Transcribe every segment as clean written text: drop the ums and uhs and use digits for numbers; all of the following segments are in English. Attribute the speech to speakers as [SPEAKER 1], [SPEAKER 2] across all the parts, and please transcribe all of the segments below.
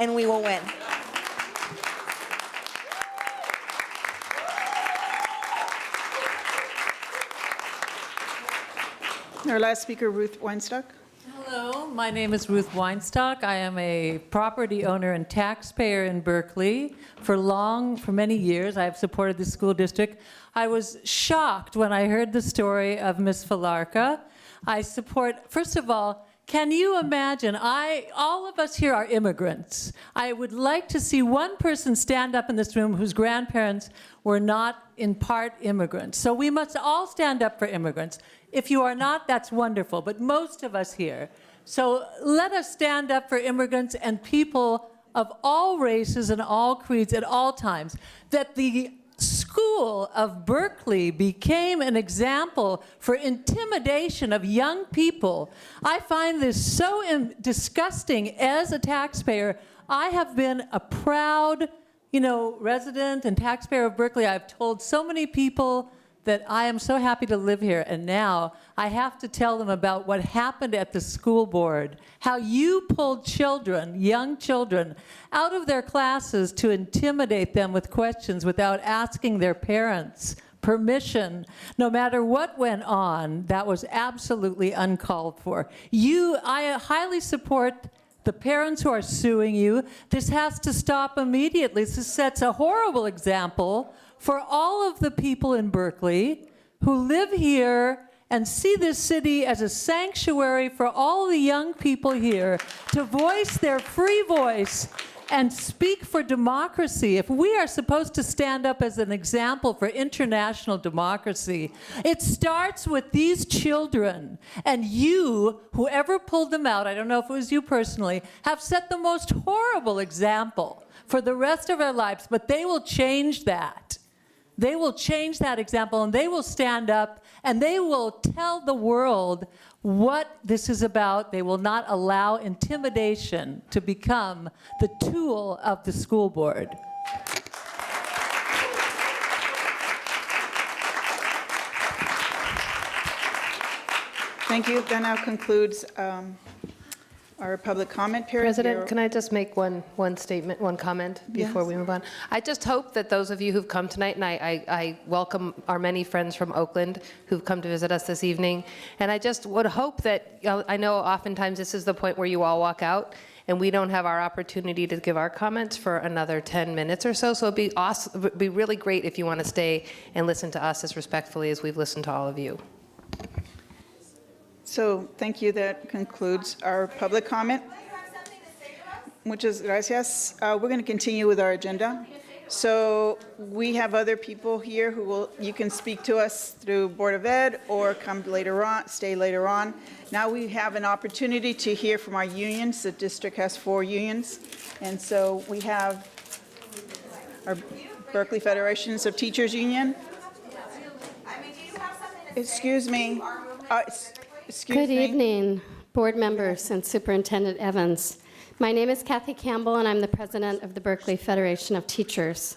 [SPEAKER 1] and we will win.
[SPEAKER 2] Our last speaker, Ruth Weinstock.
[SPEAKER 3] Hello, my name is Ruth Weinstock. I am a property owner and taxpayer in Berkeley. For many years, I have supported the school district. I was shocked when I heard the story of Ms. Falarka. I support, first of all, can you imagine, all of us here are immigrants. I would like to see one person stand up in this room whose grandparents were not in part immigrants. So we must all stand up for immigrants. If you are not, that's wonderful, but most of us here. So let us stand up for immigrants and people of all races and all creeds at all times. That the school of Berkeley became an example for intimidation of young people. I find this so disgusting as a taxpayer. I have been a proud, resident and taxpayer of Berkeley. I've told so many people that I am so happy to live here, and now I have to tell them about what happened at the school board, how you pulled children, young children, out of their classes to intimidate them with questions without asking their parents permission. No matter what went on, that was absolutely uncalled for. I highly support the parents who are suing you. This has to stop immediately. This sets a horrible example for all of the people in Berkeley who live here and see this city as a sanctuary for all the young people here to voice their free voice and speak for democracy. If we are supposed to stand up as an example for international democracy, it starts with these children. And you, whoever pulled them out, I don't know if it was you personally, have set the most horrible example for the rest of our lives, but they will change that. They will change that example, and they will stand up, and they will tell the world what this is about. They will not allow intimidation to become the tool of the school board.
[SPEAKER 2] Thank you. That now concludes our public comment period.
[SPEAKER 4] President, can I just make one statement, one comment before we move on? I just hope that those of you who've come tonight, and I welcome our many friends from Oakland who've come to visit us this evening, and I just would hope that, I know oftentimes this is the point where you all walk out and we don't have our opportunity to give our comments for another 10 minutes or so, so it'd be awesome, it'd be really great if you want to stay and listen to us as respectfully as we've listened to all of you.
[SPEAKER 2] So thank you. That concludes our public comment. Muchas gracias. We're going to continue with our agenda. So we have other people here who you can speak to us through Board of Ed or come later on, stay later on. Now we have an opportunity to hear from our unions. The district has 4 unions. And so we have our Berkeley Federations of Teachers Union. Excuse me.
[SPEAKER 5] Good evening, board members and Superintendent Evans. My name is Kathy Campbell, and I'm the president of the Berkeley Federation of Teachers.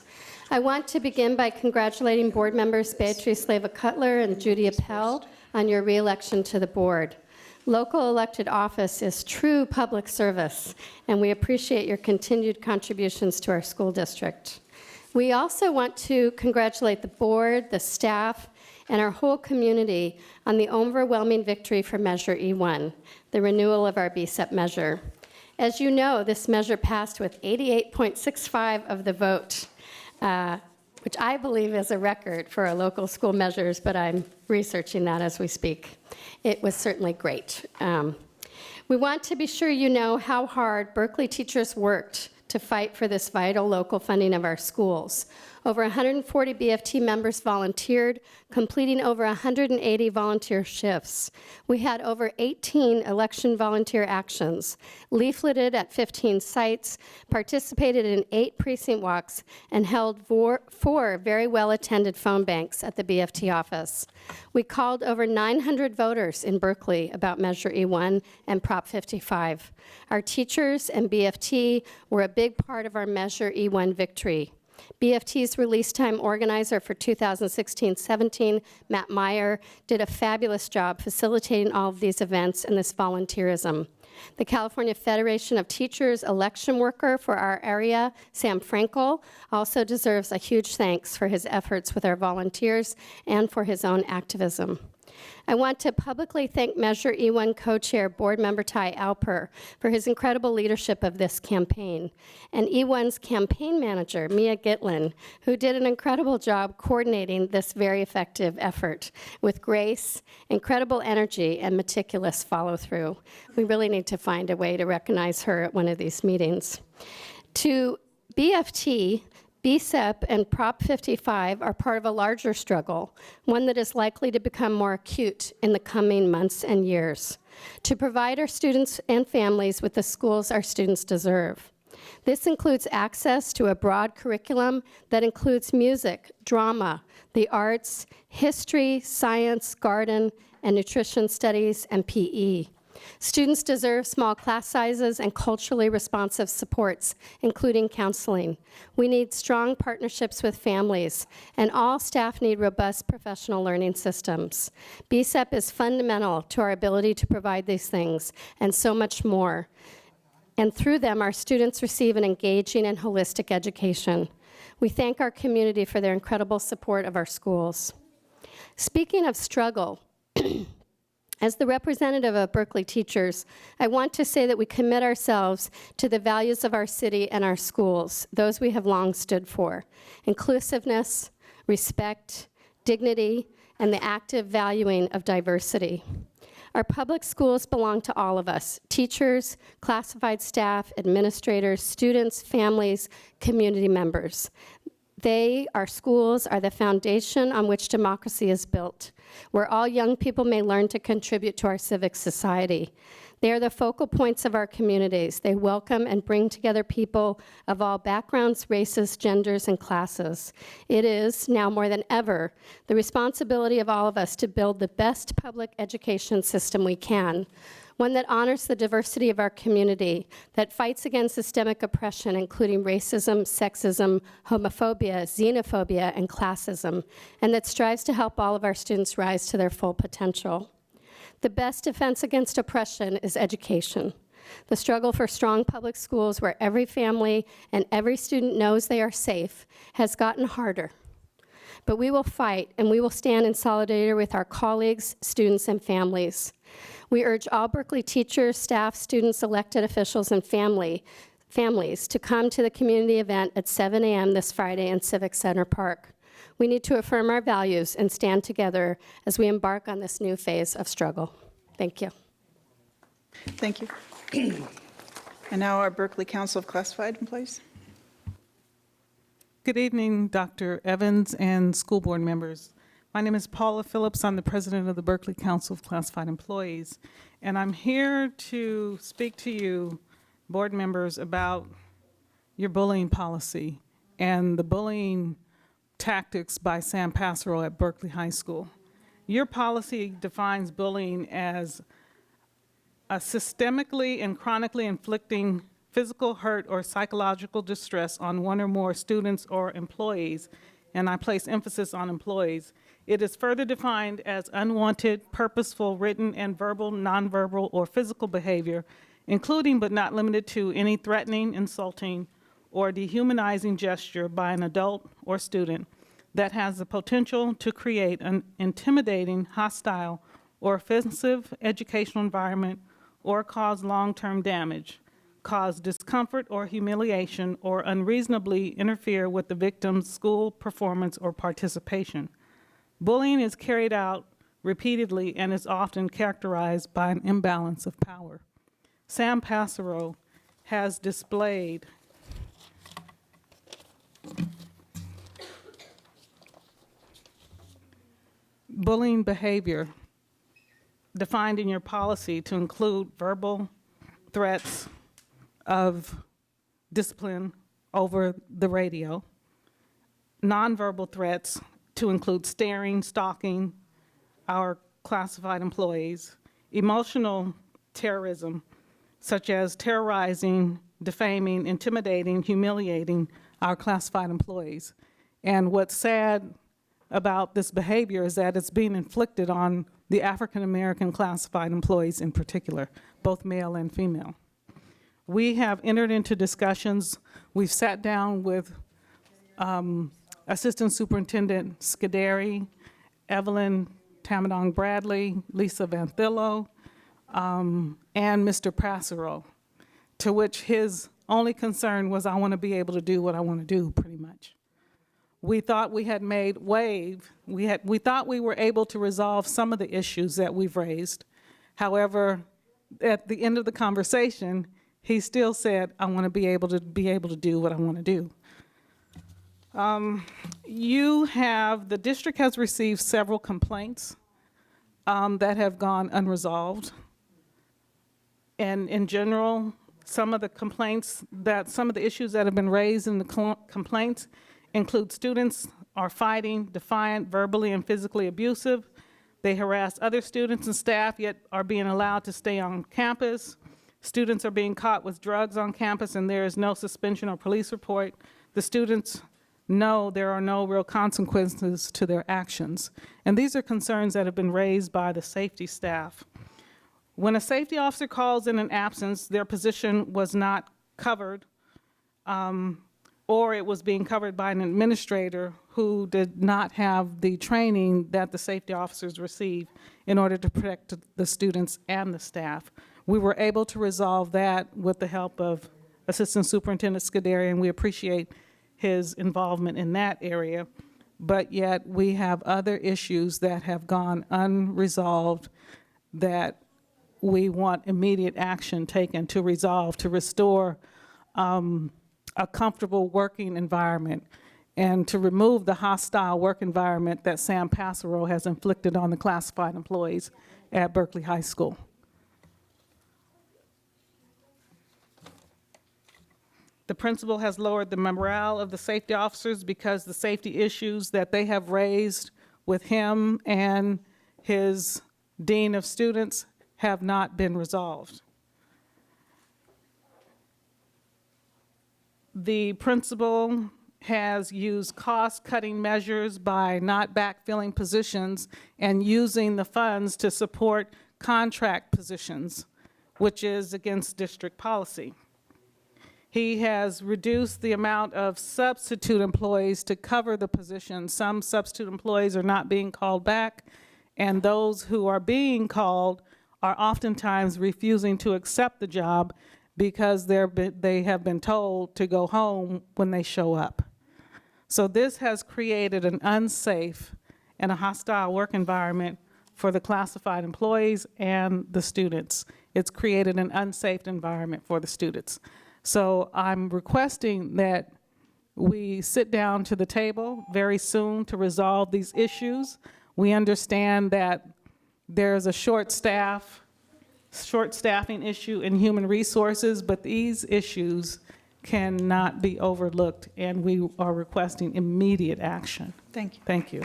[SPEAKER 5] I want to begin by congratulating board members Beatrice Leyva-Cutler and Judy Appel on your re-election to the board. Local elected office is true public service, and we appreciate your continued contributions to our school district. We also want to congratulate the board, the staff, and our whole community on the overwhelming victory for Measure E1, the renewal of our BSEP measure. As you know, this measure passed with 88.65% of the vote, which I believe is a record for our local school measures, but I'm researching that as we speak. It was certainly great. We want to be sure you know how hard Berkeley teachers worked to fight for this vital local funding of our schools. Over 140 BFT members volunteered, completing over 180 volunteer shifts. We had over 18 election volunteer actions, leafleted at 15 sites, participated in 8 precinct walks, and held 4 very well-attended phone banks at the BFT office. We called over 900 voters in Berkeley about Measure E1 and Prop 55. Our teachers and BFT were a big part of our Measure E1 victory. BFT's release time organizer for 2016-17, Matt Meyer, did a fabulous job facilitating all of these events and this volunteerism. The California Federation of Teachers election worker for our area, Sam Frankel, also deserves a huge thanks for his efforts with our volunteers and for his own activism. I want to publicly thank Measure E1 co-chair board member Ty Alper for his incredible leadership of this campaign, and E1's campaign manager, Mia Gitlin, who did an incredible job coordinating this very effective effort with grace, incredible energy, and meticulous follow-through. We really need to find a way to recognize her at one of these meetings. To BFT, BSEP and Prop 55 are part of a larger struggle, one that is likely to become more acute in the coming months and years, to provide our students and families with the schools our students deserve. This includes access to a broad curriculum that includes music, drama, the arts, history, science, garden, and nutrition studies, and PE. Students deserve small class sizes and culturally responsive supports, including counseling. We need strong partnerships with families, and all staff need robust professional learning systems. BSEP is fundamental to our ability to provide these things, and so much more. And through them, our students receive an engaging and holistic education. We thank our community for their incredible support of our schools. Speaking of struggle, as the representative of Berkeley teachers, I want to say that we commit ourselves to the values of our city and our schools, those we have long stood for: inclusiveness, respect, dignity, and the active valuing of diversity. Our public schools belong to all of us: teachers, classified staff, administrators, students, families, community members. They, our schools, are the foundation on which democracy is built, where all young people may learn to contribute to our civic society. They are the focal points of our communities. They welcome and bring together people of all backgrounds, races, genders, and classes. It is, now more than ever, the responsibility of all of us to build the best public education system we can, one that honors the diversity of our community, that fights against systemic oppression, including racism, sexism, homophobia, xenophobia, and classism, and that strives to help all of our students rise to their full potential. The best defense against oppression is education. The struggle for strong public schools where every family and every student knows they are safe has gotten harder. But we will fight, and we will stand in solidarity with our colleagues, students, and families. We urge all Berkeley teachers, staff, students, elected officials, and families to come to the community event at 7 a.m. this Friday in Civic Center Park. We need to affirm our values and stand together as we embark on this new phase of struggle. Thank you.
[SPEAKER 2] Thank you. And now our Berkeley Council of Classified Employees.
[SPEAKER 1] Good evening, Dr. Evans and school board members. My name is Paula Phillips. I'm the president of the Berkeley Council of Classified Employees, and I'm here to speak to you, board members, about your bullying policy and the bullying tactics by Sam Passero at Berkeley High School. Your policy defines bullying as a systemically and chronically inflicting physical hurt or psychological distress on one or more students or employees, and I place emphasis on employees. It is further defined as unwanted, purposeful, written, and verbal, nonverbal, or physical behavior, including but not limited to any threatening, insulting, or dehumanizing gesture by an adult or student that has the potential to create an intimidating, hostile, or offensive educational environment or cause long-term damage, cause discomfort or humiliation, or unreasonably interfere with the victim's school performance or participation. Bullying is carried out repeatedly and is often characterized by an imbalance of power. Sam Passero has displayed bullying behavior defined in your policy to include verbal threats of discipline over the radio, nonverbal threats to include staring, stalking our classified employees, emotional terrorism, such as terrorizing, defaming, intimidating, humiliating our classified employees. And what's sad about this behavior is that it's being inflicted on the African American classified employees in particular, both male and female. We have entered into discussions. We've sat down with Assistant Superintendent Scuderi, Evelyn Tamadong Bradley, Lisa Vanthillo, and Mr. Passero, to which his only concern was, I want to be able to do what I want to do, pretty much. We thought we had made we thought we were able to resolve some of the issues that we've raised. However, at the end of the conversation, he still said, I want to be able to do what I want to do. The district has received several complaints that have gone unresolved. And in general, some of the issues that have been raised in the complaints include students are fighting, defiant, verbally and physically abusive. They harass other students and staff, yet are being allowed to stay on campus. Students are being caught with drugs on campus and there is no suspension or police report. The students know there are no real consequences to their actions. And these are concerns that have been raised by the safety staff. When a safety officer calls in an absence, their position was not covered, or it was being covered by an administrator who did not have the training that the safety officers receive in order to protect the students and the staff. We were able to resolve that with the help of Assistant Superintendent Scuderi, and we appreciate his involvement in that area. But yet we have other issues that have gone unresolved that we want immediate action taken to resolve, to restore a comfortable working environment and to remove the hostile work environment that Sam Passero has inflicted on the classified employees at Berkeley High School. The principal has lowered the morale of the safety officers because the safety issues that they have raised with him and his dean of students have not been resolved. The principal has used cost-cutting measures by not backfilling positions and using the funds to support contract positions, which is against district policy. He has reduced the amount of substitute employees to cover the position. Some substitute employees are not being called back, and those who are being called are oftentimes refusing to accept the job because they have been told to go home when they show up. So this has created an unsafe and a hostile work environment for the classified employees and the students. It's created an unsafe environment for the students. So I'm requesting that we sit down to the table very soon to resolve these issues. We understand that there's a short staffing issue in human resources, but these issues cannot be overlooked, and we are requesting immediate action.
[SPEAKER 2] Thank you.
[SPEAKER 1] Thank you.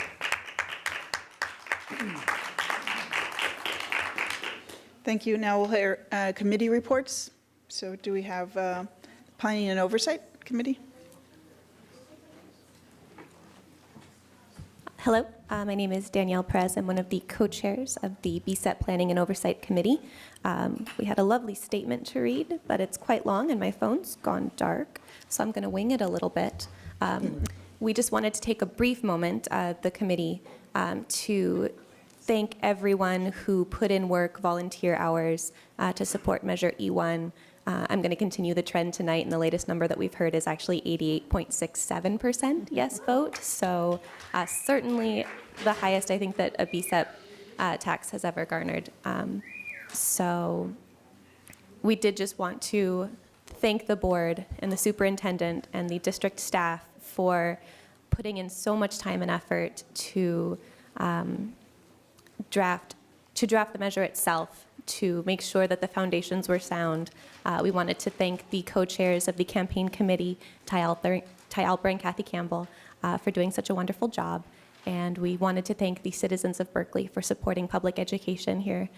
[SPEAKER 2] Thank you. Now we'll hear committee reports. So do we have Planning and Oversight Committee?
[SPEAKER 6] Hello, my name is Danielle Perez. I'm one of the co-chairs of the BSET Planning and Oversight Committee. We had a lovely statement to read, but it's quite long and my phone's gone dark, so I'm going to wing it a little bit. We just wanted to take a brief moment, the committee, to thank everyone who put in work, volunteer hours to support Measure E1. I'm going to continue the trend tonight, and the latest number that we've heard is actually 88.67% yes vote. So certainly the highest I think that a BSEP tax has ever garnered. So we did just want to thank the board and the superintendent and the district staff for putting in so much time and effort to draft the measure itself, to make sure that the foundations were sound. We wanted to thank the co-chairs of the campaign committee, Ty Alper and Kathy Campbell, for doing such a wonderful job. And we wanted to thank the citizens of Berkeley for supporting public education here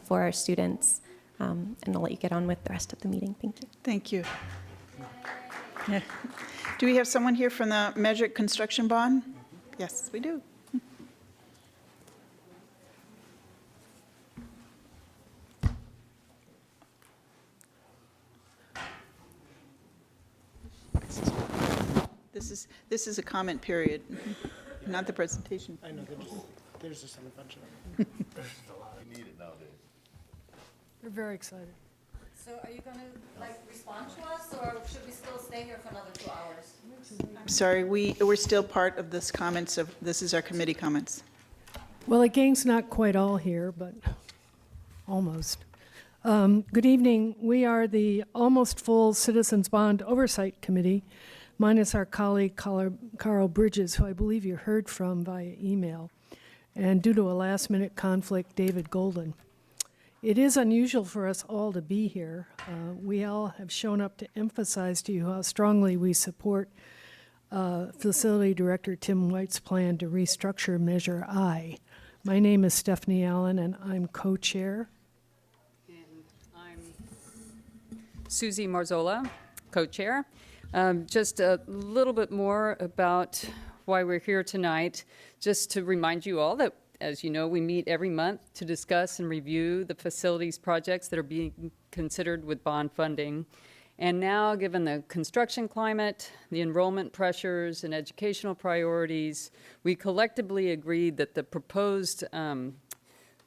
[SPEAKER 6] for our students. And I'll let you get on with the rest of the meeting. Thank you.
[SPEAKER 2] Thank you. Yeah. Do we have someone here from the Measure Construction Bond? Yes, we do. This is a comment period, not the presentation.
[SPEAKER 7] I know, there's just a bunch of them.
[SPEAKER 8] We're very excited.
[SPEAKER 9] So are you going to respond to us, or should we still stay here for another 2 hours?
[SPEAKER 2] I'm sorry, we're still part of this comments of, this is our committee comments.
[SPEAKER 8] Well, the gang's not quite all here, but almost. Good evening. We are the almost full Citizens Bond Oversight Committee, minus our colleague Carl Bridges, who I believe you heard from via email, and due to a last-minute conflict, David Golden. It is unusual for us all to be here. We all have shown up to emphasize to you how strongly we support Facility Director Tim White's plan to restructure Measure I. My name is Stephanie Allen, and I'm co-chair.
[SPEAKER 10] And I'm Susie Marzola, co-chair. Just a little bit more about why we're here tonight. Just to remind you all that, as you know, we meet every month to discuss and review the facilities projects that are being considered with bond funding. And now, given the construction climate, the enrollment pressures, and educational priorities, we collectively agreed that the proposed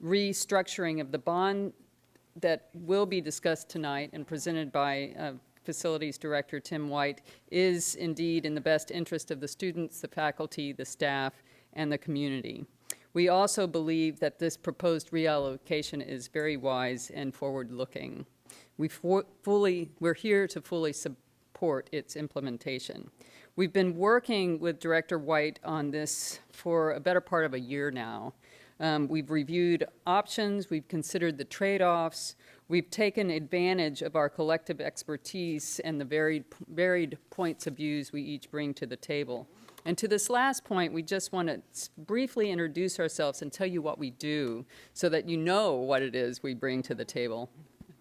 [SPEAKER 10] restructuring of the bond that will be discussed tonight and presented by Facilities Director Tim White is indeed in the best interest of the students, the faculty, the staff, and the community. We also believe that this proposed reallocation is very wise and forward-looking. We're here to fully support its implementation. We've been working with Director White on this for a better part of a year now. We've reviewed options, we've considered the trade-offs, we've taken advantage of our collective expertise and the varied points of views we each bring to the table. And to this last point, we just want to briefly introduce ourselves and tell you what we do so that you know what it is we bring to the table.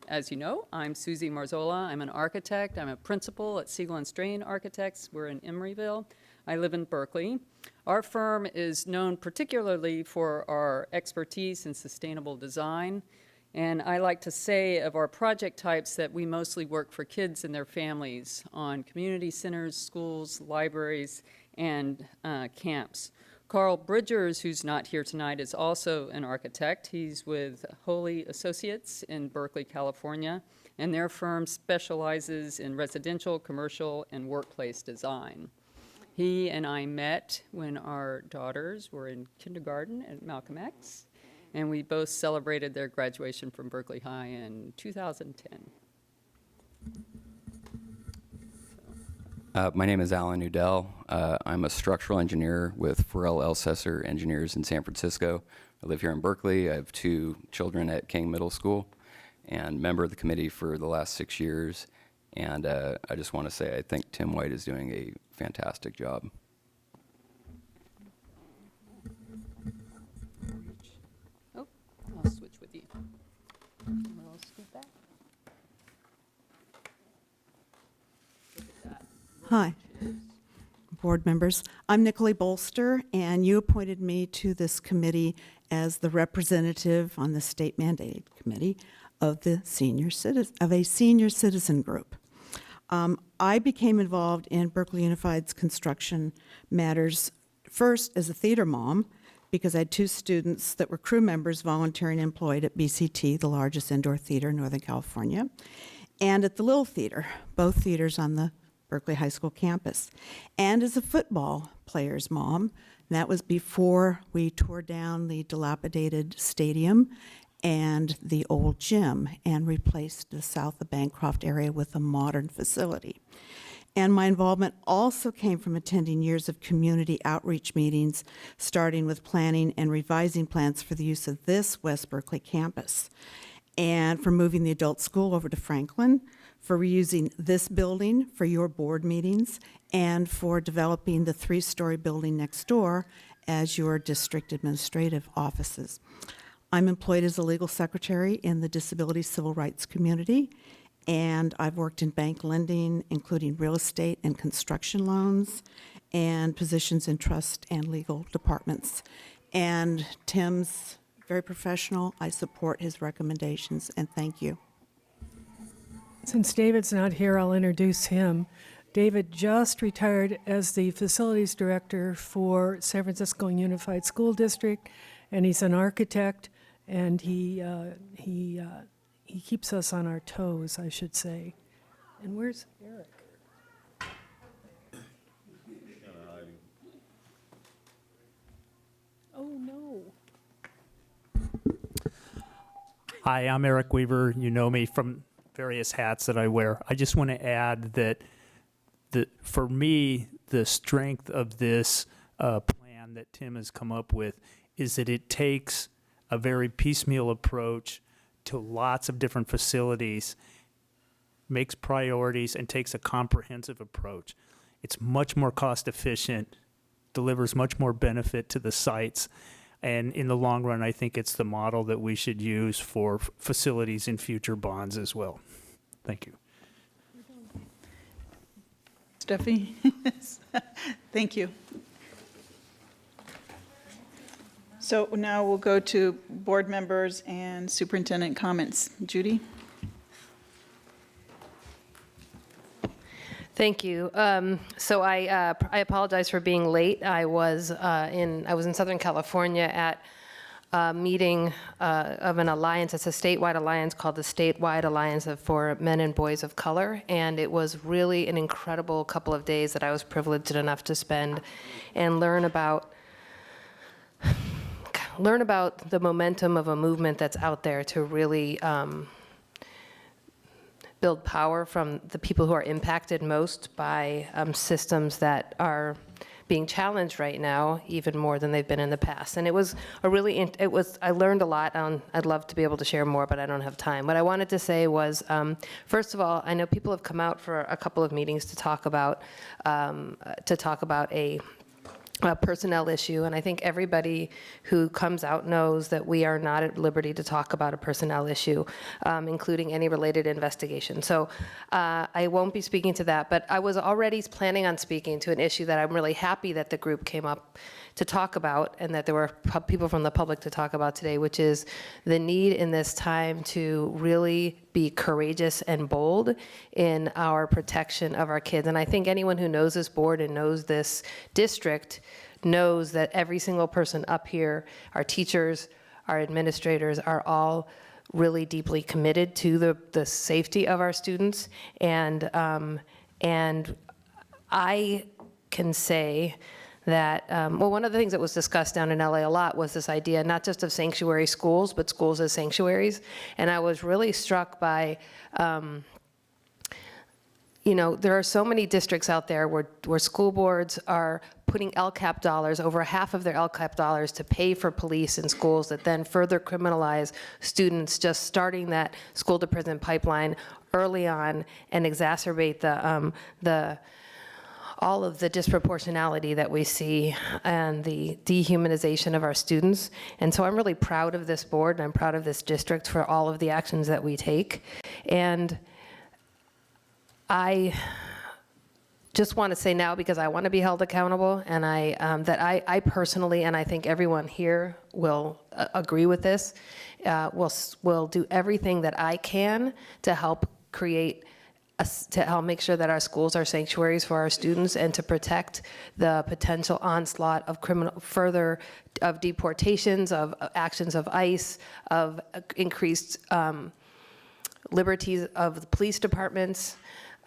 [SPEAKER 10] As you know, I'm Susie Marzola. I'm an architect. I'm a principal at Siegel & Strain Architects. We're in Emeryville. I live in Berkeley. Our firm is known particularly for our expertise in sustainable design. And I like to say of our project types that we mostly work for kids and their families on community centers, schools, libraries, and camps. Carl Bridgers, who's not here tonight, is also an architect. He's with Holy Associates in Berkeley, California, and their firm specializes in residential, commercial, and workplace design. He and I met when our daughters were in kindergarten at Malcolm X, and we both celebrated their graduation from Berkeley High in 2010.
[SPEAKER 11] My name is Alan Udell. I'm a structural engineer with Farrell Elsesser Engineers in San Francisco. I live here in Berkeley. I have 2 children at King Middle School and member of the committee for the last 6 years. And I just want to say I think Tim White is doing a fantastic job.
[SPEAKER 10] Oh, I'll switch with you. I'll scoot back.
[SPEAKER 12] Hi, board members. I'm Nicole Bolster, and you appointed me to this committee as the representative on the state mandated committee of a senior citizen group. I became involved in Berkeley Unified's construction matters first as a theater mom, because I had 2 students that were crew members volunteering employed at BCT, the largest indoor theater in Northern California, and at the Little Theater, both theaters on the Berkeley High School campus, and as a football player's mom. That was before we tore down the dilapidated stadium and the old gym and replaced the south of Bancroft area with a modern facility. And my involvement also came from attending years of community outreach meetings, starting with planning and revising plans for the use of this West Berkeley campus, and for moving the adult school over to Franklin, for reusing this building for your board meetings, and for developing the 3-story building next door as your district administrative offices. I'm employed as a legal secretary in the disability civil rights community, and I've worked in bank lending, including real estate and construction loans, and positions in trust and legal departments. And Tim's very professional. I support his recommendations, and thank you.
[SPEAKER 8] Since David's not here, I'll introduce him. David just retired as the facilities director for San Francisco Unified School District, and he's an architect, and he keeps us on our toes, I should say. And where's Eric? Oh, no.
[SPEAKER 13] Hi, I'm Eric Weaver. You know me from various hats that I wear. I just want to add that for me, the strength of this plan that Tim has come up with is that it takes a very piecemeal approach to lots of different facilities, makes priorities, and takes a comprehensive approach. It's much more cost efficient, delivers much more benefit to the sites, and in the long run, I think it's the model that we should use for facilities in future bonds as well. Thank you.
[SPEAKER 2] Steffi? Thank you. So now we'll go to board members and superintendent comments. Judy?
[SPEAKER 4] Thank you. So I apologize for being late. I was in Southern California at a meeting of an alliance. It's a statewide alliance called the Statewide Alliance for Men and Boys of Color, and it was really an incredible couple of days that I was privileged enough to spend and learn about the momentum of a movement that's out there to really build power from the people who are impacted most by systems that are being challenged right now even more than they've been in the past. And it was I learned a lot. I'd love to be able to share more, but I don't have time. What I wanted to say was, first of all, I know people have come out for a couple of meetings to talk about a personnel issue, and I think everybody who comes out knows that we are not at liberty to talk about a personnel issue, including any related investigation. So I won't be speaking to that, but I was already planning on speaking to an issue that I'm really happy that the group came up to talk about and that there were people from the public to talk about today, which is the need in this time to really be courageous and bold in our protection of our kids. And I think anyone who knows this board and knows this district knows that every single person up here, our teachers, our administrators, are all really deeply committed to the safety of our students. And I can say that, well, one of the things that was discussed down in LA a lot was this idea not just of sanctuary schools, but schools as sanctuaries. And I was really struck by, there are so many districts out there where school boards are putting LCAP dollars, over half of their LCAP dollars, to pay for police in schools that then further criminalize students, just starting that school to prison pipeline early on and exacerbate all of the disproportionality that we see and the dehumanization of our students. And so I'm really proud of this board and I'm proud of this district for all of the actions that we take. And I just want to say now, because I want to be held accountable, and I personally, and I think everyone here will agree with this, will do everything that I can to help to help make sure that our schools are sanctuaries for our students and to protect the potential onslaught of of deportations, of actions of ICE, of increased liberties of the police departments,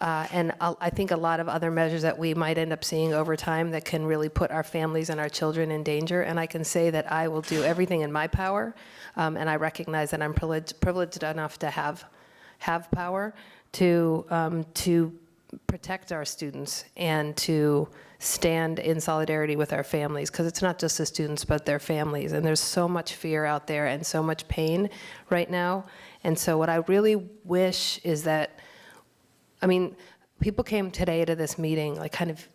[SPEAKER 4] and I think a lot of other measures that we might end up seeing over time that can really put our families and our children in danger. And I can say that I will do everything in my power, and I recognize that I'm privileged enough to have power to protect our students and to stand in solidarity with our families, because it's not just the students but their families, and there's so much fear out there and so much pain right now. And so what I really wish is that, people came today to this meeting like kind of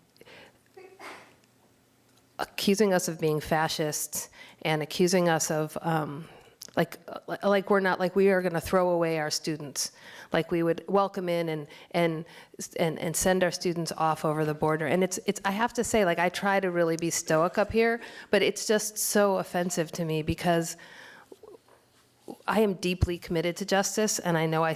[SPEAKER 4] accusing us of being fascists and accusing us of like we are going to throw away our students, like we would welcome in and send our students off over the border. And it's I have to say, like, I try to really be stoic up here, but it's just so offensive to me, because I am deeply committed to justice, and I know I'm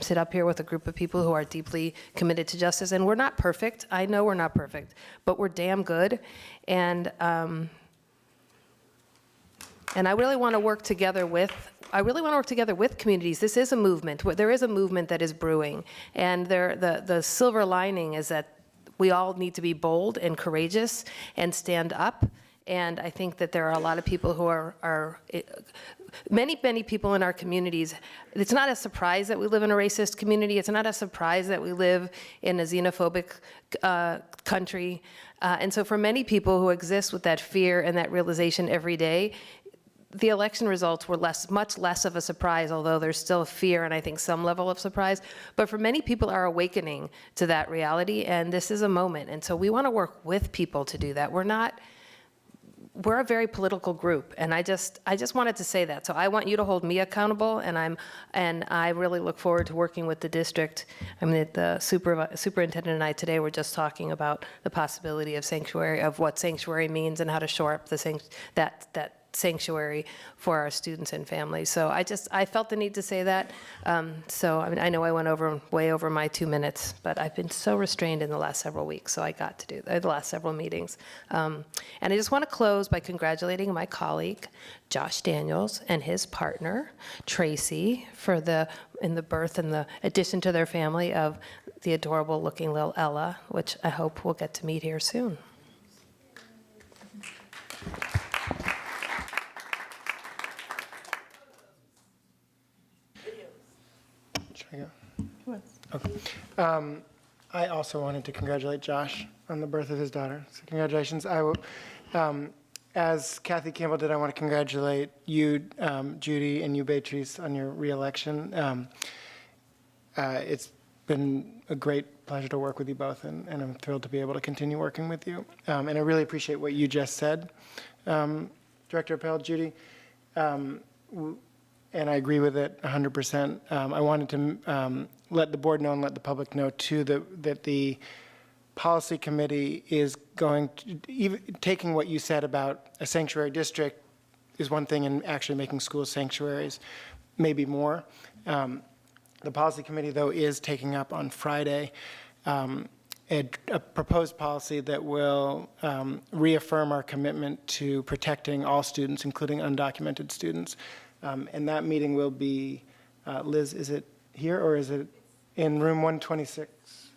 [SPEAKER 4] sit up here with a group of people who are deeply committed to justice, and we're not perfect. I know we're not perfect, but we're damn good, and I really want to work together with communities. This is a movement. There is a movement that is brewing, and the silver lining is that we all need to be bold and courageous and stand up. And I think that there are a lot of people who are many people in our communities. It's not a surprise that we live in a racist community. It's not a surprise that we live in a xenophobic country. And so for many people who exist with that fear and that realization every day, the election results were much less of a surprise, although there's still fear and I think some level of surprise. But for many people are awakening to that reality, and this is a moment. And so we want to work with people to do that. We're a very political group, and I just wanted to say that. So I want you to hold me accountable, and I really look forward to working with the district. I mean, the superintendent and I today were just talking about the possibility of sanctuary, of what sanctuary means, and how to shore up that sanctuary for our students and families. So I felt the need to say that. So I mean, I know I went way over my 2 minutes, but I've been so restrained in the last several weeks, so I got to do the last several meetings. And I just want to close by congratulating my colleague, Josh Daniels, and his partner, Tracy, for in the birth and the addition to their family of the adorable looking little Ella, which I hope we'll get to meet here soon.
[SPEAKER 7] Okay. I also wanted to congratulate Josh on the birth of his daughter. So congratulations. As Kathy Campbell did, I want to congratulate you, Judy, and you, Beatrice, on your reelection. It's been a great pleasure to work with you both, and I'm thrilled to be able to continue working with you. And I really appreciate what you just said, Director Appel, Judy. And I agree with it 100%. I wanted to let the board know and let the public know, too, that the policy committee is going to, taking what you said about a sanctuary district is one thing, and actually making schools sanctuaries maybe more. The policy committee, though, is taking up on Friday a proposed policy that will reaffirm our commitment to protecting all students, including undocumented students. And that meeting will be, Liz, is it here or is it in room 126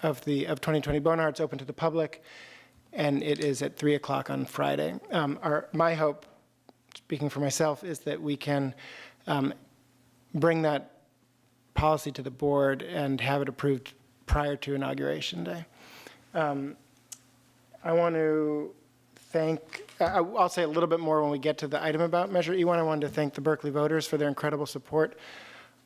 [SPEAKER 7] of 2020 Bonar? It's open to the public, and it is at 3 o'clock on Friday. My hope, speaking for myself, is that we can bring that policy to the board and have it approved prior to Inauguration Day. I want to I'll say a little bit more when we get to the item about Measure E1. I wanted to thank the Berkeley voters for their incredible support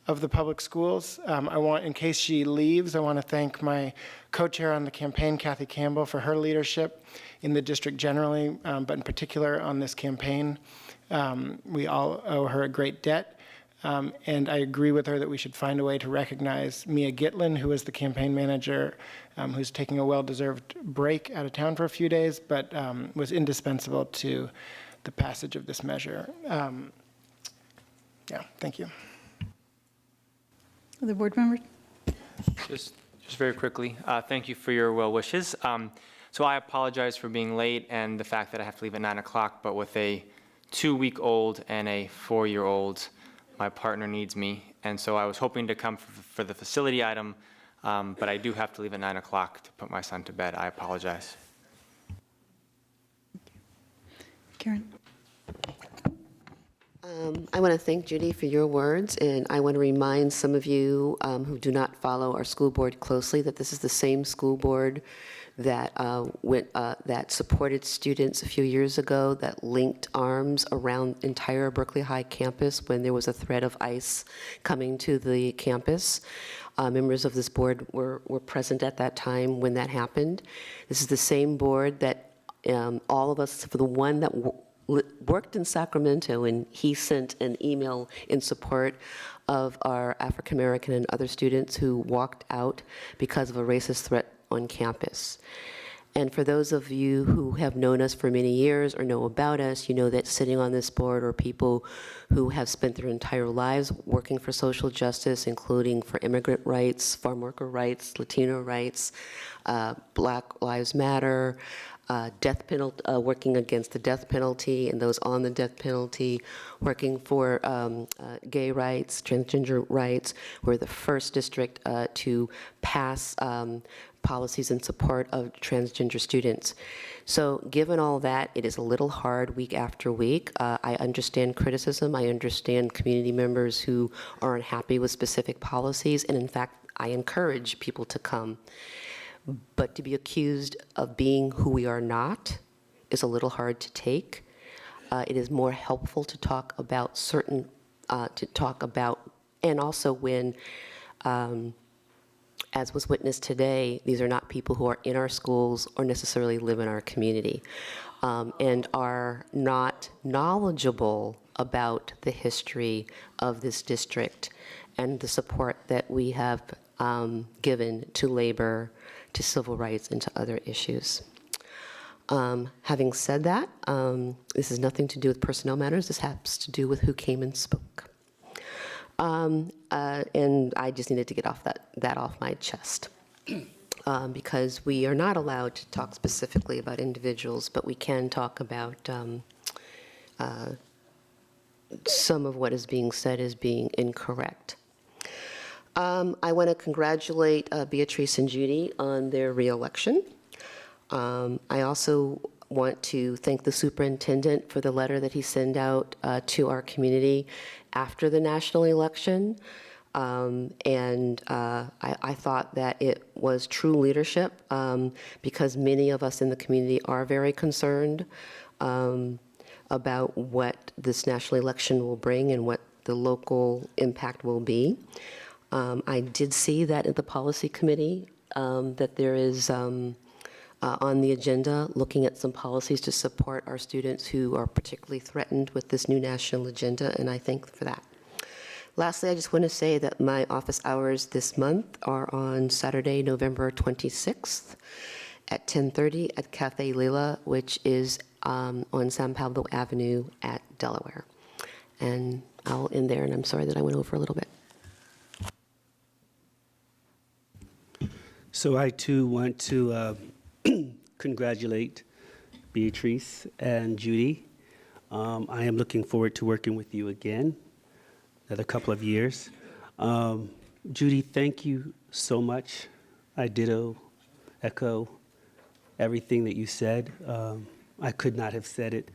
[SPEAKER 7] of the public schools. In case she leaves, I want to thank my co-chair on the campaign, Kathy Campbell, for her leadership in the district generally, but in particular on this campaign. We all owe her a great debt. And I agree with her that we should find a way to recognize Mia Gitlin, who is the campaign manager, who's taking a well-deserved break out of town for a few days, but was indispensable to the passage of this measure. Thank you.
[SPEAKER 2] Other board members?
[SPEAKER 14] Just very quickly, thank you for your well wishes. So I apologize for being late and the fact that I have to leave at 9 o'clock, but with a 2-week-old and a 4-year-old, my partner needs me, and so I was hoping to come for the facility item, but I do have to leave at 9 o'clock to put my son to bed. I apologize.
[SPEAKER 2] Karen?
[SPEAKER 15] I want to thank Judy for your words, and I want to remind some of you who do not follow our school board closely that this is the same school board that that supported students a few years ago, that linked arms around entire Berkeley High campus when there was a threat of ICE coming to the campus. Members of this board were present at that time when that happened. This is the same board that all of us, for the one that worked in Sacramento, and he sent an email in support of our African American and other students who walked out because of a racist threat on campus. And for those of you who have known us for many years or know about us, you know that sitting on this board are people who have spent their entire lives working for social justice, including for immigrant rights, farm worker rights, Latino rights, Black Lives Matter, death penalty, working against the death penalty and those on the death penalty, working for gay rights, transgender rights. We're the first district to pass policies in support of transgender students. So given all that, it is a little hard week after week. I understand criticism. I understand community members who are unhappy with specific policies. And in fact, I encourage people to come. But to be accused of being who we are not is a little hard to take. It is more helpful to talk about and also when, as was witnessed today, these are not people who are in our schools or necessarily live in our community, and are not knowledgeable about the history of this district and the support that we have given to labor, to civil rights, and to other issues. Having said that, this has nothing to do with personnel matters. This has to do with who came and spoke. And I just needed to get that off my chest. Because we are not allowed to talk specifically about individuals, but we can talk about some of what is being said as being incorrect. I want to congratulate Beatrice and Judy on their reelection. I also want to thank the superintendent for the letter that he sent out to our community after the national election. I thought that it was true leadership because many of us in the community are very concerned about what this national election will bring and what the local impact will be. I did see that at the policy committee that there is on the agenda looking at some policies to support our students who are particularly threatened with this new national agenda, and I thank for that. Lastly, I just want to say that my office hours this month are on Saturday, November 26th at 10:30 at Cafe Lila, which is on San Pablo Avenue at Delaware. And I'll end there, and I'm sorry that I went over a little bit.
[SPEAKER 16] So I too want to congratulate Beatrice and Judy. I am looking forward to working with you again another couple of years. Judy, thank you so much. I echo everything that you said. I could not have said it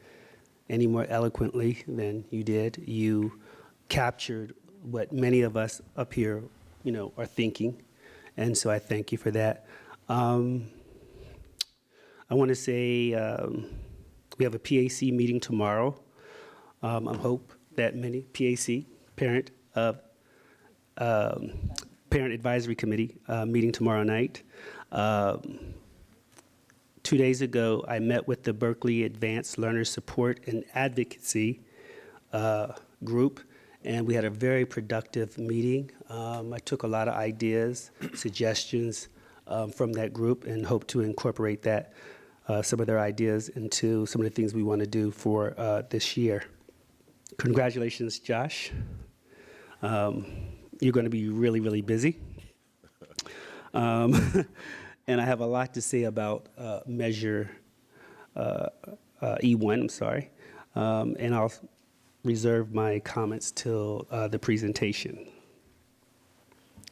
[SPEAKER 16] any more eloquently than you did. You captured what many of us up here, are thinking. And so I thank you for that. I want to say we have a PAC meeting tomorrow. I hope that many PAC, Parent Advisory Committee meeting tomorrow night. 2 days ago, I met with the Berkeley Advanced Learner Support and Advocacy group, and we had a very productive meeting. I took a lot of ideas, suggestions from that group, and hope to incorporate some of their ideas into some of the things we want to do for this year. Congratulations, Josh. You're going to be really, really busy. And I have a lot to say about Measure E1, and I'll reserve my comments till the presentation.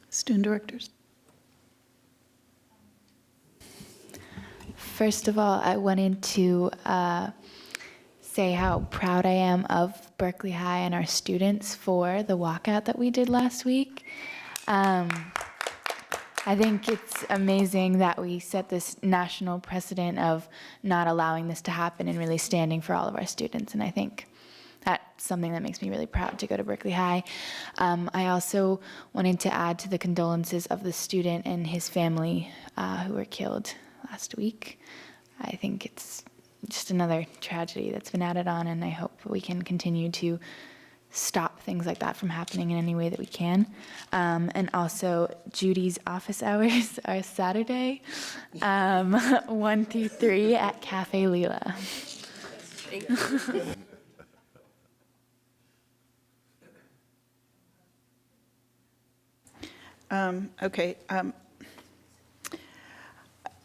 [SPEAKER 2] Student directors.
[SPEAKER 17] First of all, I wanted to say how proud I am of Berkeley High and our students for the walkout that we did last week. I think it's amazing that we set this national precedent of not allowing this to happen and really standing for all of our students. And I think that's something that makes me really proud to go to Berkeley High. I also wanted to add to the condolences of the student and his family who were killed last week. I think it's just another tragedy that's been added on, and I hope we can continue to stop things like that from happening in any way that we can. And also, Judy's office hours are Saturday, 1 through 3 at Cafe Lila.
[SPEAKER 2] Okay.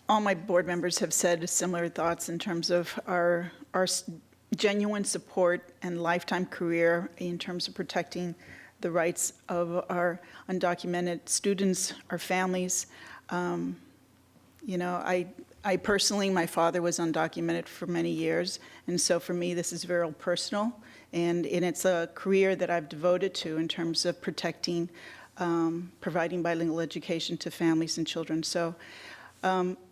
[SPEAKER 2] All my board members have said similar thoughts in terms of our genuine support and lifetime career in terms of protecting the rights of our undocumented students, our families. You know, I personally, my father was undocumented for many years, and so for me, this is very personal, and it's a career that I've devoted to in terms of protecting, providing bilingual education to families and children. So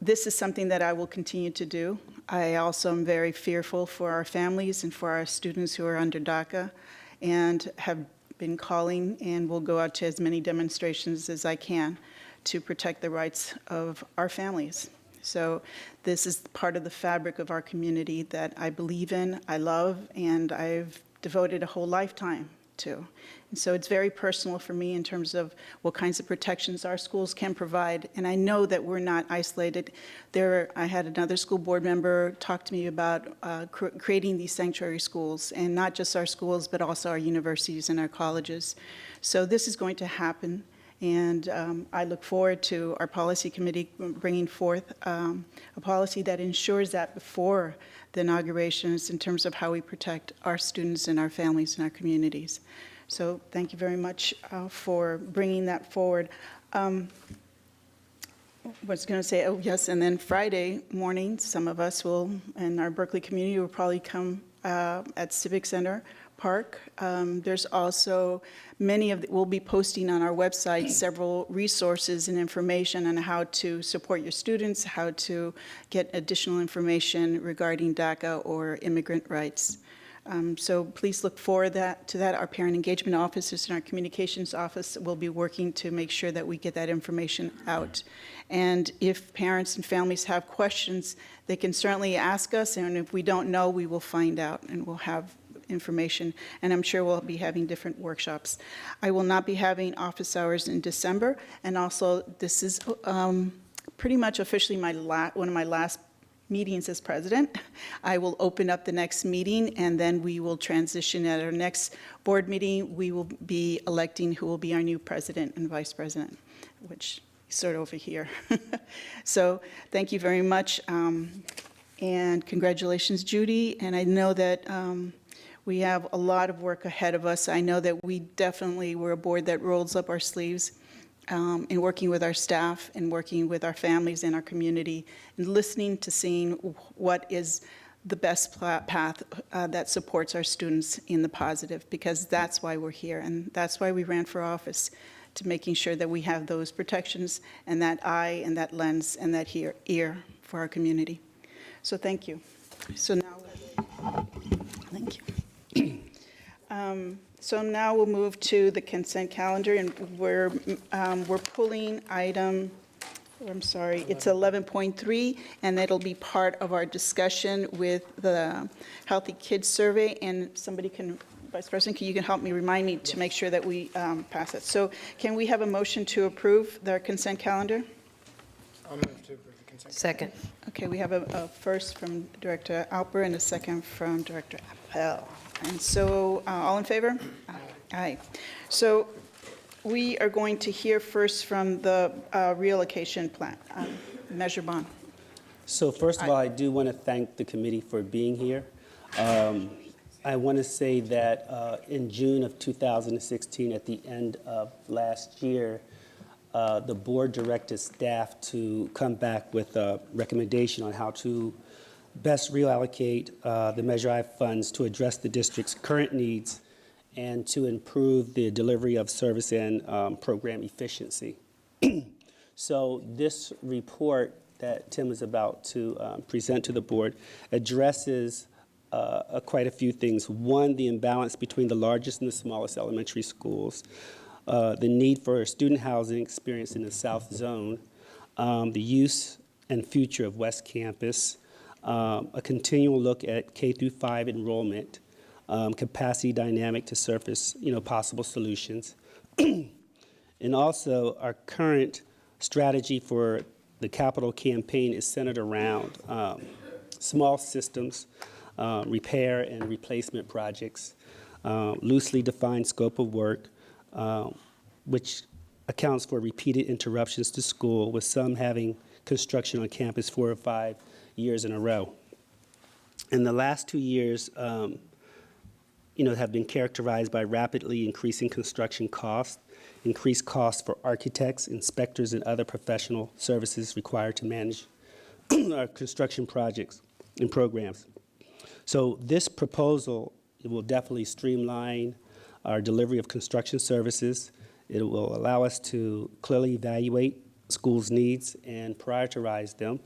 [SPEAKER 2] this is something that I will continue to do. I also am very fearful for our families and for our students who are under DACA, and have been calling and will go out to as many demonstrations as I can to protect the rights of our families. So this is part of the fabric of our community that I believe in, I love, and I've devoted a whole lifetime to. And so it's very personal for me in terms of what kinds of protections our schools can provide. And I know that we're not isolated. I had another school board member talk to me about creating these sanctuary schools, and not just our schools, but also our universities and our colleges. So this is going to happen. And I look forward to our policy committee bringing forth a policy that ensures that before the inaugurations in terms of how we protect our students and our families and our communities. So thank you very much for bringing that forward. I was going to say, oh yes, and then Friday morning, some of us will, in our Berkeley community, will probably come at Civic Center Park. There's also we'll be posting on our website several resources and information on how to support your students, how to get additional information regarding DACA or immigrant rights. So please look forward to that. Our parent engagement officers and our communications office will be working to make sure that we get that information out. And if parents and families have questions, they can certainly ask us, and if we don't know, we will find out, and we'll have information, and I'm sure we'll be having different workshops. I will not be having office hours in December, and also this is pretty much officially one of my last meetings as president. I will open up the next meeting, and then we will transition at our next board meeting. We will be electing who will be our new president and vice president, which is sort of over here. So thank you very much, and congratulations, Judy. And I know that we have a lot of work ahead of us. I know that we're a board that rolls up our sleeves in working with our staff and working with our families and our community and listening to seeing what is the best path that supports our students in the positive, because that's why we're here, and that's why we ran for office, to making sure that we have those protections and that eye and that lens and that ear for our community. So thank you. So now, thank you. So now we'll move to the consent calendar, and we're pulling item, it's 11.3, and it'll be part of our discussion with the Healthy Kids Survey, and Vice President, you can help me, remind me to make sure that we pass it. So can we have a motion to approve the consent calendar?
[SPEAKER 7] I'll move to approve the consent.
[SPEAKER 4] Second.
[SPEAKER 2] Okay, we have a first from Director Alper and a second from Director Appel. And so, all in favor? Aye. So we are going to hear first from the reallocation plan, Measure Bond.
[SPEAKER 16] So first of all, I do want to thank the committee for being here. I want to say that in June of 2016, at the end of last year, the board directed staff to come back with a recommendation on how to best reallocate the Measure I funds to address the district's current needs and to improve the delivery of service and program efficiency. So this report that Tim is about to present to the board addresses quite a few things. One, the imbalance between the largest and the smallest elementary schools, the need for student housing experience in the South Zone, the use and future of West Campus, a continual look at K-5 enrollment, capacity dynamic to surface, possible solutions. And also, our current strategy for the capital campaign is centered around small systems, repair and replacement projects, loosely defined scope of work, which accounts for repeated interruptions to school, with some having construction on campus 4 or 5 years in a row. And the last 2 years, have been characterized by rapidly increasing construction costs, increased costs for architects, inspectors, and other professional services required to manage our construction projects and programs. So this proposal, it will definitely streamline our delivery of construction services. It will allow us to clearly evaluate schools' needs and prioritize them,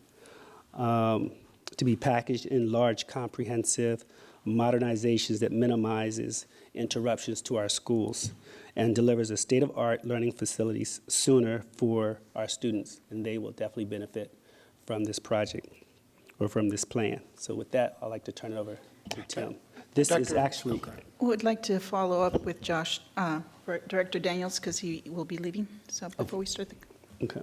[SPEAKER 16] to be packaged in large, comprehensive modernizations that minimizes interruptions to our schools and delivers a state-of-art learning facilities sooner for our students, and they will definitely benefit from this project or from this plan. So with that, I'd like to turn it over to Tim. This is actually...
[SPEAKER 2] Would like to follow up with Josh, Director Daniels, because he will be leaving, so before we start the...
[SPEAKER 16] Okay.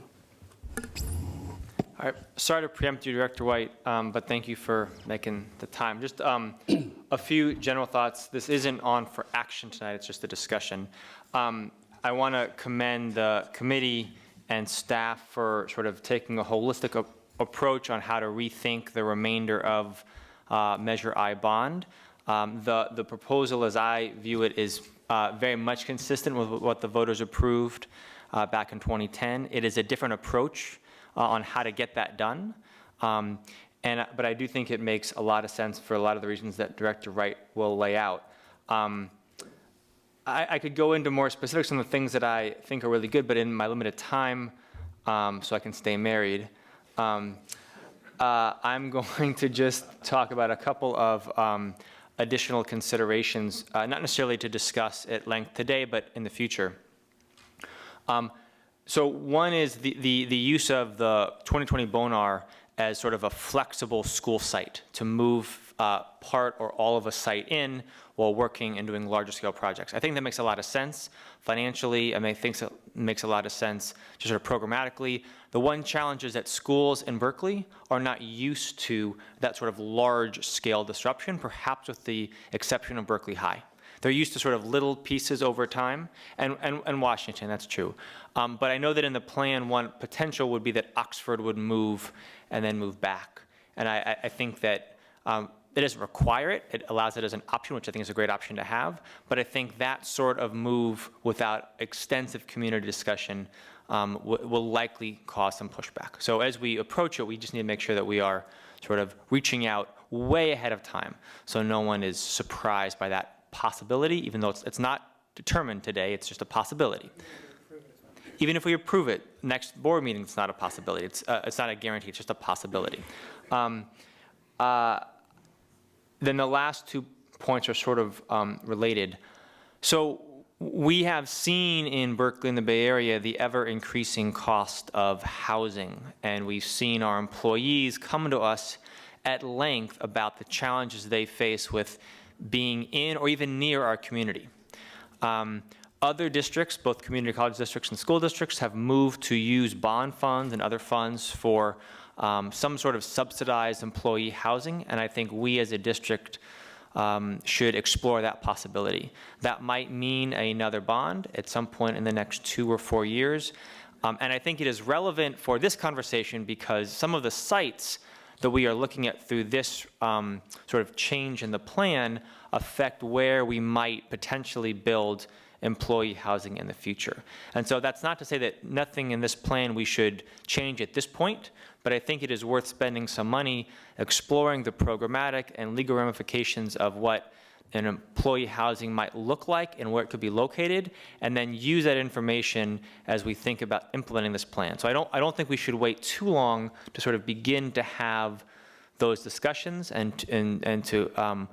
[SPEAKER 14] All right, sorry to preempt you, Director White, but thank you for making the time. Just a few general thoughts. This isn't on for action tonight, it's just a discussion. I want to commend the committee and staff for sort of taking a holistic approach on how to rethink the remainder of Measure I bond. The proposal, as I view it, is very much consistent with what the voters approved back in 2010. It is a different approach on how to get that done. But I do think it makes a lot of sense for a lot of the reasons that Director Wright will lay out. I could go into more specifics on the things that I think are really good, but in my limited time, so I can stay married, I'm going to just talk about a couple of additional considerations, not necessarily to discuss at length today, but in the future. So one is the use of the 2020 Bonar as sort of a flexible school site to move part or all of a site in while working and doing larger scale projects. I think that makes a lot of sense financially. I think it makes a lot of sense just sort of programmatically. The one challenge is that schools in Berkeley are not used to that sort of large scale disruption, perhaps with the exception of Berkeley High. They're used to sort of little pieces over time, and Washington, that's true. But I know that in the plan, one potential would be that Oxford would move and then move back. And I think that it doesn't require it. It allows it as an option, which I think is a great option to have. But I think that sort of move without extensive community discussion will likely cause some pushback. So as we approach it, we just need to make sure that we are sort of reaching out way ahead of time so no one is surprised by that possibility, even though it's not determined today, it's just a possibility. Even if we approve it, next board meeting, it's not a possibility. It's not a guarantee, it's just a possibility. Then the last 2 points are sort of related. So we have seen in Berkeley and the Bay Area the ever-increasing cost of housing, and we've seen our employees come to us at length about the challenges they face with being in or even near our community. Other districts, both community college districts and school districts, have moved to use bond funds and other funds for some sort of subsidized employee housing, and I think we as a district should explore that possibility. That might mean another bond at some point in the next 2 or 4 years, and I think it is relevant for this conversation because some of the sites that we are looking at through this sort of change in the plan affect where we might potentially build employee housing in the future. And so that's not to say that nothing in this plan we should change at this point, but I think it is worth spending some money exploring the programmatic and legal ramifications of what an employee housing might look like and where it could be located, and then use that information as we think about implementing this plan. So I don't think we should wait too long to sort of begin to have those discussions and to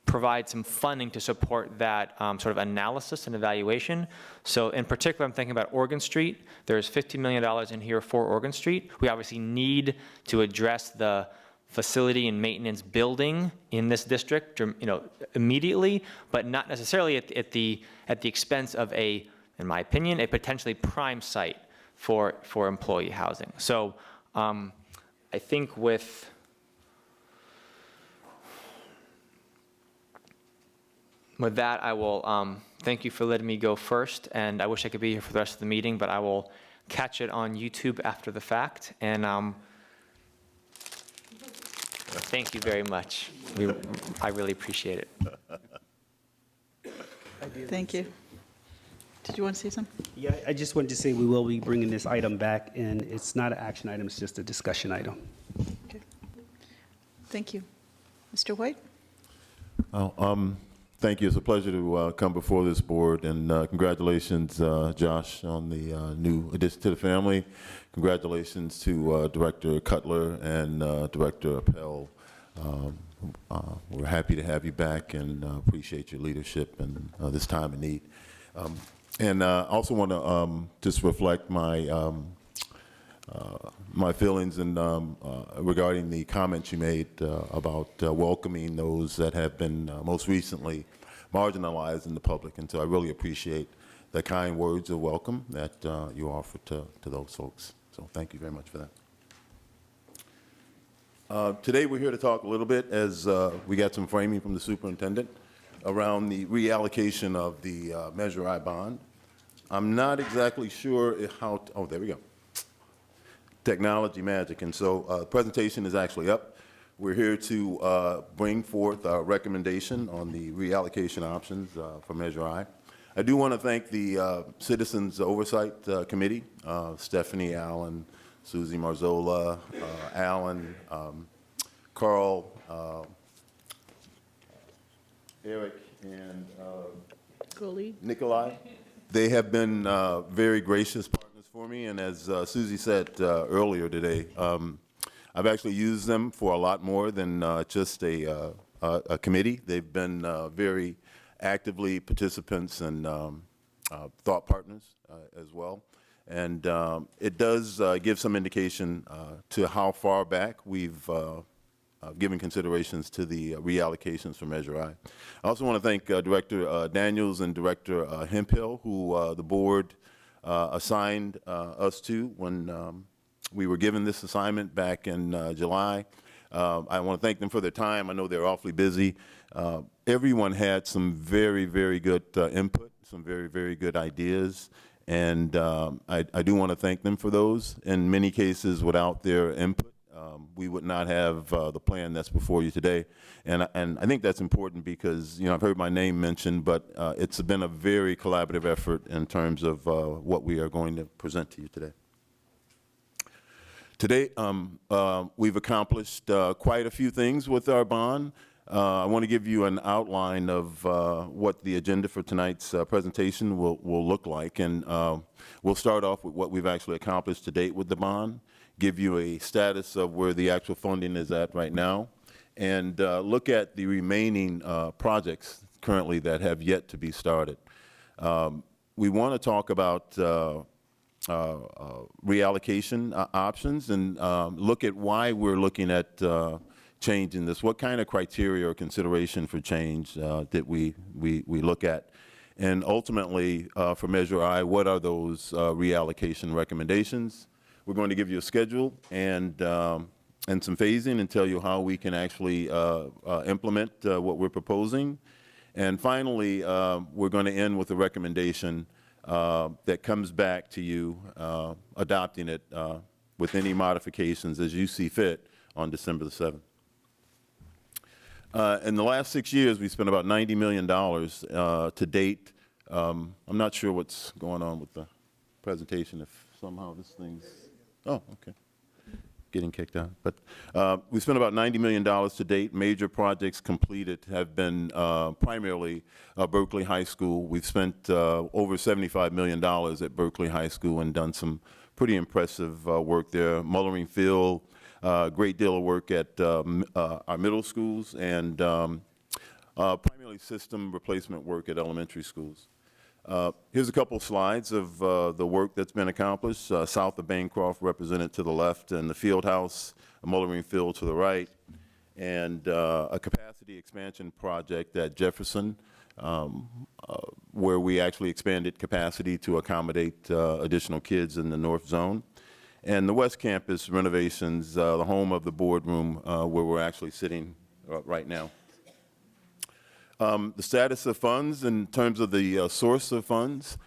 [SPEAKER 14] provide some funding to support that sort of analysis and evaluation. So in particular, I'm thinking about Oregon Street. There's $50 million in here for Oregon Street. We obviously need to address the facility and maintenance building in this district, immediately, but not necessarily at the expense of in my opinion, a potentially prime site for employee housing. So I think with that, I will thank you for letting me go first, and I wish I could be here for the rest of the meeting, but I will catch it on YouTube after the fact, and thank you very much. I really appreciate it.
[SPEAKER 2] Thank you. Did you want to say something?
[SPEAKER 16] Yeah, I just wanted to say we will be bringing this item back, and it's not an action item, it's just a discussion item.
[SPEAKER 2] Okay. Thank you. Mr. White?
[SPEAKER 18] Thank you. It's a pleasure to come before this board, and congratulations, Josh, on the new addition to the family. Congratulations to Director Cutler and Director Appel. We're happy to have you back and appreciate your leadership and this time of need. And I also want to just reflect my my feelings and regarding the comments you made about welcoming those that have been most recently marginalized in the public. And so I really appreciate the kind words of welcome that you offered to those folks. So thank you very much for that. Today we're here to talk a little bit, as we got some framing from the superintendent, around the reallocation of the Measure I bond. I'm not exactly sure how, oh, there we go. Technology magic. And so the presentation is actually up. We're here to bring forth our recommendation on the reallocation options for Measure I. I do want to thank the Citizens Oversight Committee, Stephanie, Allen, Susie Marzola, Alan, Carl, Eric, and Nikolai. They have been very gracious partners for me, and as Susie said earlier today, I've actually used them for a lot more than just a committee. They've been very actively participants and thought partners as well. And it does give some indication to how far back we've given considerations to the reallocations for Measure I. I also want to thank Director Daniels and Director Hemphill, who the board assigned us to when we were given this assignment back in July. I want to thank them for their time. I know they're awfully busy. Everyone had some very, very good input, some very, very good ideas, and I do want to thank them for those. In many cases, without their input, we would not have the plan that's before you today. And I think that's important because, I've heard my name mentioned, but it's been a very collaborative effort in terms of what we are going to present to you today. Today, we've accomplished quite a few things with our bond. I want to give you an outline of what the agenda for tonight's presentation will look like. And we'll start off with what we've actually accomplished to date with the bond, give you a status of where the actual funding is at right now, and look at the remaining projects currently that have yet to be started. We want to talk about reallocation options and look at why we're looking at changing this. What kind of criteria or consideration for change that we look at? And ultimately, for Measure I, what are those reallocation recommendations? We're going to give you a schedule and some phasing and tell you how we can actually implement what we're proposing. And finally, we're going to end with a recommendation that comes back to you, adopting it with any modifications as you see fit on December the 7th. In the last 6 years, we spent about $90 million to date. I'm not sure what's going on with the presentation, if somehow this thing's, oh, okay, getting kicked out. But we spent about $90 million to date. Major projects completed have been primarily Berkeley High School. We've spent over $75 million at Berkeley High School and done some pretty impressive work there. Mullering Field, great deal of work at our middle schools, and primarily system replacement work at elementary schools. Here's a couple of slides of the work that's been accomplished. South of Bancroft represented to the left, and the field house, a Mullering Field to the right, and a capacity expansion project at Jefferson, where we actually expanded capacity to accommodate additional kids in the North Zone. And the West Campus renovations, the home of the boardroom, where we're actually sitting right now. The status of funds in terms of the source of funds,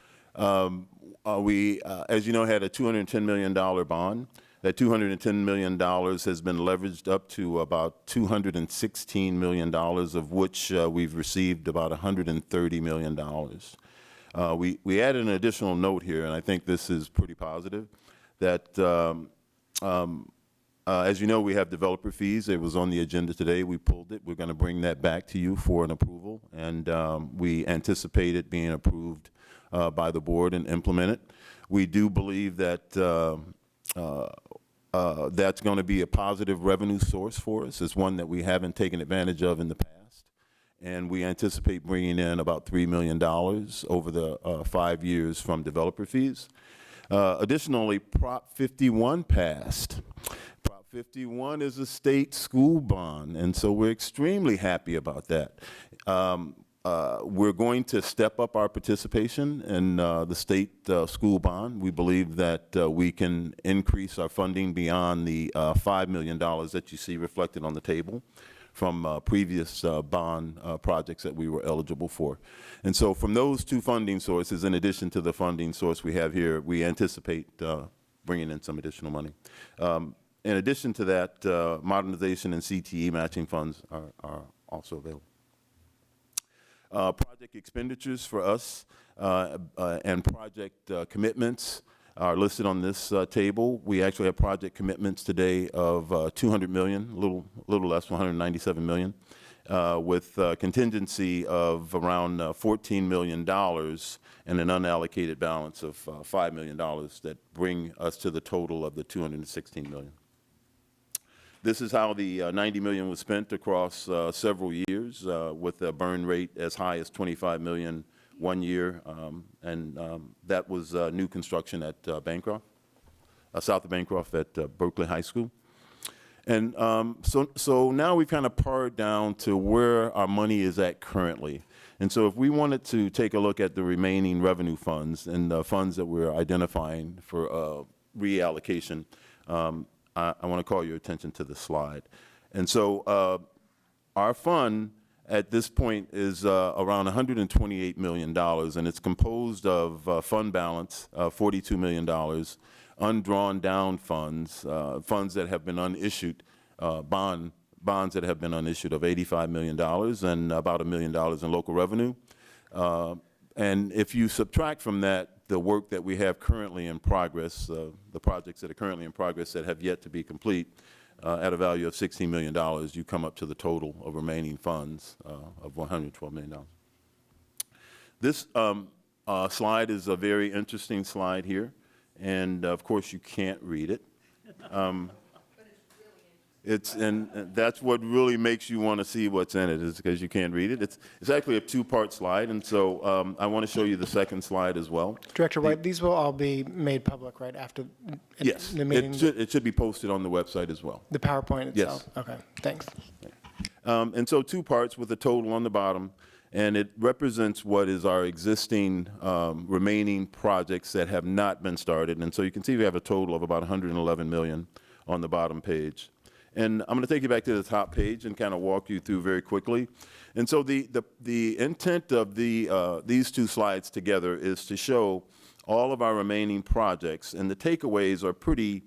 [SPEAKER 18] we, as you know, had a $210 million bond. That $210 million has been leveraged up to about $216 million, of which we've received about $130 million. We added an additional note here, and I think this is pretty positive, that as you know, we have developer fees. It was on the agenda today. We pulled it. We're going to bring that back to you for an approval, and we anticipate it being approved by the board and implemented. We do believe that that's going to be a positive revenue source for us. It's one that we haven't taken advantage of in the past, and we anticipate bringing in about $3 million over the 5 years from developer fees. Additionally, Prop 51 passed. Prop 51 is a state school bond, and so we're extremely happy about that. We're going to step up our participation in the state school bond. We believe that we can increase our funding beyond the $5 million that you see reflected on the table from previous bond projects that we were eligible for. And so from those two funding sources, in addition to the funding source we have here, we anticipate bringing in some additional money. In addition to that, modernization and CTE matching funds are also available. Project expenditures for us and project commitments are listed on this table. We actually have project commitments today of $200 million, a little less, $197 million, with contingency of around $14 million and an unallocated balance of $5 million that bring us to the total of the $216 million. This is how the $90 million was spent across several years, with a burn rate as high as $25 million 1 year, and that was new construction at Bancroft, south of Bancroft at Berkeley High School. And so now we've kind of pared down to where our money is at currently. And so if we wanted to take a look at the remaining revenue funds and the funds that we're identifying for reallocation, I want to call your attention to the slide. And so our fund at this point is around $128 million, and it's composed of fund balance, $42 million, undrawn down funds, funds that have been unissued, bonds that have been unissued of $85 million, and about $1 million in local revenue. And if you subtract from that the work that we have currently in progress, the projects that are currently in progress that have yet to be complete, at a value of $16 million, you come up to the total of remaining funds of $112 million. This slide is a very interesting slide here, and of course you can't read it. And that's what really makes you want to see what's in it, is because you can't read it. It's actually a two-part slide, and so I want to show you the second slide as well.
[SPEAKER 7] Director White, these will all be made public right after
[SPEAKER 18] Yes,
[SPEAKER 7] the meeting?
[SPEAKER 18] it should be posted on the website as well.
[SPEAKER 7] The PowerPoint itself?
[SPEAKER 18] Yes.
[SPEAKER 7] Okay, thanks.
[SPEAKER 18] And so two parts with a total on the bottom, and it represents what is our existing remaining projects that have not been started. And so you can see we have a total of about $111 million on the bottom page. And I'm going to take you back to the top page and kind of walk you through very quickly. And so the intent of these two slides together is to show all of our remaining projects, and the takeaways are pretty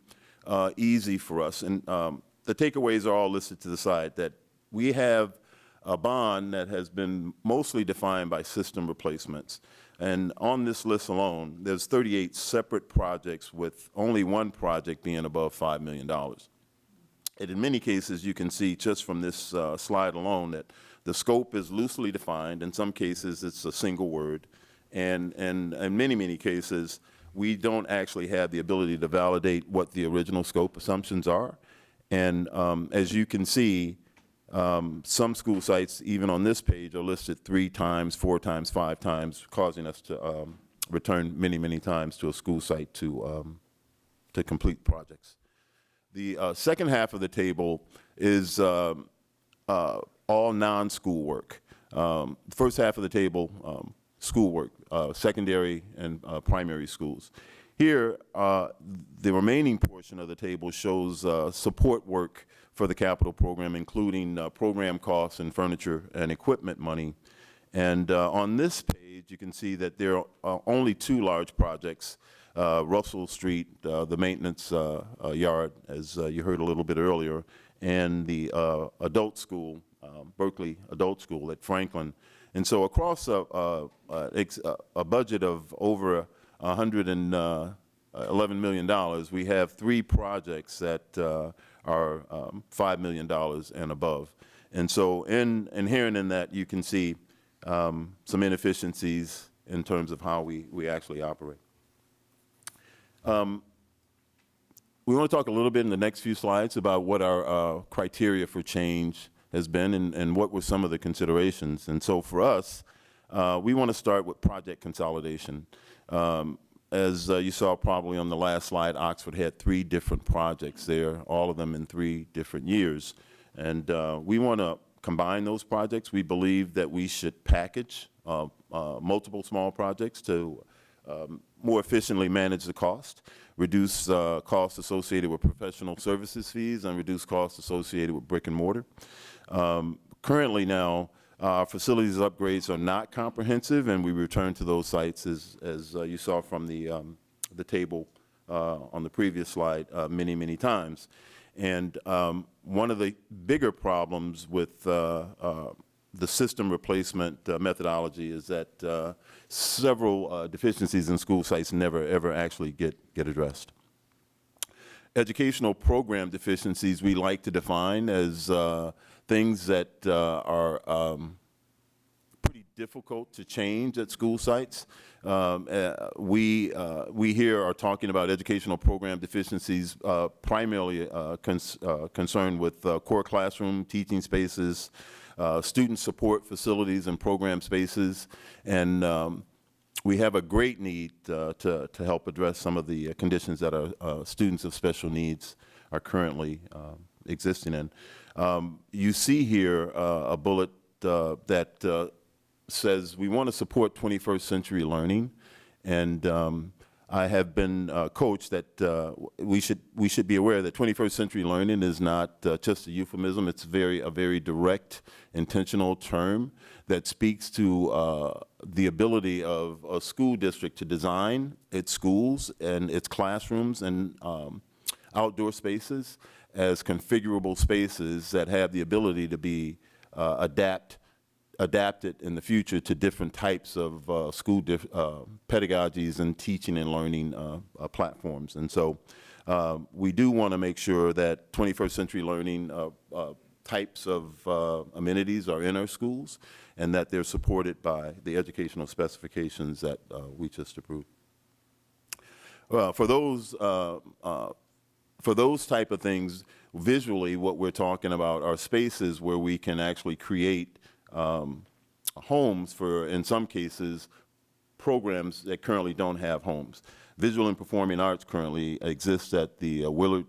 [SPEAKER 18] easy for us. And the takeaways are all listed to the side, that we have a bond that has been mostly defined by system replacements. And on this list alone, there's 38 separate projects, with only one project being above $5 million. And in many cases, you can see just from this slide alone that the scope is loosely defined. In some cases, it's a single word. And in many, many cases, we don't actually have the ability to validate what the original scope assumptions are. And as you can see, Some school sites, even on this page, are listed 3 times, 4 times, 5 times, causing us to return many, many times to a school site to complete projects. The second half of the table is all non-school work. The first half of the table, schoolwork, secondary and primary schools. Here, the remaining portion of the table shows support work for the capital program, including program costs and furniture and equipment money. And on this page, you can see that there are only 2 large projects, Russell Street, the maintenance yard, as you heard a little bit earlier, and the adult school, Berkeley Adult School at Franklin. And so across a budget of over $111 million, we have 3 projects that are $5 million and above. And so inherent in that, you can see some inefficiencies in terms of how we actually operate. We want to talk a little bit in the next few slides about what our criteria for change has been and what were some of the considerations. And so for us, we want to start with project consolidation. As you saw probably on the last slide, Oxford had 3 different projects there, all of them in 3 different years. And we want to combine those projects. We believe that we should package multiple small projects to more efficiently manage the cost, reduce costs associated with professional services fees, and reduce costs associated with brick and mortar. Currently now, our facilities upgrades are not comprehensive, and we return to those sites, as you saw from the table on the previous slide, many, many times. And one of the bigger problems with the system replacement methodology is that several deficiencies in school sites never, ever actually get addressed. Educational program deficiencies we like to define as things that are pretty difficult to change at school sites. We here are talking about educational program deficiencies primarily concerned with core classroom teaching spaces, student support facilities and program spaces, and we have a great need to help address some of the conditions that our students of special needs are currently existing in. You see here a bullet that says we want to support 21st century learning, and I have been coached that we should be aware that 21st century learning is not just a euphemism. It's a very direct, intentional term that speaks to the ability of a school district to design its schools and its classrooms and outdoor spaces as configurable spaces that have the ability to be adapted in the future to different types of school pedagogies and teaching and learning platforms. And so we do want to make sure that 21st century learning types of amenities are in our schools and that they're supported by the educational specifications that we just approved. For those type of things, visually what we're talking about are spaces where we can actually create homes for, in some cases, programs that currently don't have homes. Visual and performing arts currently exists at the Willard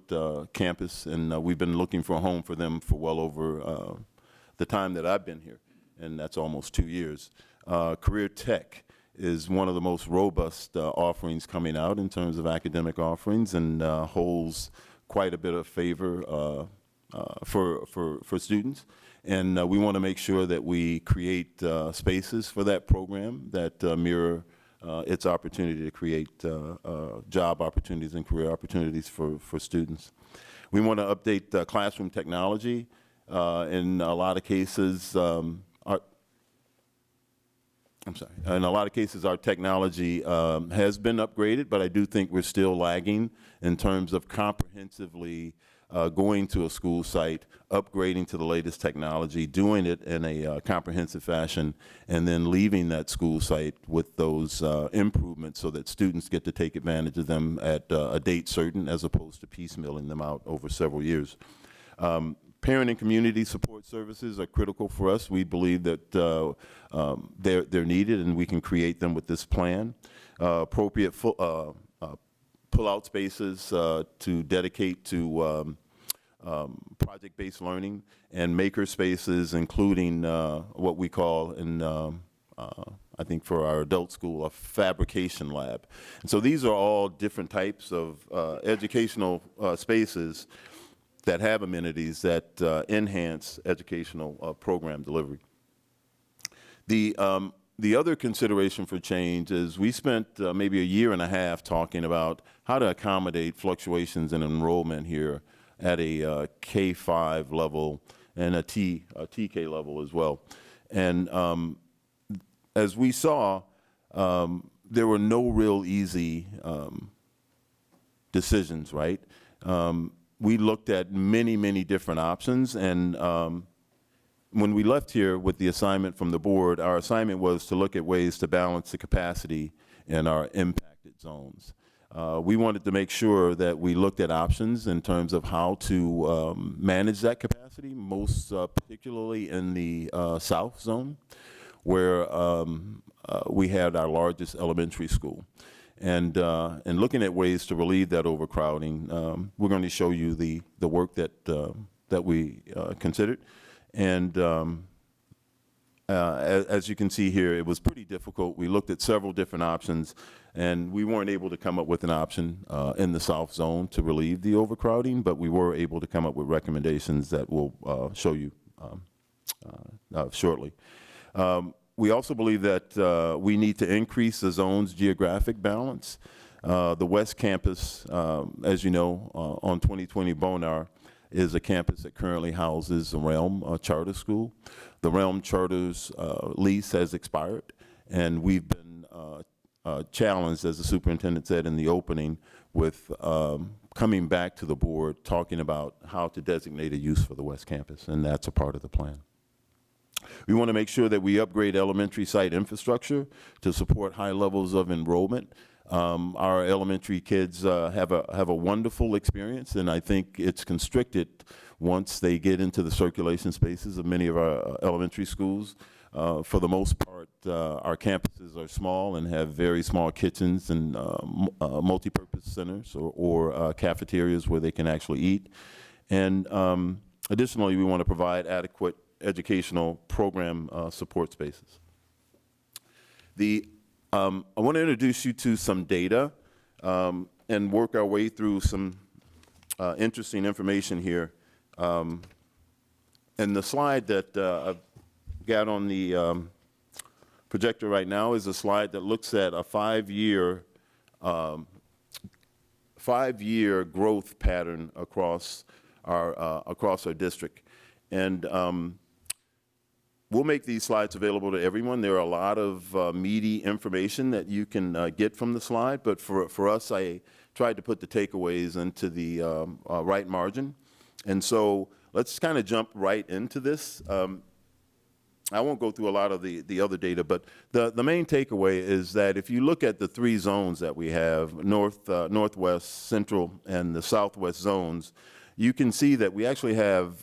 [SPEAKER 18] campus, and we've been looking for a home for them for well over the time that I've been here, and that's almost 2 years. Career Tech is one of the most robust offerings coming out in terms of academic offerings, and holds quite a bit of favor for students. And we want to make sure that we create spaces for that program that mirror its opportunity to create job opportunities and career opportunities for students. We want to update classroom technology. In a lot of cases, in a lot of cases, our technology has been upgraded, but I do think we're still lagging in terms of comprehensively going to a school site, upgrading to the latest technology, doing it in a comprehensive fashion, and then leaving that school site with those improvements so that students get to take advantage of them at a date certain as opposed to piecemealing them out over several years. Parent and community support services are critical for us. We believe that they're needed, and we can create them with this plan. Appropriate pull-out spaces to dedicate to project-based learning, and maker spaces, including what we call I think for our adult school, a fabrication lab. And so these are all different types of educational spaces that have amenities that enhance educational program delivery. The other consideration for change is we spent maybe a year and a half talking about how to accommodate fluctuations in enrollment here at a K-5 level and a TK level as well. And as we saw, there were no real easy decisions, right? We looked at many, many different options, and when we left here with the assignment from the board, our assignment was to look at ways to balance the capacity in our impacted zones. We wanted to make sure that we looked at options in terms of how to manage that capacity, most particularly in the South Zone, where we had our largest elementary school. And looking at ways to relieve that overcrowding, we're going to show you the work that we considered. And as you can see here, it was pretty difficult. We looked at several different options, and we weren't able to come up with an option in the South Zone to relieve the overcrowding, but we were able to come up with recommendations that we'll show you shortly. We also believe that we need to increase the zone's geographic balance. The West Campus, as you know, on 2020 Bonar, is a campus that currently houses the Realm Charter School. The Realm Charter's lease has expired, and we've been challenged, as the superintendent said in the opening, with coming back to the board, talking about how to designate a use for the West Campus, and that's a part of the plan. We want to make sure that we upgrade elementary site infrastructure to support high levels of enrollment. Our elementary kids have a wonderful experience, and I think it's constricted once they get into the circulation spaces of many of our elementary schools. For the most part, our campuses are small and have very small kitchens and multi-purpose centers or cafeterias where they can actually eat. And additionally, we want to provide adequate educational program support spaces. I want to introduce you to some data and work our way through some interesting information here. And the slide that I've got on the projector right now is a slide that looks at a five-year growth pattern across our district. And we'll make these slides available to everyone. There are a lot of meaty information that you can get from the slide, but for us, I tried to put the takeaways into the right margin. And so let's kind of jump right into this. I won't go through a lot of the other data, but the main takeaway is that if you look at the three zones that we have, Northwest, Central, and the Southwest zones, you can see that we actually have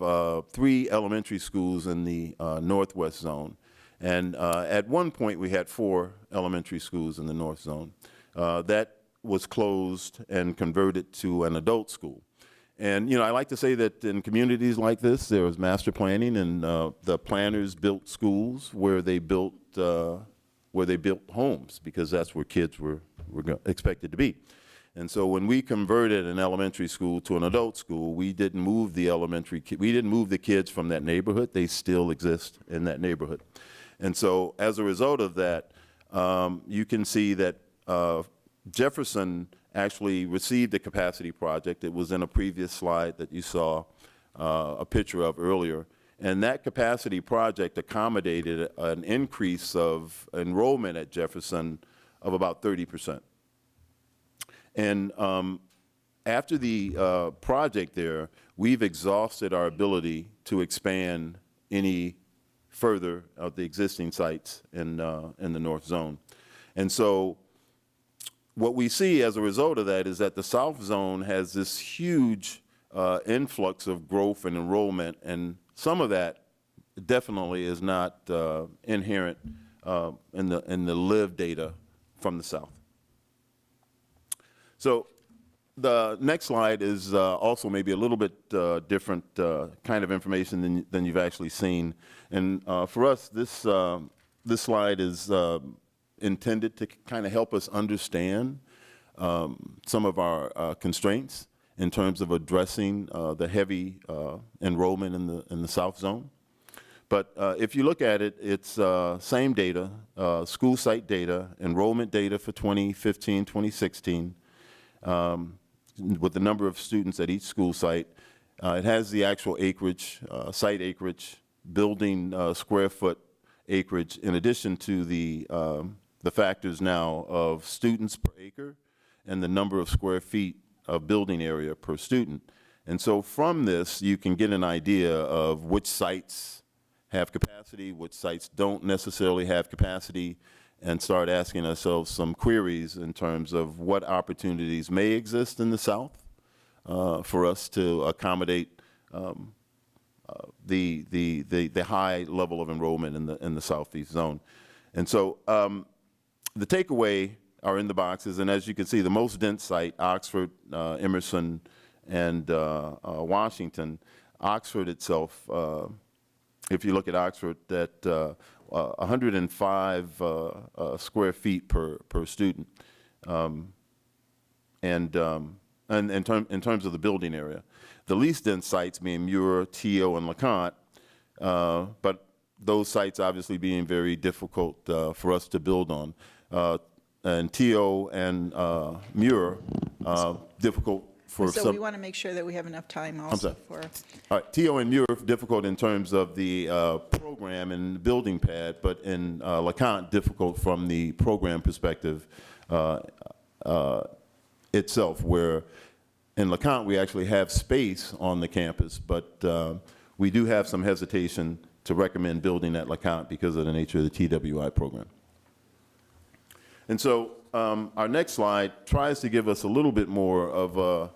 [SPEAKER 18] 3 elementary schools in the Northwest zone. And at one point, we had 4 elementary schools in the North zone. That was closed and converted to an adult school. And, you know, I like to say that in communities like this, there was master planning, and the planners built schools where they built homes, because that's where kids were expected to be. And so when we converted an elementary school to an adult school, we didn't move the kids from that neighborhood. They still exist in that neighborhood. And so as a result of that, you can see that Jefferson actually received a capacity project. It was in a previous slide that you saw a picture of earlier. And that capacity project accommodated an increase of enrollment at Jefferson of about 30%. And after the project there, we've exhausted our ability to expand any further of the existing sites in the North Zone. And so what we see as a result of that is that the South Zone has this huge influx of growth and enrollment, and some of that definitely is not inherent in the live data from the South. So the next slide is also maybe a little bit different kind of information than you've actually seen. And for us, this slide is intended to kind of help us understand some of our constraints in terms of addressing the heavy enrollment in the South Zone. But if you look at it, it's same data, school site data, enrollment data for 2015, 2016, with the number of students at each school site. It has the actual acreage, site acreage, building square foot acreage, in addition to the factors now of students per acre and the number of square feet of building area per student. And so from this, you can get an idea of which sites have capacity, which sites don't necessarily have capacity, and start asking ourselves some queries in terms of what opportunities may exist in the South for us to accommodate the high level of enrollment in the Southeast Zone. And so the takeaway are in the boxes, and as you can see, the most dense site, Oxford, Emerson, and Washington. Oxford itself, if you look at Oxford, that 105 square feet per student, and in terms of the building area. The least dense sites being Muir, T.O., and LeConte, but those sites obviously being very difficult for us to build on. And T.O. and Muir, difficult for
[SPEAKER 2] So
[SPEAKER 18] some.
[SPEAKER 2] we want to make sure that we have enough time also for.
[SPEAKER 18] All right, T.O. and Muir, difficult in terms of the program and the building pad, but in LeConte, difficult from the program perspective itself, where in LeConte we actually have space on the campus, but we do have some hesitation to recommend building at LeConte because of the nature of the TWI program. And so our next slide tries to give us a little bit more of a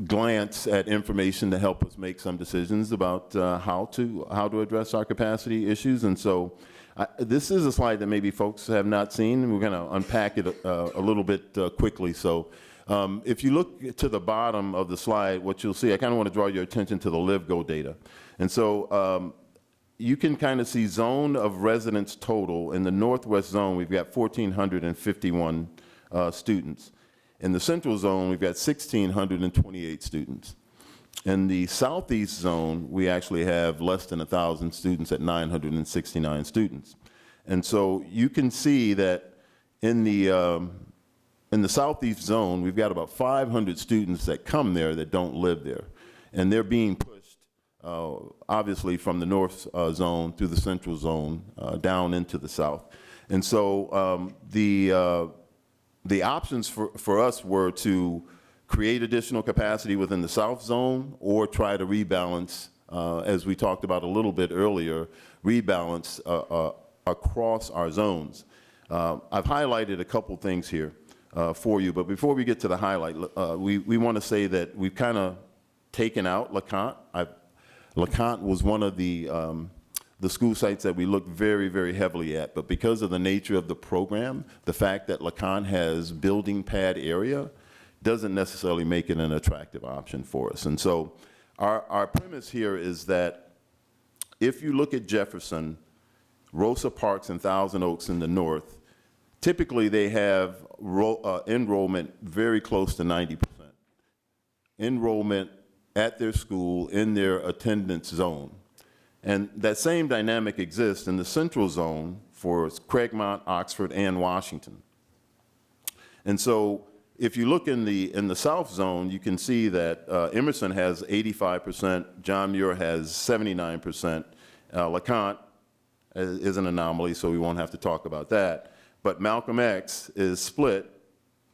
[SPEAKER 18] glance at information to help us make some decisions about how to address our capacity issues. And so this is a slide that maybe folks have not seen, and we're going to unpack it a little bit quickly. So if you look to the bottom of the slide, what you'll see, I kind of want to draw your attention to the LiveGo data. And so you can kind of see zone of residence total. In the Northwest Zone, we've got 1,451 students. In the Central Zone, we've got 1,628 students. In the Southeast Zone, we actually have less than 1,000 students at 969 students. And so you can see that in the Southeast Zone, we've got about 500 students that come there that don't live there. And they're being pushed, obviously, from the North Zone through the Central Zone down into the South. And so the options for us were to create additional capacity within the South Zone or try to rebalance, as we talked about a little bit earlier, rebalance across our zones. I've highlighted a couple things here for you, but before we get to the highlight, we want to say that we've kind of taken out LeConte. LeConte was one of the school sites that we looked very, very heavily at, but because of the nature of the program, the fact that LeConte has building pad area doesn't necessarily make it an attractive option for us. And so our premise here is that if you look at Jefferson, Rosa Parks, and Thousand Oaks in the north, typically they have enrollment very close to 90%. Enrollment at their school in their attendance zone. And that same dynamic exists in the Central Zone for Craigmont, Oxford, and Washington. And so if you look in the South Zone, you can see that Emerson has 85%, John Muir has 79%, LeConte is an anomaly, so we won't have to talk about that. But Malcolm X is split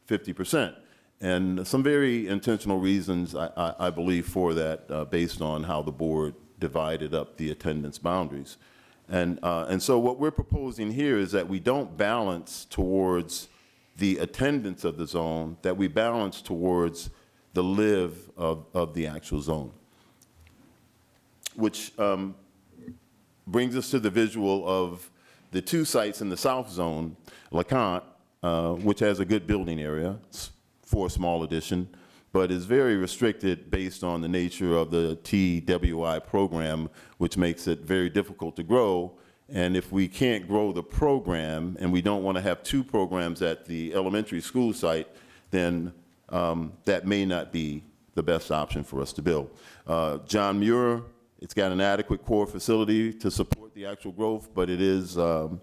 [SPEAKER 18] 50%. And some very intentional reasons, I believe, for that, based on how the board divided up the attendance boundaries. And so what we're proposing here is that we don't balance towards the attendance of the zone, that we balance towards the live of the actual zone. Which brings us to the visual of the two sites in the south zone, LeConte, which has a good building area for a small addition, but is very restricted based on the nature of the TWI program, which makes it very difficult to grow. And if we can't grow the program, and we don't want to have two programs at the elementary school site, then that may not be the best option for us to build. John Muir, it's got an adequate core facility to support the actual growth, but it is on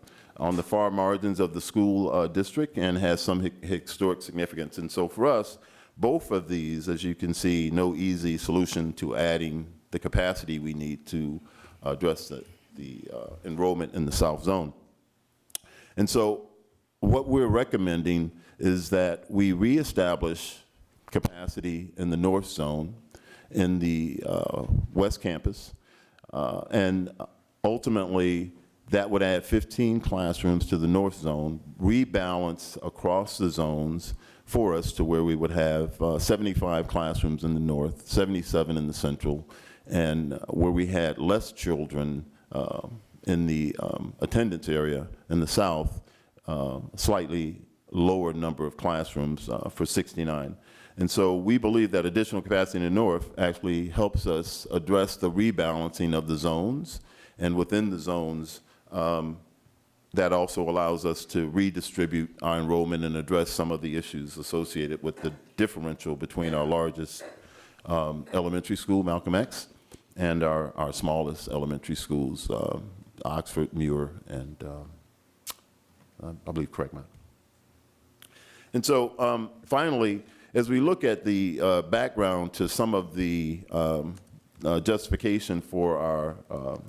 [SPEAKER 18] the far margins of the school district and has some historic significance. And so for us, both of these, as you can see, no easy solution to adding the capacity we need to address the enrollment in the South Zone. And so what we're recommending is that we reestablish capacity in the North Zone, in the West Campus, and ultimately that would add 15 classrooms to the North Zone, rebalance across the zones for us to where we would have 75 classrooms in the North, 77 in the Central, and where we had less children in the attendance area in the South, slightly lower number of classrooms for 69. And so we believe that additional capacity in the North actually helps us address the rebalancing of the zones, and within the zones, that also allows us to redistribute our enrollment and address some of the issues associated with the differential between our largest elementary school, Malcolm X, and our smallest elementary schools, Oxford, Muir, and I believe Craigmont. And so finally, as we look at the background to some of the justification for our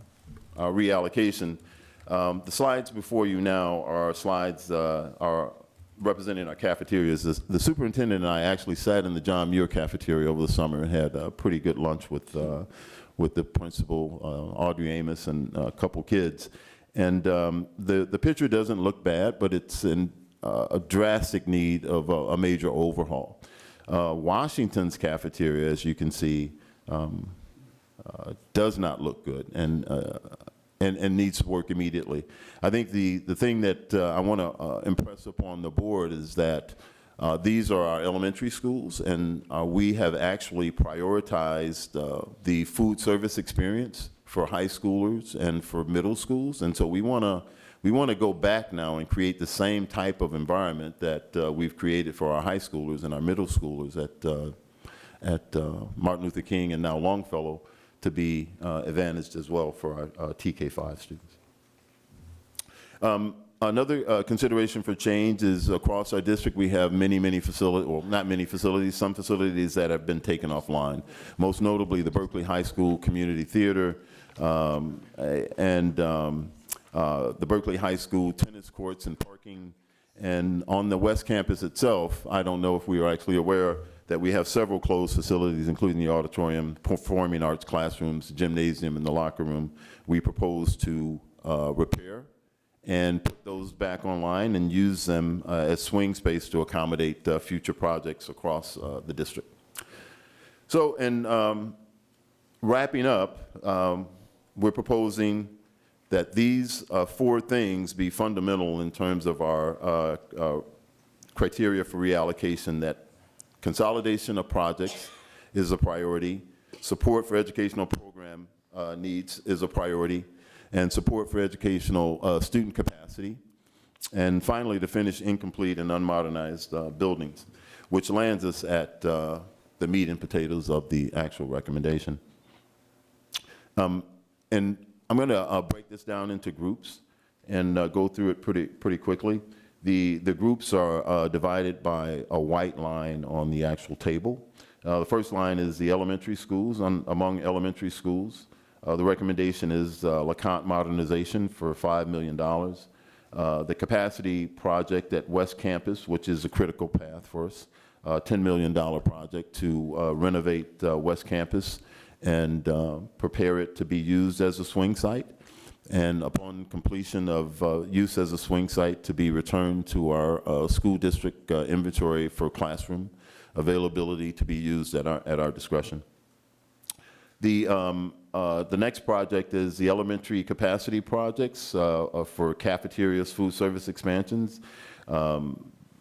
[SPEAKER 18] reallocation, the slides before you now are slides are representing our cafeterias. The superintendent and I actually sat in the John Muir cafeteria over the summer and had a pretty good lunch with the principal, Audrey Amos, and a couple kids. And the picture doesn't look bad, but it's in a drastic need of a major overhaul. Washington's cafeteria, as you can see, does not look good and needs work immediately. I think the thing that I want to impress upon the board is that these are our elementary schools, and we have actually prioritized the food service experience for high schoolers and for middle schools. And so we want to go back now and create the same type of environment that we've created for our high schoolers and our middle schoolers at Martin Luther King and now Longfellow, to be advantaged as well for our TK5 students. Another consideration for change is across our district we have many facilities, or not many facilities, some facilities that have been taken offline. Most notably the Berkeley High School Community Theater and the Berkeley High School tennis courts and parking. And on the West Campus itself, I don't know if we are actually aware that we have several closed facilities, including the auditorium, performing arts classrooms, gymnasium, and the locker room. We propose to repair and put those back online and use them as swing space to accommodate future projects across the district. So in wrapping up, we're proposing that these four things be fundamental in terms of our criteria for reallocation: that consolidation of projects is a priority, support for educational program needs is a priority, and support for educational student capacity, and finally to finish incomplete and unmodernized buildings, which lands us at the meat and potatoes of the actual recommendation. And I'm going to break this down into groups and go through it pretty quickly. The groups are divided by a white line on the actual table. The first line is the elementary schools. Among elementary schools, the recommendation is LeConte modernization for $5 million. The capacity project at West Campus, which is a critical path for us, $10 million project to renovate West Campus and prepare it to be used as a swing site. And upon completion of use as a swing site, to be returned to our school district inventory for classroom availability to be used at our discretion. The next project is the elementary capacity projects for cafeterias, food service expansions.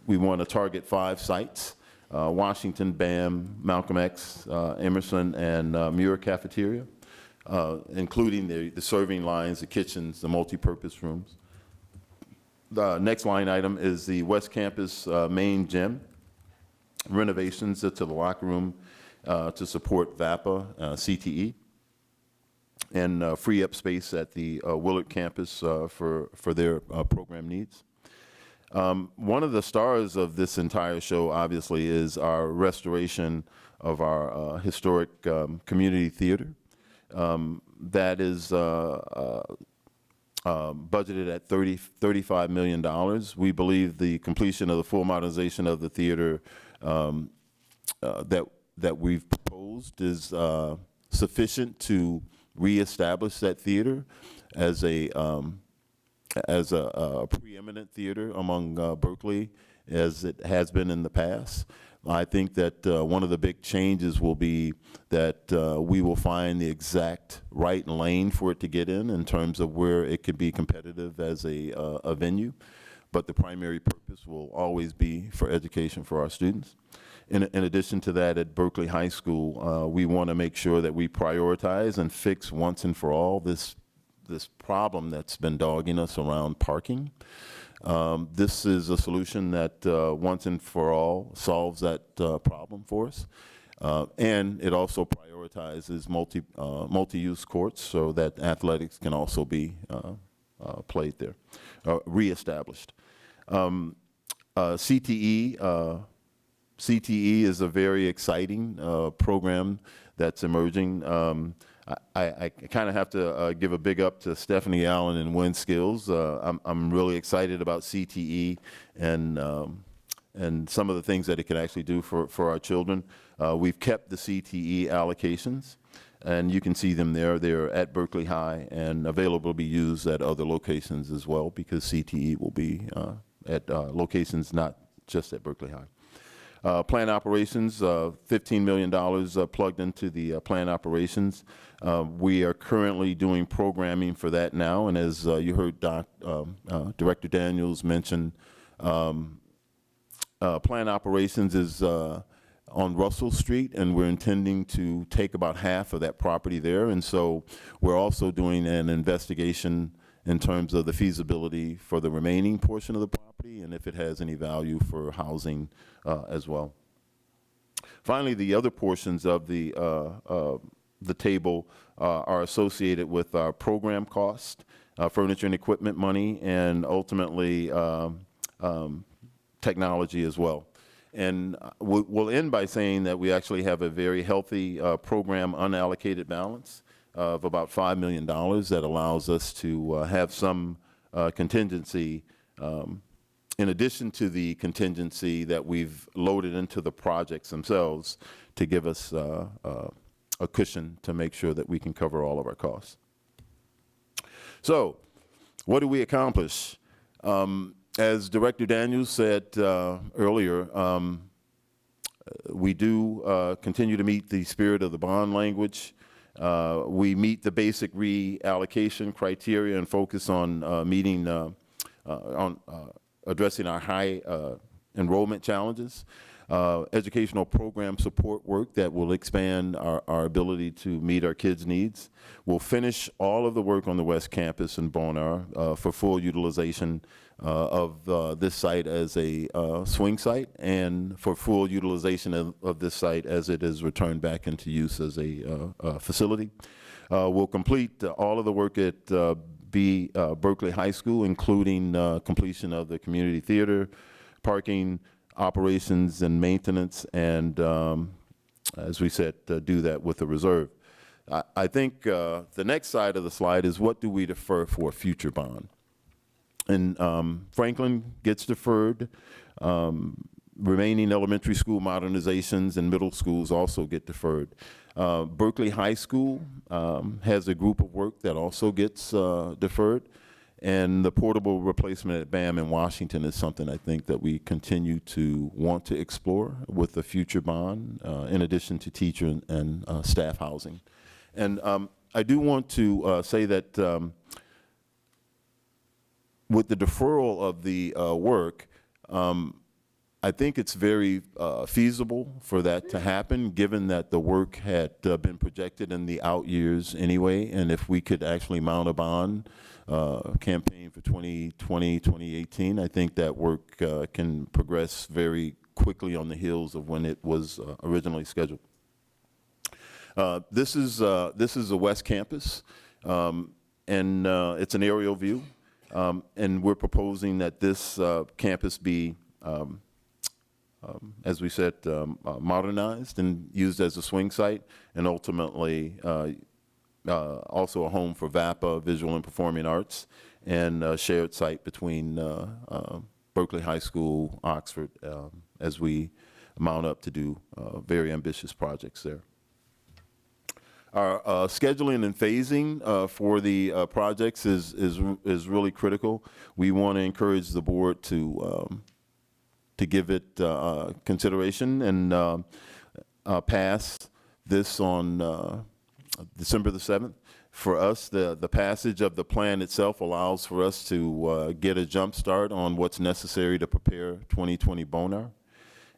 [SPEAKER 18] We want to target 5 sites: Washington, BAM, Malcolm X, Emerson, and Muir Cafeteria, including the serving lines, the kitchens, the multi-purpose rooms. The next line item is the West Campus main gym, renovations to the locker room to support VAPA, CTE, and free up space at the Willard campus for their program needs. One of the stars of this entire show, obviously, is our restoration of our historic community theater. That is budgeted at $35 million. We believe the completion of the full modernization of the theater that we've proposed is sufficient to reestablish that theater as a preeminent theater among Berkeley, as it has been in the past. I think that one of the big changes will be that we will find the exact right lane for it to get in terms of where it could be competitive as a venue. But the primary purpose will always be for education for our students. In addition to that, at Berkeley High School, we want to make sure that we prioritize and fix once and for all this problem that's been dogging us around parking. This is a solution that once and for all solves that problem for us. And it also prioritizes multi-use courts so that athletics can also be played there, reestablished. CTE is a very exciting program that's emerging. I kind of have to give a big up to Stephanie Allen and Win Skills. I'm really excited about CTE and some of the things that it can actually do for our children. We've kept the CTE allocations, and you can see them there. They're at Berkeley High and available to be used at other locations as well, because CTE will be at locations not just at Berkeley High. Plant operations, $15 million plugged into the plant operations. We are currently doing programming for that now, and as you heard Director Daniels mention, plant operations is on Russell Street, and we're intending to take about half of that property there, and so we're also doing an investigation in terms of the feasibility for the remaining portion of the property and if it has any value for housing as well. Finally, the other portions of the table are associated with our program cost, furniture and equipment money, and ultimately technology as well. And we'll end by saying that we actually have a very healthy program unallocated balance of about $5 million that allows us to have some contingency in addition to the contingency that we've loaded into the projects themselves to give us a cushion to make sure that we can cover all of our costs. So what do we accomplish? As Director Daniels said earlier, we do continue to meet the spirit of the bond language. We meet the basic reallocation criteria and focus on addressing our high enrollment challenges. Educational program support work that will expand our ability to meet our kids' needs. We'll finish all of the work on the West Campus in Bonar for full utilization of this site as a swing site, and for full utilization of this site as it is returned back into use as a facility. We'll complete all of the work at Berkeley High School, including completion of the community theater, parking, operations and maintenance, and as we said, do that with a reserve. I think the next side of the slide is what do we defer for a future bond? And Franklin gets deferred. Remaining elementary school modernizations and middle schools also get deferred. Berkeley High School has a group of work that also gets deferred. And the portable replacement at BAM in Washington is something I think that we continue to want to explore with the future bond, in addition to teacher and staff housing. And I do want to say that with the deferral of the work, I think it's very feasible for that to happen, given that the work had been projected in the out years anyway. And if we could actually mount a bond campaign for 2020, 2018, I think that work can progress very quickly on the heels of when it was originally scheduled. This is the West Campus, and it's an aerial view. And we're proposing that this campus be as we said, modernized and used as a swing site, and ultimately also a home for VAPA, Visual and Performing Arts, and a shared site between Berkeley High School, Oxford, as we mount up to do very ambitious projects there. Our scheduling and phasing for the projects is really critical. We want to encourage the board to give it consideration and pass this on December the 7th. For us, the passage of the plan itself allows for us to get a jump start on what's necessary to prepare 2020 Bonar.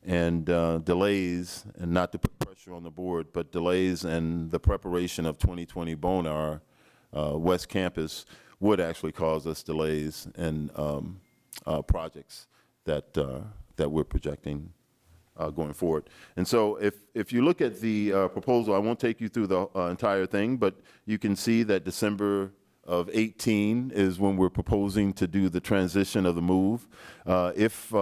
[SPEAKER 18] And delays, and not to put pressure on the board, but delays in the preparation of 2020 Bonar West Campus would actually cause us delays in projects that we're projecting going forward. And so if you look at the proposal, I won't take you through the entire thing, but you can see that December of 18 is when we're proposing to do the transition of the move. If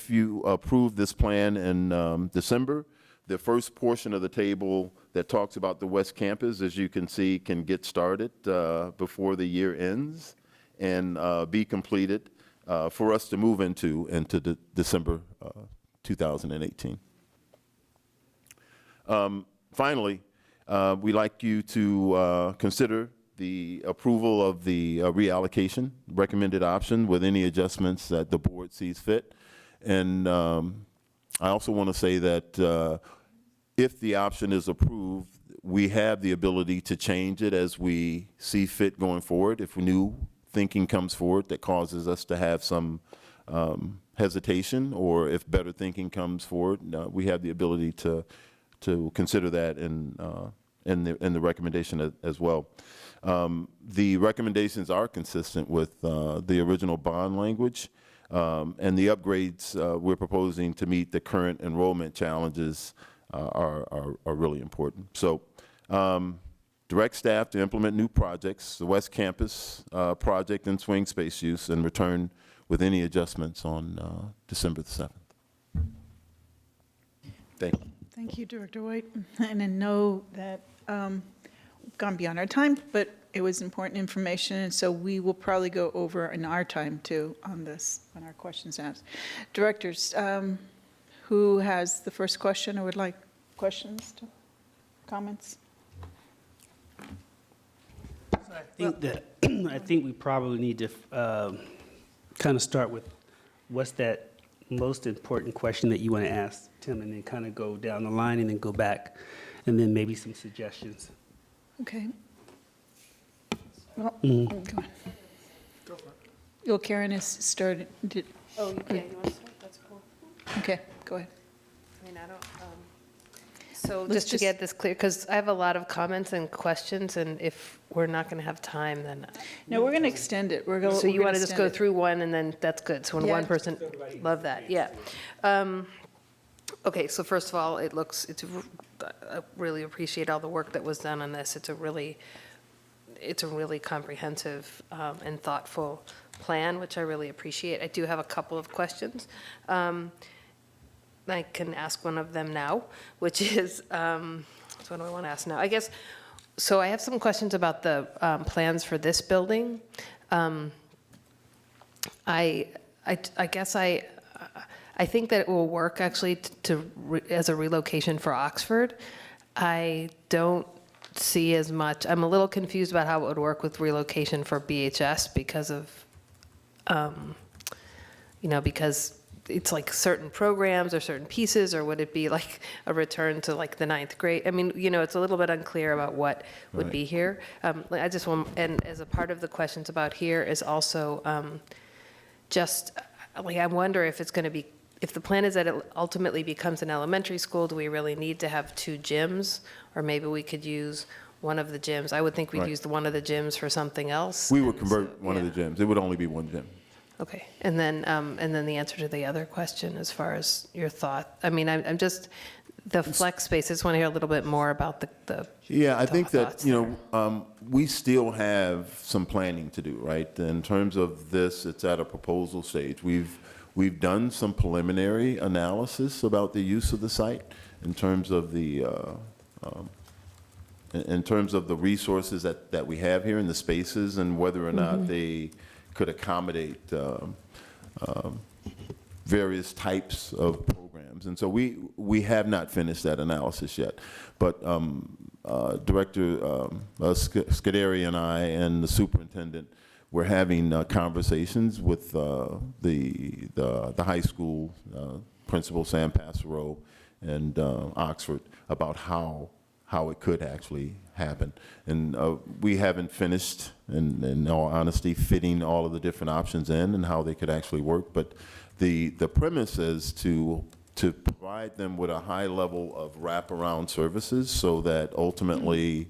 [SPEAKER 18] you approve this plan in December, the first portion of the table that talks about the West Campus, as you can see, can get started before the year ends and be completed for us to move into December 2018. Finally, we'd like you to consider the approval of the reallocation recommended option with any adjustments that the board sees fit. And I also want to say that if the option is approved, we have the ability to change it as we see fit going forward. If new thinking comes forward that causes us to have some hesitation, or if better thinking comes forward, we have the ability to consider that in the recommendation as well. The recommendations are consistent with the original bond language, and the upgrades we're proposing to meet the current enrollment challenges are really important. So direct staff to implement new projects, the West Campus project and swing space use, and return with any adjustments on December the 7th. Thank you.
[SPEAKER 2] Thank you, Director White. And I know that we've gone beyond our time, but it was important information, and so we will probably go over in our time too on this, on our questions asked. Directors, who has the first question or would like questions, comments?
[SPEAKER 16] I think we probably need to kind of start with what's that most important question that you want to ask, Tim, and then kind of go down the line and then go back, and then maybe some suggestions.
[SPEAKER 2] Okay. Well, go on. Go for it. Well, Karen has started.
[SPEAKER 4] Oh, you can. You want to start? That's cool.
[SPEAKER 2] Okay, go ahead.
[SPEAKER 4] I mean, I don't. So just to get this clear, because I have a lot of comments and questions, and if we're not going to have time, then.
[SPEAKER 2] No, we're going to extend it.
[SPEAKER 4] So you want to just go through one, and then that's good. So when one person, love that. Yeah. Okay. So first of all, I really appreciate all the work that was done on this. It's a really comprehensive and thoughtful plan, which I really appreciate. I do have a couple of questions. I can ask one of them now, which is, so what do I want to ask now? I guess, so I have some questions about the plans for this building. I guess I think that it will work actually as a relocation for Oxford. I don't see as much. I'm a little confused about how it would work with relocation for BHS because of, because it's like certain programs or certain pieces, or would it be like a return to like the 9th grade? I mean, it's a little bit unclear about what would be here. I just want, and as a part of the questions about here is also just, I wonder if it's going to be, if the plan is that it ultimately becomes an elementary school, do we really need to have 2 gyms? Or maybe we could use one of the gyms. I would think we'd use one of the gyms for something else.
[SPEAKER 18] We would convert one of the gyms. It would only be one gym.
[SPEAKER 4] Okay, and then the answer to the other question as far as your thought. I mean, I'm just, the flex space, I just want to hear a little bit more about the
[SPEAKER 18] Yeah, I think that,
[SPEAKER 4] thoughts there.
[SPEAKER 18] we still have some planning to do, right? In terms of this, it's at a proposal stage. We've done some preliminary analysis about the use of the site in terms of the resources that we have here in the spaces and whether or not they could accommodate various types of programs. And so we have not finished that analysis yet. But Director Scuderi and I and the superintendent, we're having conversations with the high school principal, Sam Passero, and Oxford about how it could actually happen. And we haven't finished, in all honesty, fitting all of the different options in and how they could actually work. But the premise is to provide them with a high level of wraparound services so that ultimately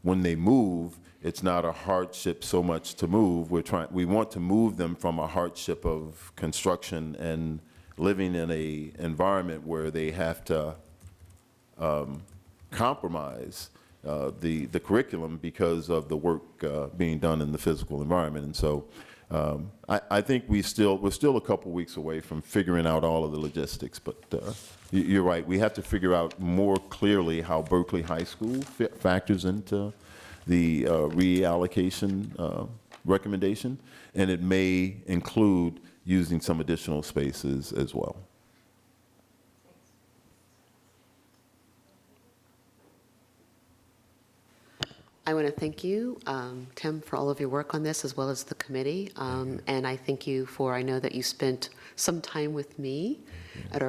[SPEAKER 18] when they move, it's not a hardship so much to move. We want to move them from a hardship of construction and living in a environment where they have to compromise the curriculum because of the work being done in the physical environment. And so I think we're still a couple weeks away from figuring out all of the logistics, but you're right. We have to figure out more clearly how Berkeley High School factors into the reallocation recommendation, and it may include using some additional spaces as well.
[SPEAKER 15] I want to thank you, Tim, for all of your work on this, as well as the committee. And I thank you for, I know that you spent some time with me at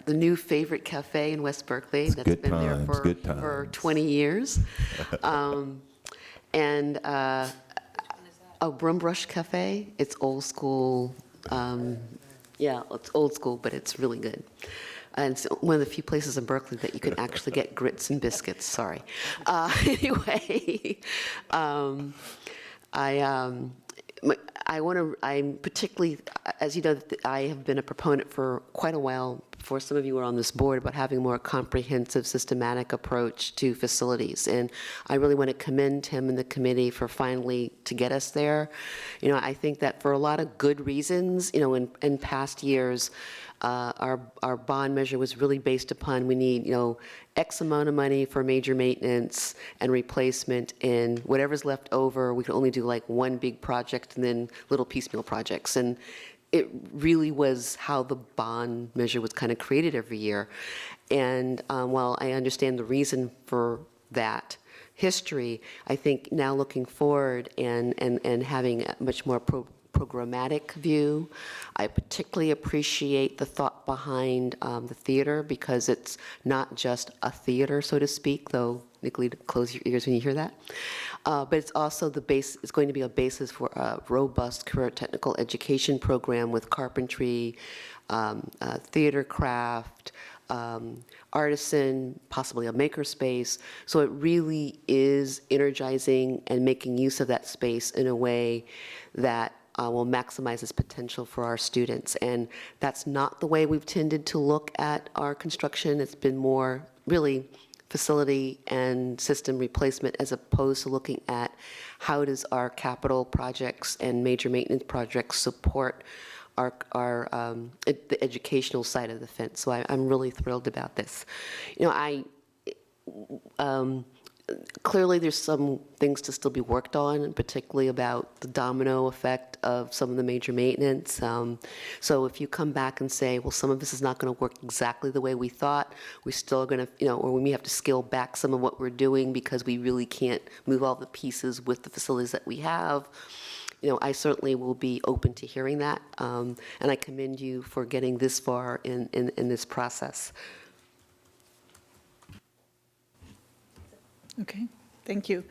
[SPEAKER 15] the new favorite cafe in West Berkeley that's been there for 20 years. Brumbrush Cafe. It's old school. Yeah, it's old school, but it's really good. And it's one of the few places in Berkeley that you can actually get grits and biscuits. Sorry. Anyway, I'm particularly, as you know, I have been a proponent for quite a while, before some of you were on this board, about having a more comprehensive, systematic approach to facilities. And I really want to commend Tim and the committee for finally to get us there. I think that for a lot of good reasons, in past years, our bond measure was really based upon we need, X amount of money for major maintenance and replacement, and whatever's left over, we can only do like one big project and then little piecemeal projects. And it really was how the bond measure was kind of created every year. And while I understand the reason for that history, I think now looking forward and having a much more programmatic view, I particularly appreciate the thought behind the theater, because it's not just a theater, so to speak, though, Nicolene, close your ears when you hear that. But it's also it's going to be a basis for a robust career technical education program with carpentry, theater craft, artisan, possibly a makerspace. So it really is energizing and making use of that space in a way that will maximize its potential for our students. And that's not the way we've tended to look at our construction. It's been more really facility and system replacement, as opposed to looking at how does our capital projects and major maintenance projects support the educational side of the fence. So I'm really thrilled about this. clearly there's some things to still be worked on, and particularly about the domino effect of some of the major maintenance. So if you come back and say, well, some of this is not going to work exactly the way we thought, we're still going to, or we may have to scale back some of what we're doing because we really can't move all the pieces with the facilities that we have, I certainly will be open to hearing that. And I commend you for getting this far in this process.
[SPEAKER 2] Okay, thank you.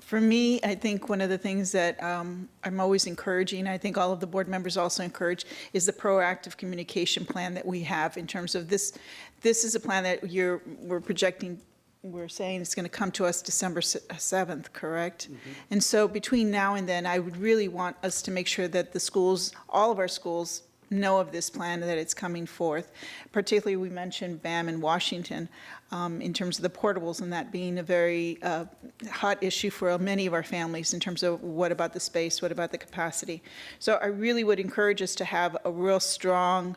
[SPEAKER 2] For me, I think one of the things that I'm always encouraging, I think all of the board members also encourage, is the proactive communication plan that we have in terms of this. This is a plan that we're projecting, we're saying it's going to come to us December 7th, correct? Mm-hmm. And so between now and then, I would really want us to make sure that the schools, all of our schools, know of this plan, that it's coming forth. Particularly, we mentioned BAM in Washington in terms of the portables, and that being a very hot issue for many of our families in terms of what about the space, what about the capacity. So I really would encourage us to have a real strong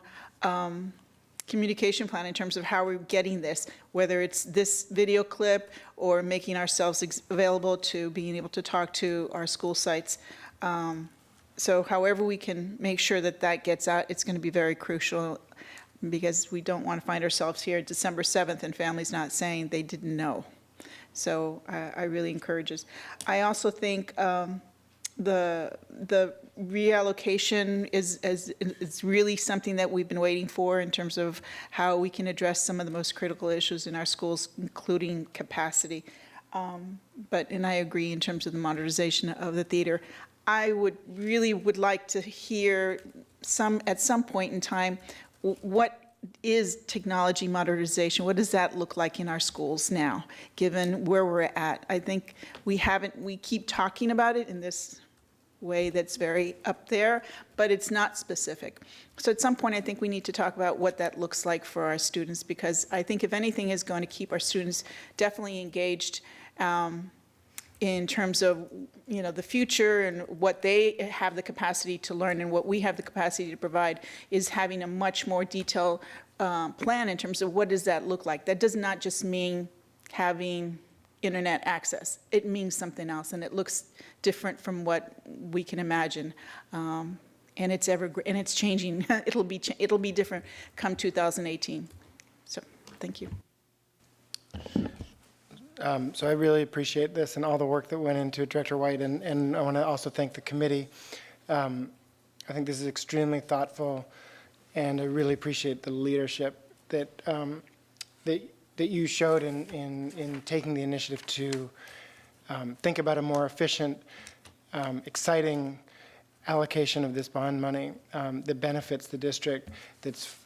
[SPEAKER 2] communication plan in terms of how we're getting this, whether it's this video clip or making ourselves available to being able to talk to our school sites. So however we can make sure that that gets out, it's going to be very crucial, because we don't want to find ourselves here December 7th and families not saying they didn't know. So I really encourage us. I also think the reallocation is really something that we've been waiting for in terms of how we can address some of the most critical issues in our schools, including capacity. And I agree in terms of the modernization of the theater. I would like to hear at some point in time, what is technology modernization? What does that look like in our schools now, given where we're at? I think we keep talking about it in this way that's very up there, but it's not specific. So at some point, I think we need to talk about what that looks like for our students, because I think if anything is going to keep our students definitely engaged in terms of the future and what they have the capacity to learn and what we have the capacity to provide, is having a much more detailed plan in terms of what does that look like. That does not just mean having internet access. It means something else, and it looks different from what we can imagine. And it's changing. It'll be different come 2018. So thank you.
[SPEAKER 7] So I really appreciate this and all the work that went into it, Director White, and I want to also thank the committee. I think this is extremely thoughtful, and I really appreciate the leadership that that you showed in taking the initiative to think about a more efficient, exciting allocation of this bond money that benefits the district, that's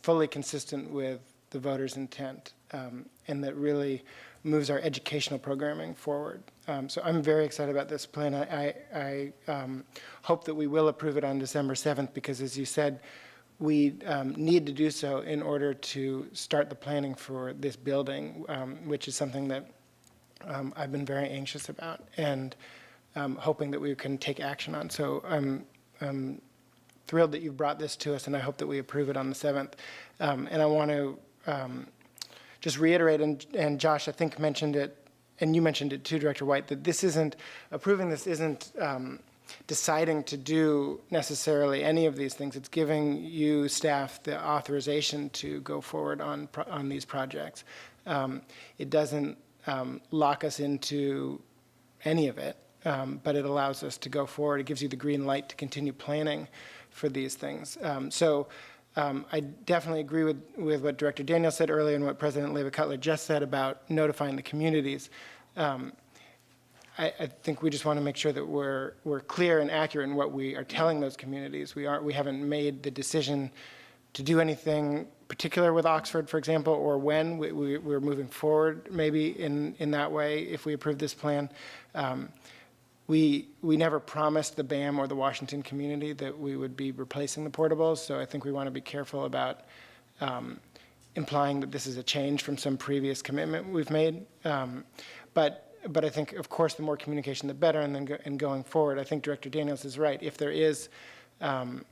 [SPEAKER 7] fully consistent with the voters' intent, and that really moves our educational programming forward. So I'm very excited about this plan. I hope that we will approve it on December 7th, because as you said, we need to do so in order to start the planning for this building, which is something that I've been very anxious about and hoping that we can take action on. So I'm thrilled that you've brought this to us, and I hope that we approve it on the 7th. And I want to just reiterate, and Josh, I think, mentioned it, and you mentioned it too, Director White, that approving this isn't deciding to do necessarily any of these things. It's giving you, staff, the authorization to go forward on these projects. It doesn't lock us into any of it, but it allows us to go forward. It gives you the green light to continue planning for these things. I definitely agree with what Director Daniel said earlier and what President Leva Cutler just said about notifying the communities. I think we just want to make sure that we're clear and accurate in what we are telling those communities. We haven't made the decision to do anything particular with Oxford, for example, or when we're moving forward maybe in that way if we approve this plan. We never promised the BAM or the Washington community that we would be replacing the portables, so I think we want to be careful about implying that this is a change from some previous commitment we've made. But I think, of course, the more communication, the better, and then going forward, I think Director Daniels is right. If there is an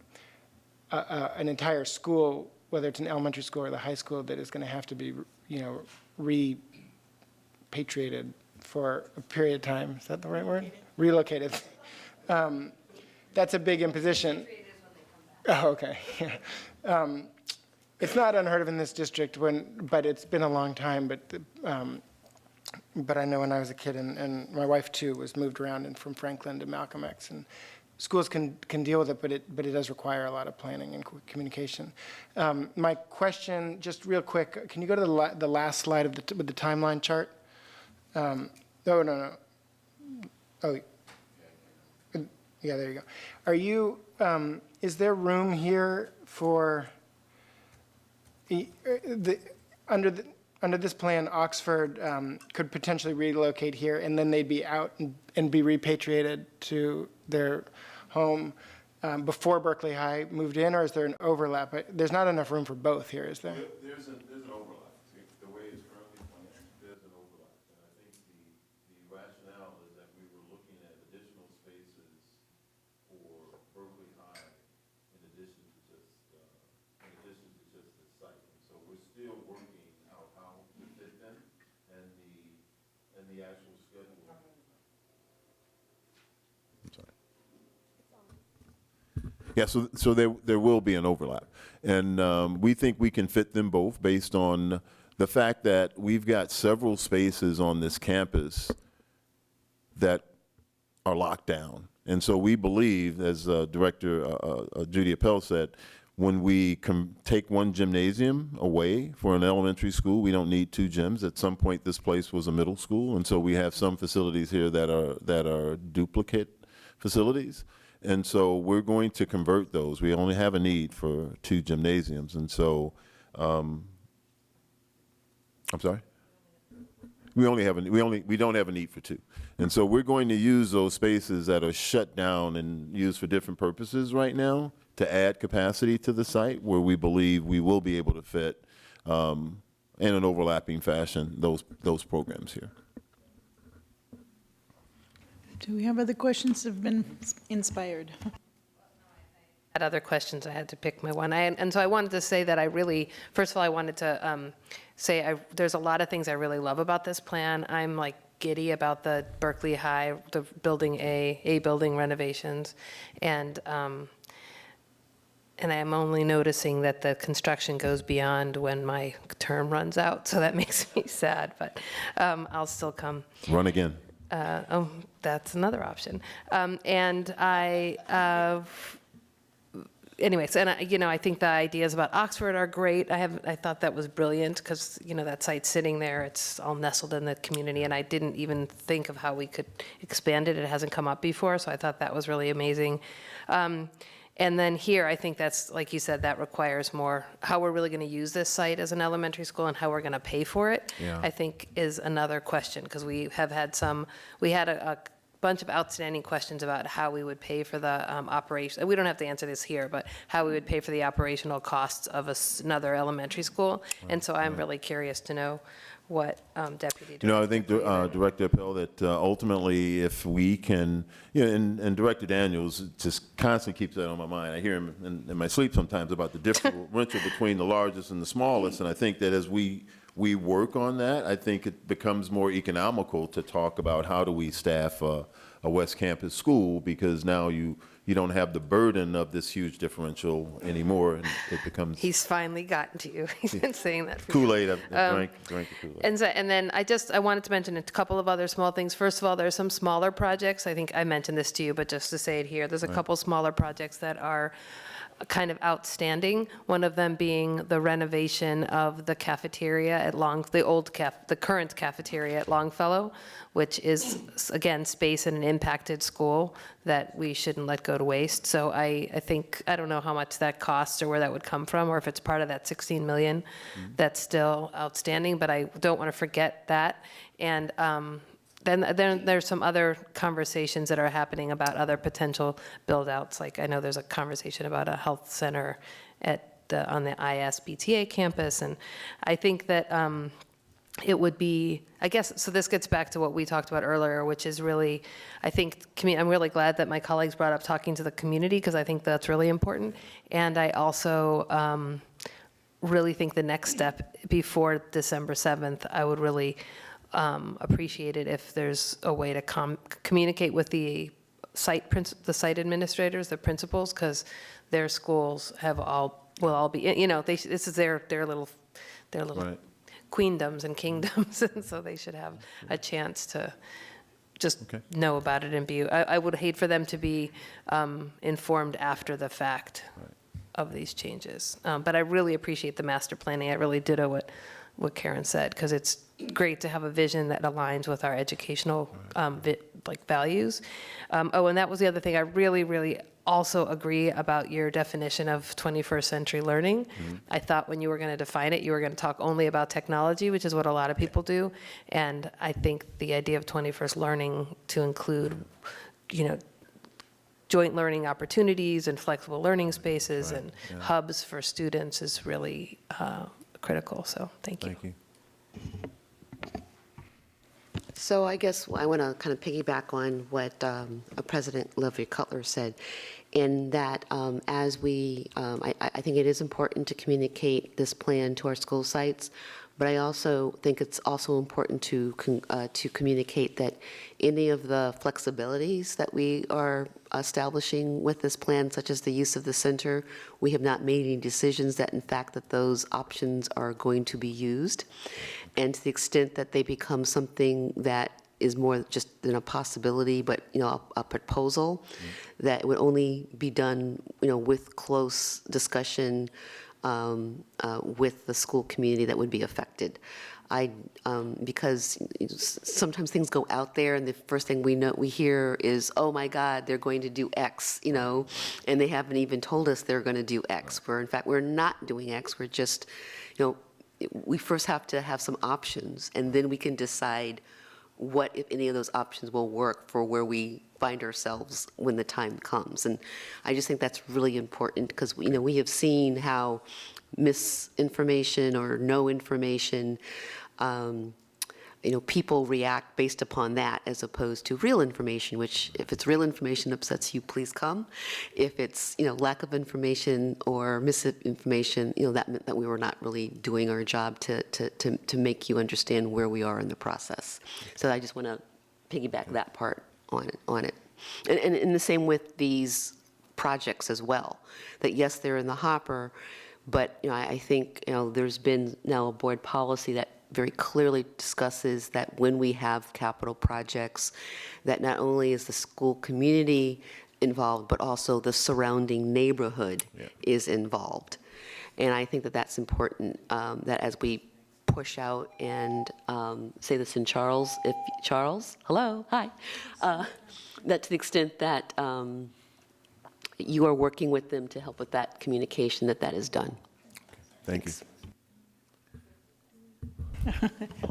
[SPEAKER 7] entire school, whether it's an elementary school or the high school, that is going to have to be, repatriated for a period of time. Is that the right word? Relocated. That's a big imposition. Oh, okay. It's not unheard of in this district, but it's been a long time. But I know when I was a kid, and my wife too was moved around from Franklin to Malcolm X, and schools can deal with it, but it does require a lot of planning and communication. My question, just real quick, can you go to the last slide with the timeline chart? No. Oh, yeah, there you go. Are you? Is there room here for under this plan? Oxford could potentially relocate here, and then they'd be out and be repatriated to their home before Berkeley High moved in, or is there an overlap? There's not enough room for both here, is there?
[SPEAKER 18] There's an overlap. The way it's currently planned, there's an overlap. And I think the rationale is that we were looking at additional spaces for Berkeley High in addition to just this site. And so we're still working out how to fit them and the actual schedule. I'm sorry. Yeah, so there will be an overlap. And we think we can fit them both based on the fact that we've got several spaces on this campus that are locked down. And so we believe, as Director Judy Appel said, when we take one gymnasium away for an elementary school, we don't need two gyms. At some point, this place was a middle school, and so we have some facilities here that are duplicate facilities. And so we're going to convert those. We only have a need for two gymnasiums. And so, I'm sorry? We don't have a need for two. And so we're going to use those spaces that are shut down and used for different purposes right now to add capacity to the site where we believe we will be able to fit in an overlapping fashion those programs here.
[SPEAKER 2] Do we have other questions that have been inspired?
[SPEAKER 4] Had other questions, I had to pick my one. And so I wanted to say that first of all, I wanted to say there's a lot of things I really love about this plan. I'm like giddy about the Berkeley High, the building building renovations. And I am only noticing that the construction goes beyond when my term runs out, so that makes me sad, but I'll still come.
[SPEAKER 18] Run again.
[SPEAKER 4] That's another option. Anyways, and I think the ideas about Oxford are great. I thought that was brilliant because that site's sitting there. It's all nestled in the community, and I didn't even think of how we could expand it. It hasn't come up before, so I thought that was really amazing. And then here, I think that's, like you said, that requires more, how we're really going to use this site as an elementary school and how we're going to pay for it, I think is another question, because we had a bunch of outstanding questions about how we would pay for the operation. We don't have to answer this here, but how we would pay for the operational costs of another elementary school. And so I'm really curious to know what Deputy Director.
[SPEAKER 18] I think Director Appel, that ultimately, if we can, and Director Daniels just constantly keeps that on my mind. I hear him in my sleep sometimes about the differential between the largest and the smallest, and I think that as we work on that, I think it becomes more economical to talk about how do we staff a West Campus school, because now you don't have the burden of this huge differential anymore, and it becomes.
[SPEAKER 4] He's finally gotten to you. He's been saying that for
[SPEAKER 18] Kool-Aid. I drank the Kool-Aid.
[SPEAKER 4] And then I wanted to mention a couple of other small things. First of all, there are some smaller projects. I think I mentioned this to you, but just to say it here, there's a couple smaller projects that are kind of outstanding. One of them being the renovation of the cafeteria at the current cafeteria at Longfellow, which is, again, space in an impacted school that we shouldn't let go to waste. So I think, I don't know how much that costs or where that would come from, or if it's part of that 16 million that's still outstanding, but I don't want to forget that. And then there's some other conversations that are happening about other potential build-outs. Like I know there's a conversation about a health center on the ISBTA campus, and I think that it would be, I guess, so this gets back to what we talked about earlier, which is really, I think, I'm really glad that my colleagues brought up talking to the community, because I think that's really important. And I also really think the next step before December 7th, I would really appreciate it if there's a way to communicate with the site administrators, the principals, because their schools will all be, this is their little
[SPEAKER 18] Right.
[SPEAKER 4] queendoms and kingdoms, and so they should have a chance to just know about it and be. I would hate for them to be informed after the fact of these changes. But I really appreciate the master planning. I really ditto what Karen said, because it's great to have a vision that aligns with our educational values. And that was the other thing. I really, really also agree about your definition of 21st century learning. I thought when you were going to define it, you were going to talk only about technology, which is what a lot of people do. And I think the idea of 21st learning to include, joint learning opportunities and flexible learning spaces and hubs for students is really critical. So thank you.
[SPEAKER 18] Thank you.
[SPEAKER 15] So I guess I want to kind of piggyback on what President Olivia Cutler said, in that as we, I think it is important to communicate this plan to our school sites, but I also think it's also important to communicate that any of the flexibilities that we are establishing with this plan, such as the use of the center, we have not made any decisions that in fact that those options are going to be used. And to the extent that they become something that is more just than a possibility, but a proposal, that would only be done with close discussion with the school community that would be affected. Because sometimes things go out there and the first thing we hear is, oh my God, they're going to do X, and they haven't even told us they're going to do X, where in fact we're not doing X, we're just, we first have to have some options, and then we can decide what, if any of those options will work for where we find ourselves when the time comes. And I just think that's really important, because we have seen how misinformation or no information, people react based upon that as opposed to real information, which if it's real information upsets you, please come. If it's, lack of information or misinformation, that meant that we were not really doing our job to make you understand where we are in the process. So I just want to piggyback that part on it. And in the same with these projects as well, that yes, they're in the hopper, but I think there's been now a board policy that very clearly discusses that when we have capital projects, that not only is the school community involved, but also the surrounding neighborhood is involved. And I think that that's important, that as we push out and say this in Charles, hello, hi, that to the extent that you are working with them to help with that communication, that is done.
[SPEAKER 18] Thank you.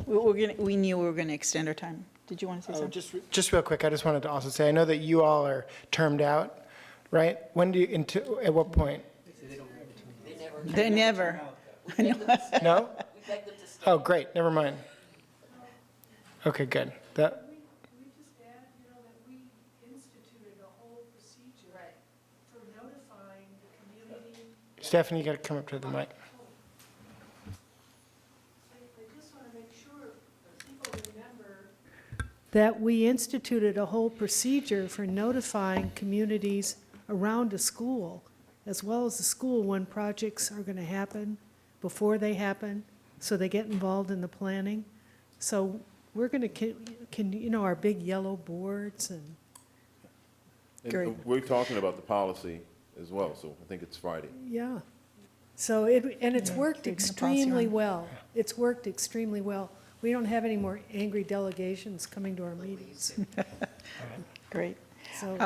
[SPEAKER 2] We knew we were going to extend our time. Did you want to say something?
[SPEAKER 7] Just real quick, I just wanted to also say, I know that you all are termed out, right? When do you, at what point?
[SPEAKER 2] They never.
[SPEAKER 7] No? Oh, great, never mind. Okay, good. Stephanie, you got to come up to the mic.
[SPEAKER 8] That we instituted a whole procedure for notifying communities around a school, as well as the school, when projects are going to happen, before they happen, so they get involved in the planning. So we're going to, our big yellow boards and.
[SPEAKER 18] We're talking about the policy as well, so I think it's Friday.
[SPEAKER 8] Yeah. So it's worked extremely well. It's worked extremely well. We don't have any more angry delegations coming to our meetings.
[SPEAKER 2] Great.
[SPEAKER 8] So,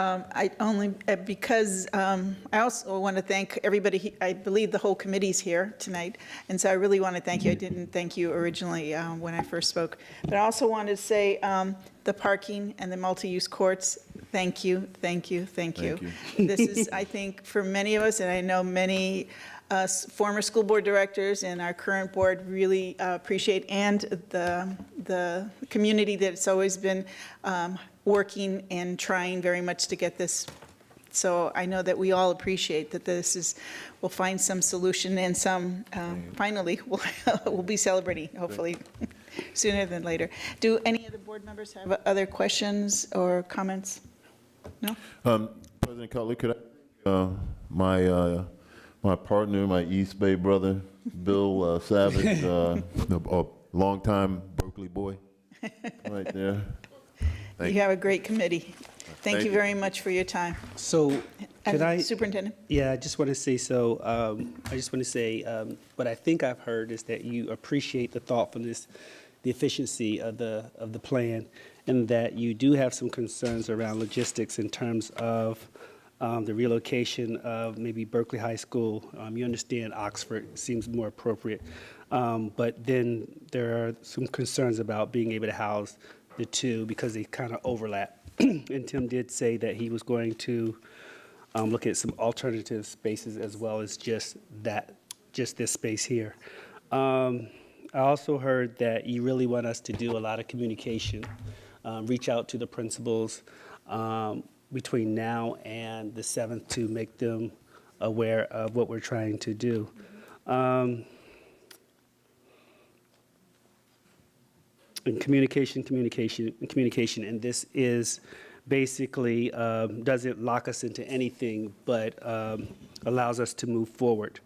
[SPEAKER 2] Because I also want to thank everybody. I believe the whole committee's here tonight, and so I really want to thank you. I didn't thank you originally when I first spoke, but I also wanted to say the parking and the multi-use courts. Thank you, thank you, thank you. This is, I think, for many of us, and I know many former school board directors and our current board really appreciate, and the community that's always been working and trying very much to get this. So I know that we all appreciate that we'll find some solution, and some, finally, we'll be celebrating, hopefully. sooner than later. Do any of the board members have other questions or comments? No?
[SPEAKER 18] President Cutler, could I, my partner, my East Bay brother, Bill Savage, a longtime Berkeley boy, right there. Thank
[SPEAKER 2] You have a great committee. Thank you
[SPEAKER 18] you.
[SPEAKER 2] very much for your time.
[SPEAKER 16] So, could I?
[SPEAKER 2] Superintendent?
[SPEAKER 16] Yeah, I just want to say, so, I just want to say, what I think I've heard is that you appreciate the thoughtfulness, the efficiency of the plan, and that you do have some concerns around logistics in terms of the relocation of maybe Berkeley High School. You understand Oxford seems more appropriate. But then there are some concerns about being able to house the two because they kind of overlap. And Tim did say that he was going to look at some alternative spaces as well as just this space here. I also heard that you really want us to do a lot of communication, reach out to the principals between now and the 7th to make them aware of what we're trying to do. And communication, and this is basically doesn't lock us into anything, but allows us to move forward.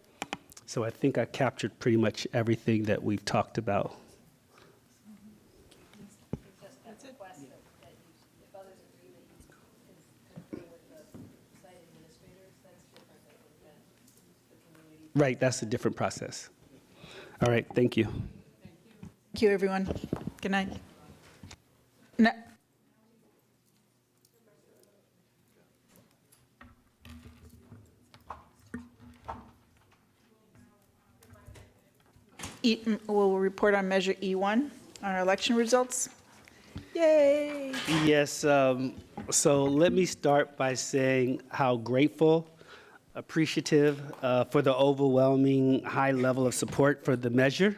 [SPEAKER 16] So I think I captured pretty much everything that we've talked about. Right, that's a different process. All right, thank you.
[SPEAKER 2] Thank you, everyone. Good night. No. We'll report on Measure E1, on our election results. Yay!
[SPEAKER 16] Yes, so let me start by saying how grateful, appreciative for the overwhelming high level of support for the measure.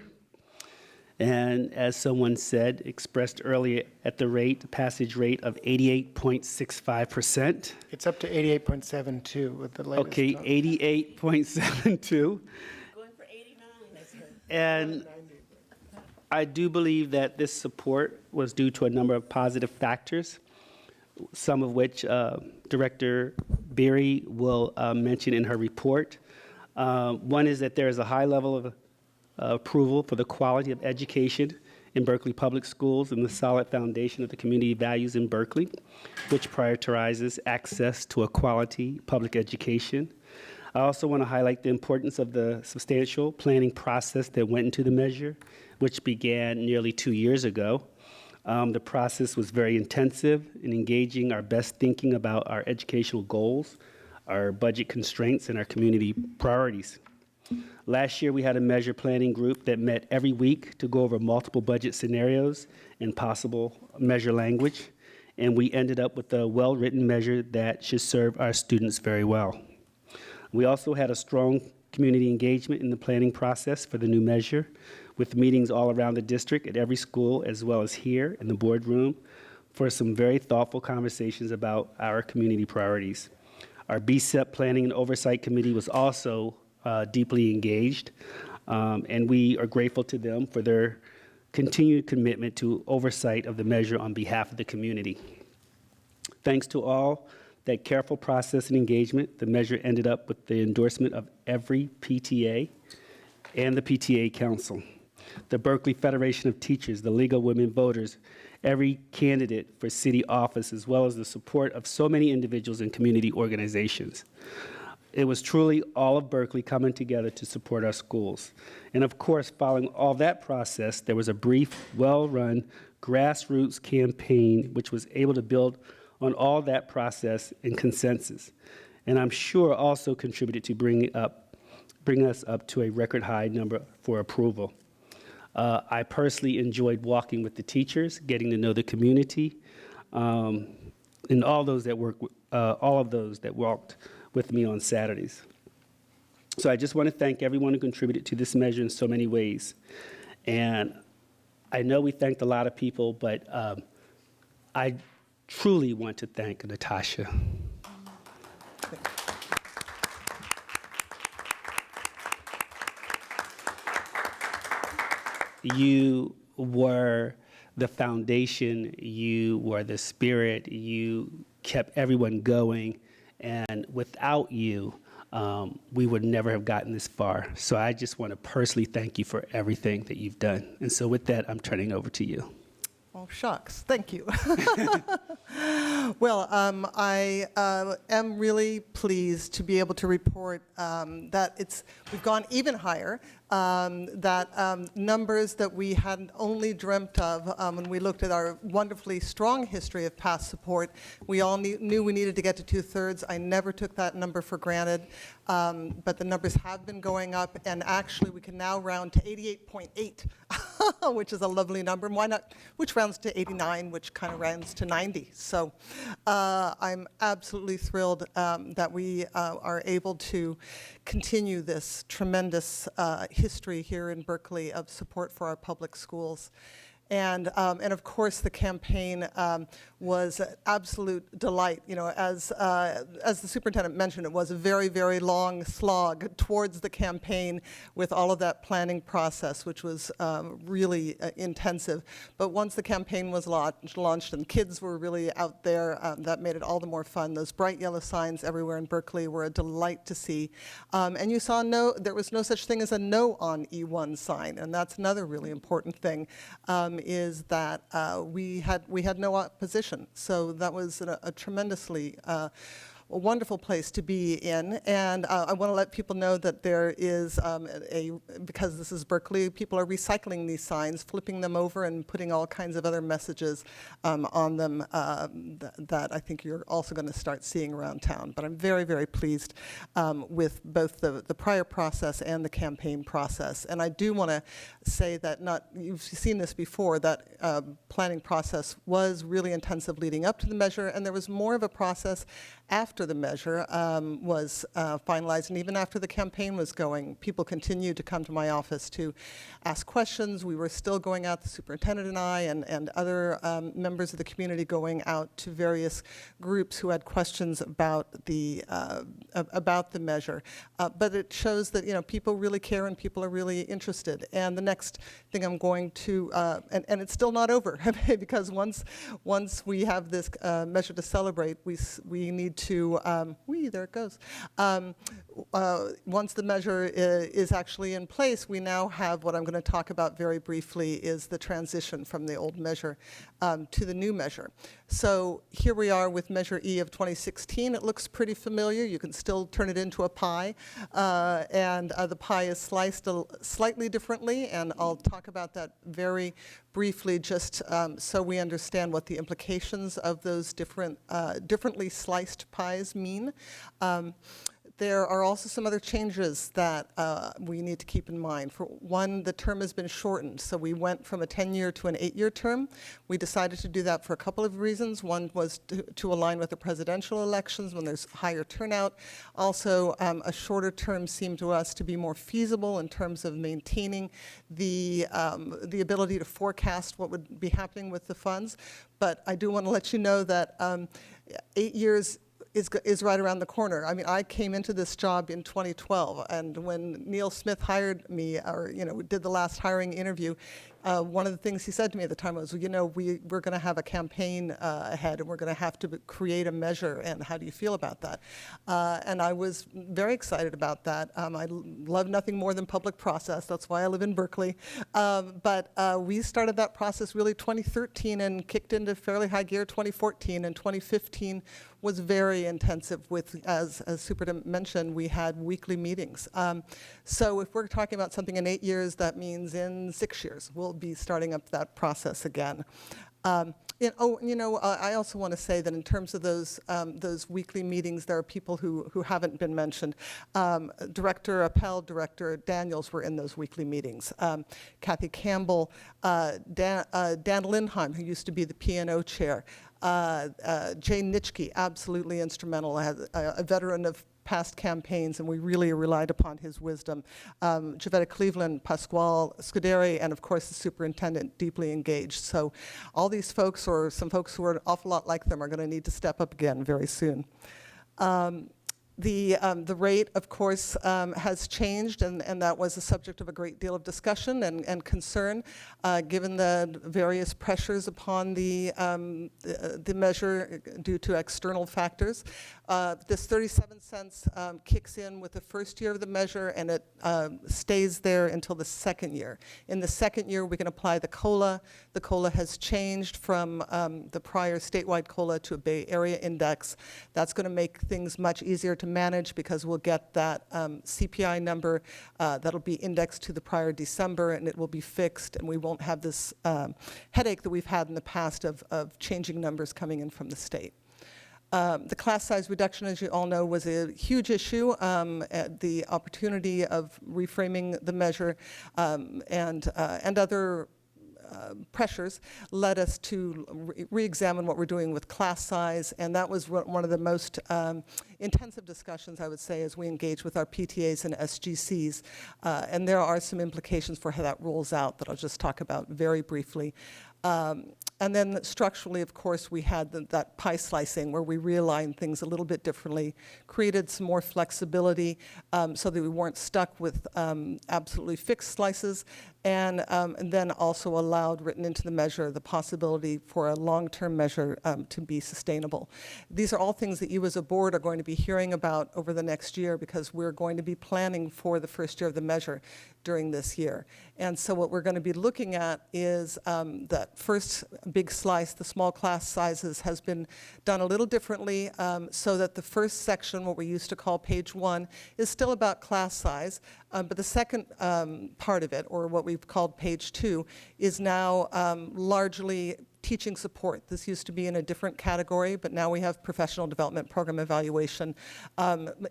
[SPEAKER 16] And as someone said, expressed earlier at the passage rate of 88.65%.
[SPEAKER 7] It's up to 88.72 with the latest.
[SPEAKER 16] Okay, 88.72. And I do believe that this support was due to a number of positive factors, some of which Director Berry will mention in her report. One is that there is a high level of approval for the quality of education in Berkeley Public Schools and the solid foundation of the community values in Berkeley, which prioritizes access to a quality public education. I also want to highlight the importance of the substantial planning process that went into the measure, which began nearly 2 years ago. The process was very intensive in engaging our best thinking about our educational goals, our budget constraints, and our community priorities. Last year, we had a measure planning group that met every week to go over multiple budget scenarios and possible measure language, and we ended up with a well-written measure that should serve our students very well. We also had a strong community engagement in the planning process for the new measure, with meetings all around the district at every school, as well as here in the boardroom, for some very thoughtful conversations about our community priorities. Our BSEP Planning and Oversight Committee was also deeply engaged, and we are grateful to them for their continued commitment to oversight of the measure on behalf of the community. Thanks to all that careful process and engagement, the measure ended up with the endorsement of every PTA and the PTA Council, the Berkeley Federation of Teachers, the League of Women Voters, every candidate for city office, as well as the support of so many individuals and community organizations. It was truly all of Berkeley coming together to support our schools. And of course, following all that process, there was a brief, well-run grassroots campaign which was able to build on all that process and consensus. And I'm sure also contributed to bring us up to a record high number for approval. I personally enjoyed walking with the teachers, getting to know the community, and all of those that walked with me on Saturdays. So I just want to thank everyone who contributed to this measure in so many ways. And I know we thanked a lot of people, but I truly want to thank Natasha. You were the foundation, you were the spirit, you kept everyone going, and without you, we would never have gotten this far. So I just want to personally thank you for everything that you've done. And so with that, I'm turning over to you.
[SPEAKER 19] Oh, shucks. Thank you. Well, I am really pleased to be able to report that we've gone even higher, that numbers that we had only dreamt of when we looked at our wonderfully strong history of past support. We all knew we needed to get to 2/3. I never took that number for granted, but the numbers have been going up, and actually we can now round to 88.8, which is a lovely number. Why not? Which rounds to 89, which kind of rounds to 90. So I'm absolutely thrilled that we are able to continue this tremendous history here in Berkeley of support for our public schools. And of course, the campaign was an absolute delight. You know, as the superintendent mentioned, it was a very, very long slog towards the campaign with all of that planning process, which was really intensive. But once the campaign was launched and kids were really out there, that made it all the more fun. Those bright yellow signs everywhere in Berkeley were a delight to see. And you saw there was no such thing as a no on E1 sign, and that's another really important thing. Is that we had no opposition. So that was a tremendously a wonderful place to be in. And I want to let people know that there is because this is Berkeley, people are recycling these signs, flipping them over and putting all kinds of other messages on them that I think you're also going to start seeing around town. But I'm very, very pleased with both the prior process and the campaign process. And I do want to say that you've seen this before, that planning process was really intensive leading up to the measure, and there was more of a process after the measure was finalized, and even after the campaign was going, people continued to come to my office to ask questions. We were still going out, the superintendent and I, and other members of the community going out to various groups who had questions about the measure. But it shows that people really care and people are really interested. And the next thing I'm going to, and it's still not over, because once we have this measure to celebrate, we need to, there it goes. Once the measure is actually in place, we now have what I'm going to talk about very briefly is the transition from the old measure to the new measure. So here we are with Measure E of 2016. It looks pretty familiar. You can still turn it into a pie, and the pie is sliced slightly differently, and I'll talk about that very briefly just so we understand what the implications of those differently sliced pies mean. There are also some other changes that we need to keep in mind. For one, the term has been shortened, so we went from a 10-year to an 8-year term. We decided to do that for a couple of reasons. One was to align with the presidential elections when there's higher turnout. Also, a shorter term seemed to us to be more feasible in terms of maintaining the ability to forecast what would be happening with the funds. But I do want to let you know that 8 years is right around the corner. I mean, I came into this job in 2012, and when Neil Smith hired me, or did the last hiring interview, one of the things he said to me at the time was, we're going to have a campaign ahead, and we're going to have to create a measure, and how do you feel about that? And I was very excited about that. I love nothing more than public process. That's why I live in Berkeley. But we started that process really 2013 and kicked into fairly high gear 2014, and 2015 was very intensive with, as Superintendent mentioned, we had weekly meetings. So if we're talking about something in 8 years, that means in 6 years, we'll be starting up that process again. I also want to say that in terms of those weekly meetings, there are people who haven't been mentioned. Director Appel, Director Daniels were in those weekly meetings. Kathy Campbell, Dan Lindheim, who used to be the P&O chair, Jay Nitschke, absolutely instrumental, a veteran of past campaigns, and we really relied upon his wisdom. Javetta Cleveland, Pasquale Scuderi, and of course the superintendent, deeply engaged. So all these folks, or some folks who are an awful lot like them, are going to need to step up again very soon. The rate, of course, has changed, and that was the subject of a great deal of discussion and concern, given the various pressures upon the measure due to external factors. This 37 cents kicks in with the first year of the measure, and it stays there until the second year. In the second year, we can apply the COLA. The COLA has changed from the prior statewide COLA to a Bay Area index. That's going to make things much easier to manage because we'll get that CPI number that'll be indexed to the prior December, and it will be fixed, and we won't have this headache that we've had in the past of changing numbers coming in from the state. The class size reduction, as you all know, was a huge issue. The opportunity of reframing the measure and other pressures led us to re-examine what we're doing with class size, and that was one of the most intensive discussions, I would say, as we engage with our PTAs and SGCs. And there are some implications for how that rolls out that I'll just talk about very briefly. And then structurally, of course, we had that pie slicing where we realigned things a little bit differently, created some more flexibility so that we weren't stuck with absolutely fixed slices, and then also allowed, written into the measure, the possibility for a long-term measure to be sustainable. These are all things that you as a board are going to be hearing about over the next year because we're going to be planning for the first year of the measure during this year. And so what we're going to be looking at is that first big slice, the small class sizes, has been done a little differently so that the first section, what we used to call page 1, is still about class size, but the second part of it, or what we've called page 2, is now largely teaching support. This used to be in a different category, but now we have professional development program evaluation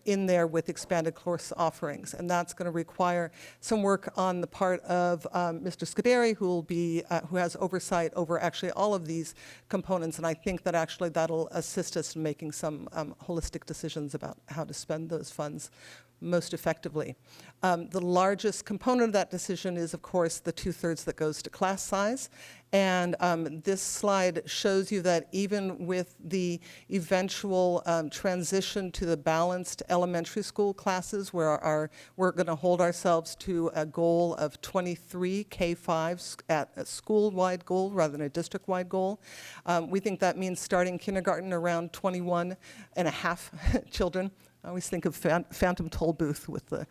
[SPEAKER 19] in there with expanded course offerings, and that's going to require some work on the part of Mr. Scuderi, who has oversight over actually all of these components, and I think that actually that'll assist us in making some holistic decisions about how to spend those funds most effectively. The largest component of that decision is, of course, the 2/3 that goes to class size. And this slide shows you that even with the eventual transition to the balanced elementary school classes, where we're going to hold ourselves to a goal of 23 K-5s at a school-wide goal rather than a district-wide goal. We think that means starting kindergarten around 21 and a half children. I always think of phantom toll booth with the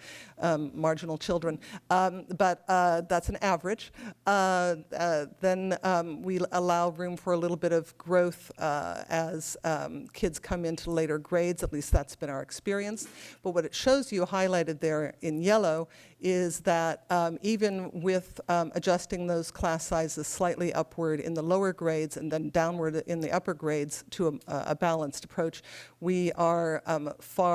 [SPEAKER 19] marginal children, but that's an average. Then we allow room for a little bit of growth as kids come into later grades. At least that's been our experience. But what it shows you highlighted there in yellow is that even with adjusting those class sizes slightly upward in the lower grades and then downward in the upper grades to a balanced approach, we are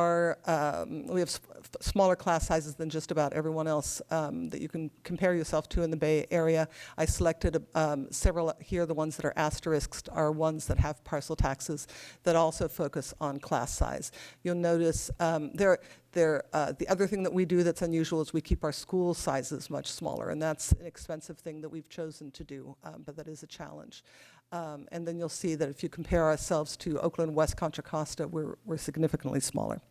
[SPEAKER 19] we have smaller class sizes than just about everyone else that you can compare yourself to in the Bay Area. I selected several here. The ones that are asterisks are ones that have parcel taxes that also focus on class size. You'll notice the other thing that we do that's unusual is we keep our school sizes much smaller, and that's an expensive thing that we've chosen to do, but that is a challenge. And then you'll see that if you compare ourselves to Oakland, West Contra Costa, we're significantly smaller.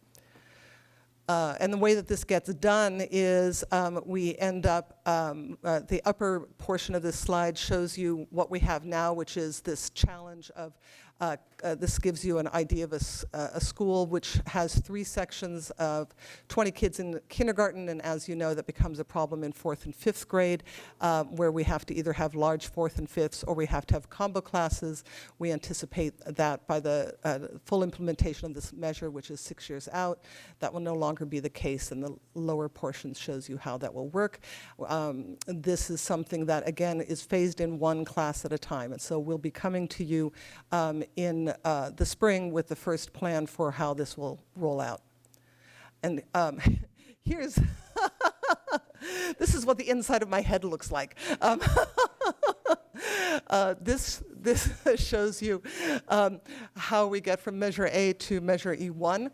[SPEAKER 19] And the way that this gets done is we end up, the upper portion of this slide shows you what we have now, which is this challenge of, this gives you an idea of a school which has 3 sections of 20 kids in kindergarten, and as you know, that becomes a problem in 4th and 5th grade, where we have to either have large 4th and 5ths or we have to have combo classes. We anticipate that by the full implementation of this measure, which is 6 years out, that will no longer be the case, and the lower portion shows you how that will work. This is something that, again, is phased in 1 class at a time, and so we'll be coming to you in the spring with the first plan for how this will roll out. And here's, this is what the inside of my head looks like. This shows you how we get from Measure A to Measure E1.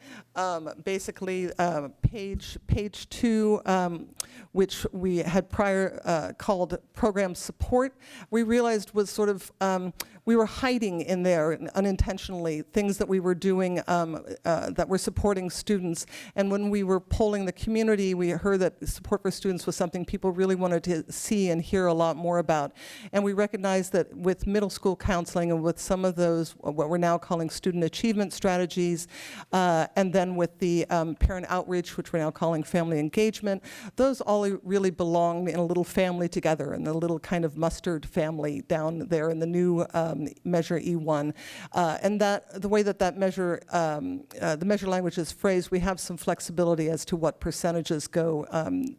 [SPEAKER 19] Basically, page 2, which we had prior called program support, we realized was sort of, we were hiding in there unintentionally things that we were doing that were supporting students. And when we were polling the community, we heard that support for students was something people really wanted to see and hear a lot more about. And we recognized that with middle school counseling and with some of those, what we're now calling student achievement strategies, and then with the parent outreach, which we're now calling family engagement, those all really belong in a little family together, in a little kind of mustard family down there in the new measure E1. And that the way that measure, the measure language is phrased, we have some flexibility as to what percentages go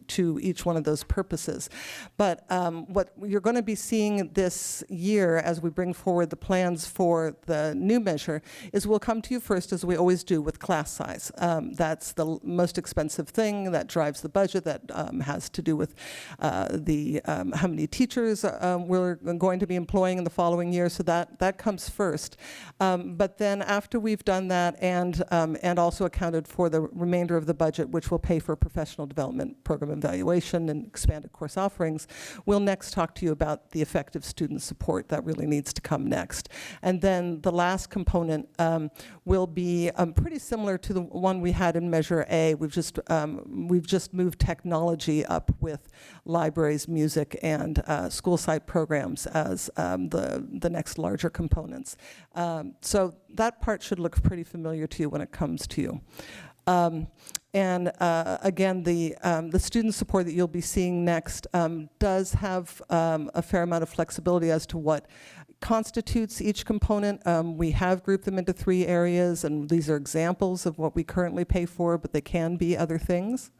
[SPEAKER 19] to each one of those purposes. But what you're going to be seeing this year as we bring forward the plans for the new measure is we'll come to you first, as we always do, with class size. That's the most expensive thing that drives the budget, that has to do with how many teachers we're going to be employing in the following year, so that comes first. But then after we've done that and also accounted for the remainder of the budget, which will pay for professional development, program evaluation, and expanded course offerings, we'll next talk to you about the effective student support that really needs to come next. And then the last component will be pretty similar to the one we had in Measure A. We've just moved technology up with libraries, music, and school site programs as the next larger components. So that part should look pretty familiar to you when it comes to you. And again, the student support that you'll be seeing next does have a fair amount of flexibility as to what constitutes each component. We have grouped them into 3 areas, and these are examples of what we currently pay for, but they can be other things.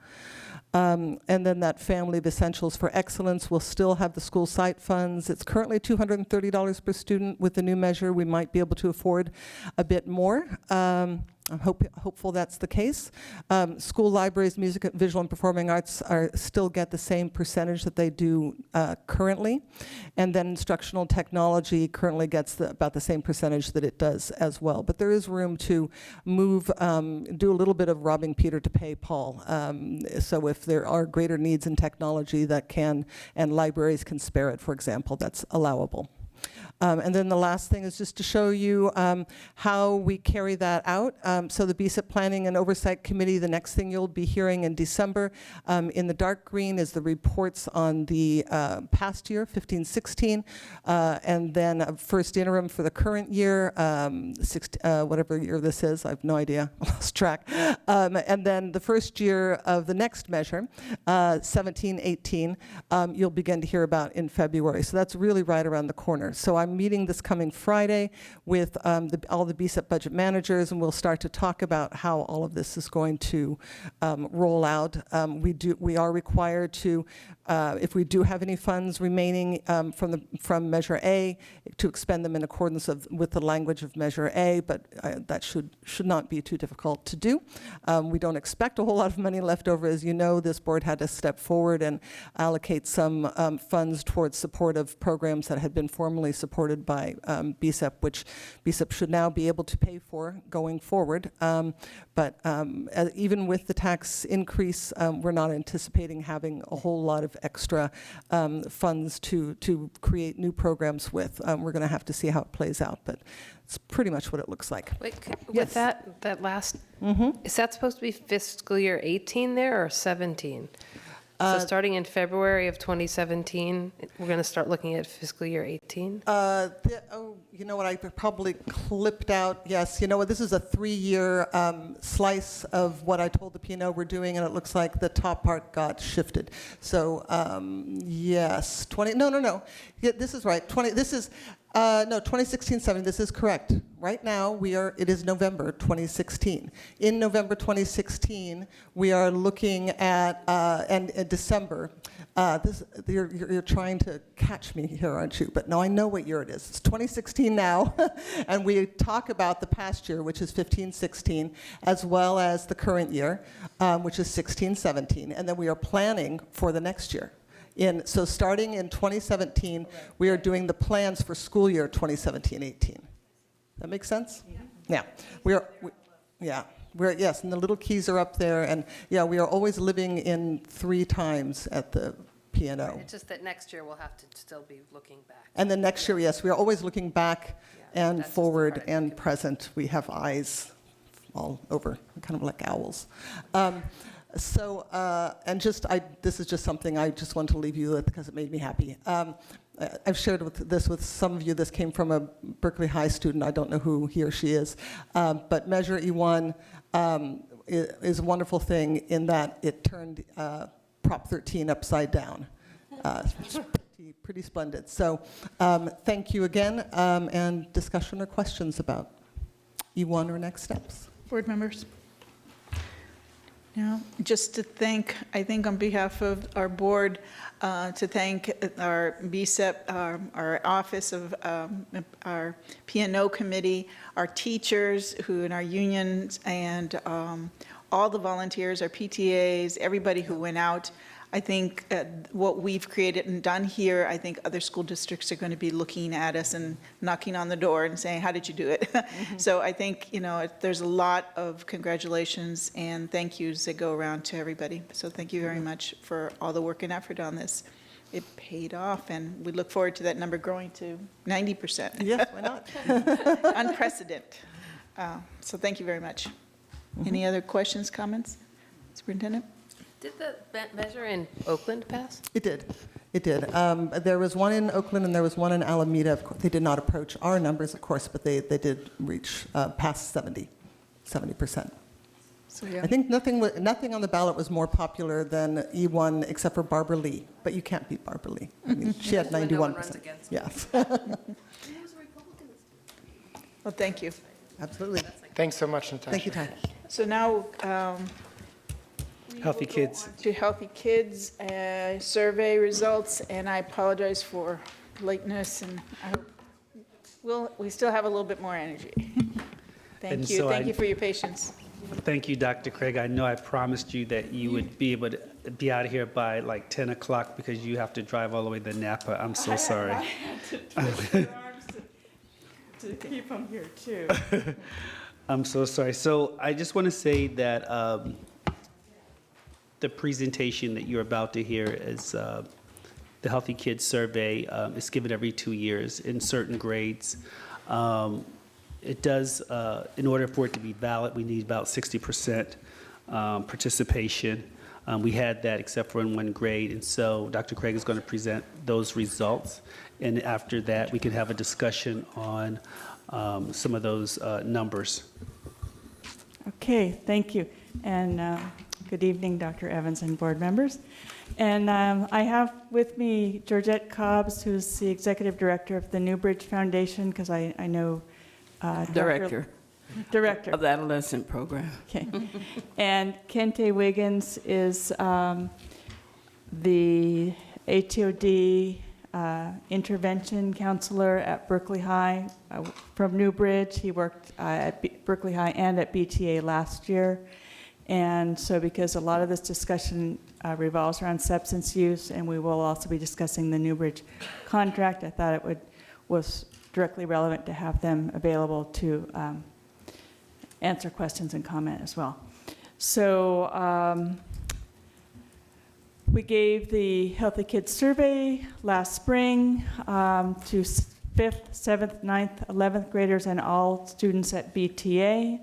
[SPEAKER 19] And then that family of essentials for excellence will still have the school site funds. It's currently $230 per student. With the new measure, we might be able to afford a bit more. I'm hopeful that's the case. School libraries, music, visual, and performing arts still get the same percentage that they do currently. And then instructional technology currently gets about the same percentage that it does as well. But there is room to move, do a little bit of robbing Peter to pay Paul. So if there are greater needs in technology that can, and libraries can spare it, for example, that's allowable. And then the last thing is just to show you how we carry that out. So the BSIP Planning and Oversight Committee, the next thing you'll be hearing in December, in the dark green is the reports on the past year, 15-16, and then a first interim for the current year, whatever year this is, I have no idea, I lost track. And then the first year of the next measure, 17-18, you'll begin to hear about in February. So that's really right around the corner. So I'm meeting this coming Friday with all the BSIP budget managers, and we'll start to talk about how all of this is going to roll out. We are required to, if we do have any funds remaining from Measure A, to expend them in accordance with the language of Measure A, but that should not be too difficult to do. We don't expect a whole lot of money left over. As you know, this board had to step forward and allocate some funds towards support of programs that had been formally supported by BSIP, which BSIP should now be able to pay for going forward. But even with the tax increase, we're not anticipating having a whole lot of extra funds to create new programs with. We're going to have to see how it plays out, but it's pretty much what it looks like.
[SPEAKER 4] Wait,
[SPEAKER 19] Yes.
[SPEAKER 4] with that last, is that supposed to be fiscal year 18 there or 17? So starting in February of 2017, we're going to start looking at fiscal year 18?
[SPEAKER 19] You know what, I probably clipped out, yes. You know what, this is a 3-year slice of what I told the P&O we're doing, and it looks like the top part got shifted. So, yes, no. Yeah, this is right. 2016-17, this is correct. Right now, it is November 2016. In November 2016, we are looking at, and December, you're trying to catch me here, aren't you? But no, I know what year it is. It's 2016 now, and we talk about the past year, which is 15-16, as well as the current year, which is 16-17, and then we are planning for the next year. So starting in 2017, we are doing the plans for school year 2017-18. That makes sense? Yeah. Yes, and the little keys are up there, and yeah, we are always living in 3 times at the P&O.
[SPEAKER 4] It's just that next year we'll have to still be looking back.
[SPEAKER 19] And then next year, yes, we are always looking back and
[SPEAKER 4] that's just the
[SPEAKER 19] forward
[SPEAKER 4] part
[SPEAKER 19] and present. We have eyes all over, kind of like owls. And this is just something I just want to leave you with because it made me happy. I've shared this with some of you. This came from a Berkeley High student. I don't know who he or she is. But Measure E1 is a wonderful thing in that it turned Prop 13 upside down. It's pretty splendid. So thank you again. And discussion or questions about E1 or next steps?
[SPEAKER 2] Board members? No, just to thank, I think on behalf of our board, to thank our BSEP, our office of our P&O committee, our teachers who in our unions, and all the volunteers, our PTAs, everybody who went out. I think what we've created and done here, I think other school districts are going to be looking at us and knocking on the door and saying, how did you do it? So I think, there's a lot of congratulations and thank yous that go around to everybody. So thank you very much for all the work and effort on this. It paid off, and we look forward to that number growing to 90%.
[SPEAKER 19] Yes, why not?
[SPEAKER 2] Unprecedented. So thank you very much. Any other questions, comments? Superintendent?
[SPEAKER 4] Did the measure in Oakland pass?
[SPEAKER 19] It did. It did. There was one in Oakland and there was one in Alameda. Of course, they did not approach our numbers, of course, but they did reach past 70%.
[SPEAKER 2] So, yeah.
[SPEAKER 19] I think nothing on the ballot was more popular than E1 except for Barbara Lee, but you can't beat Barbara Lee. I mean, she had 91%.
[SPEAKER 4] No one runs against
[SPEAKER 19] Yes.
[SPEAKER 2] Well, thank you.
[SPEAKER 19] Absolutely.
[SPEAKER 7] Thanks so much, Natasha.
[SPEAKER 19] Thank you, Ty.
[SPEAKER 2] So now,
[SPEAKER 16] Healthy Kids.
[SPEAKER 2] to Healthy Kids survey results, and I apologize for lateness, and I hope we still have a little bit more energy. Thank
[SPEAKER 16] And
[SPEAKER 2] you.
[SPEAKER 16] so
[SPEAKER 2] Thank you for your patience.
[SPEAKER 16] Thank you, Dr. Craig. I know I promised you that you would be able to be out of here by like 10 o'clock because you have to drive all the way to Napa. I'm so sorry.
[SPEAKER 1] I had to twist your arms to keep them here, too.
[SPEAKER 16] I'm so sorry. So I just want to say that the presentation that you're about to hear is the Healthy Kids Survey. It's given every 2 years in certain grades. It does, in order for it to be valid, we need about 60% participation. We had that except for in one grade, and so Dr. Craig is going to present those results. And after that, we can have a discussion on some of those numbers.
[SPEAKER 20] Okay, thank you. And good evening, Dr. Evans and board members. And I have with me Georgette Cobbs, who's the executive director of the Newbridge Foundation, because I know
[SPEAKER 21] Director of the adolescent program.
[SPEAKER 20] Okay. And Kente Wiggins is the HOD intervention counselor at Berkeley High from Newbridge. He worked at Berkeley High and at BTA last year. And so because a lot of this discussion revolves around substance use, and we will also be discussing the Newbridge contract, I thought it was directly relevant to have them available to answer questions and comment as well. So we gave the Healthy Kids survey last spring to 5th, 7th, 9th, 11th graders and all students at BTA.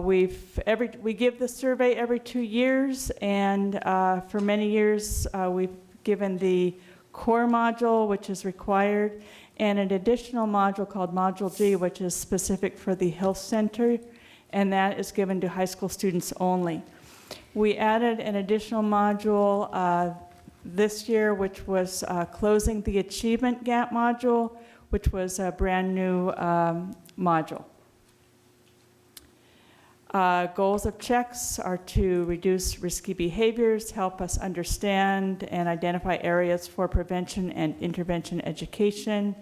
[SPEAKER 20] We give the survey every 2 years, and for many years we've given the core module, which is required, and an additional module called Module G, which is specific for the health center, and that is given to high school students only. We added an additional module this year, which was closing the achievement gap module, which was a brand new module. Goals of checks are to reduce risky behaviors, help us understand and identify areas for prevention and intervention education.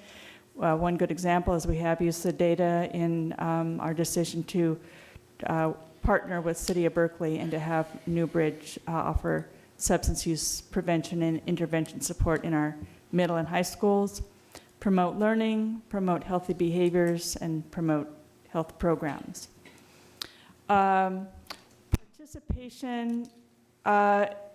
[SPEAKER 20] One good example is we have used the data in our decision to partner with City of Berkeley and to have Newbridge offer substance use prevention and intervention support in our middle and high schools, promote learning, promote healthy behaviors, and promote health programs. Participation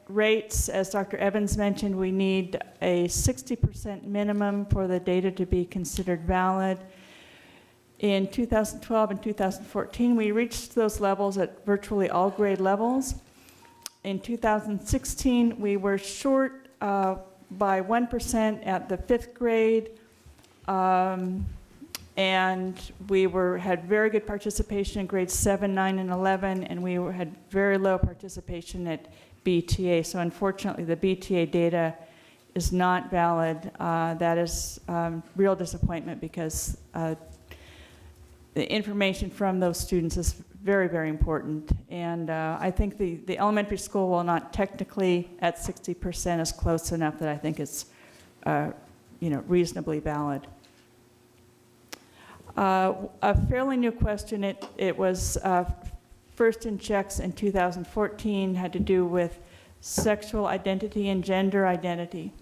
[SPEAKER 20] rates, as Dr. Evans mentioned, we need a 60% minimum for the data to be considered valid. In 2012 and 2014, we reached those levels at virtually all grade levels. In 2016, we were short by 1% at the 5th grade, and we had very good participation in grades 7, 9, and 11, and we had very low participation at BTA. So unfortunately, the BTA data is not valid. That is real disappointment because the information from those students is very, very important. And I think the elementary school, while not technically at 60%, is close enough that I think it's reasonably valid. A fairly new question, it was first in checks in 2014, had to do with sexual identity and gender identity.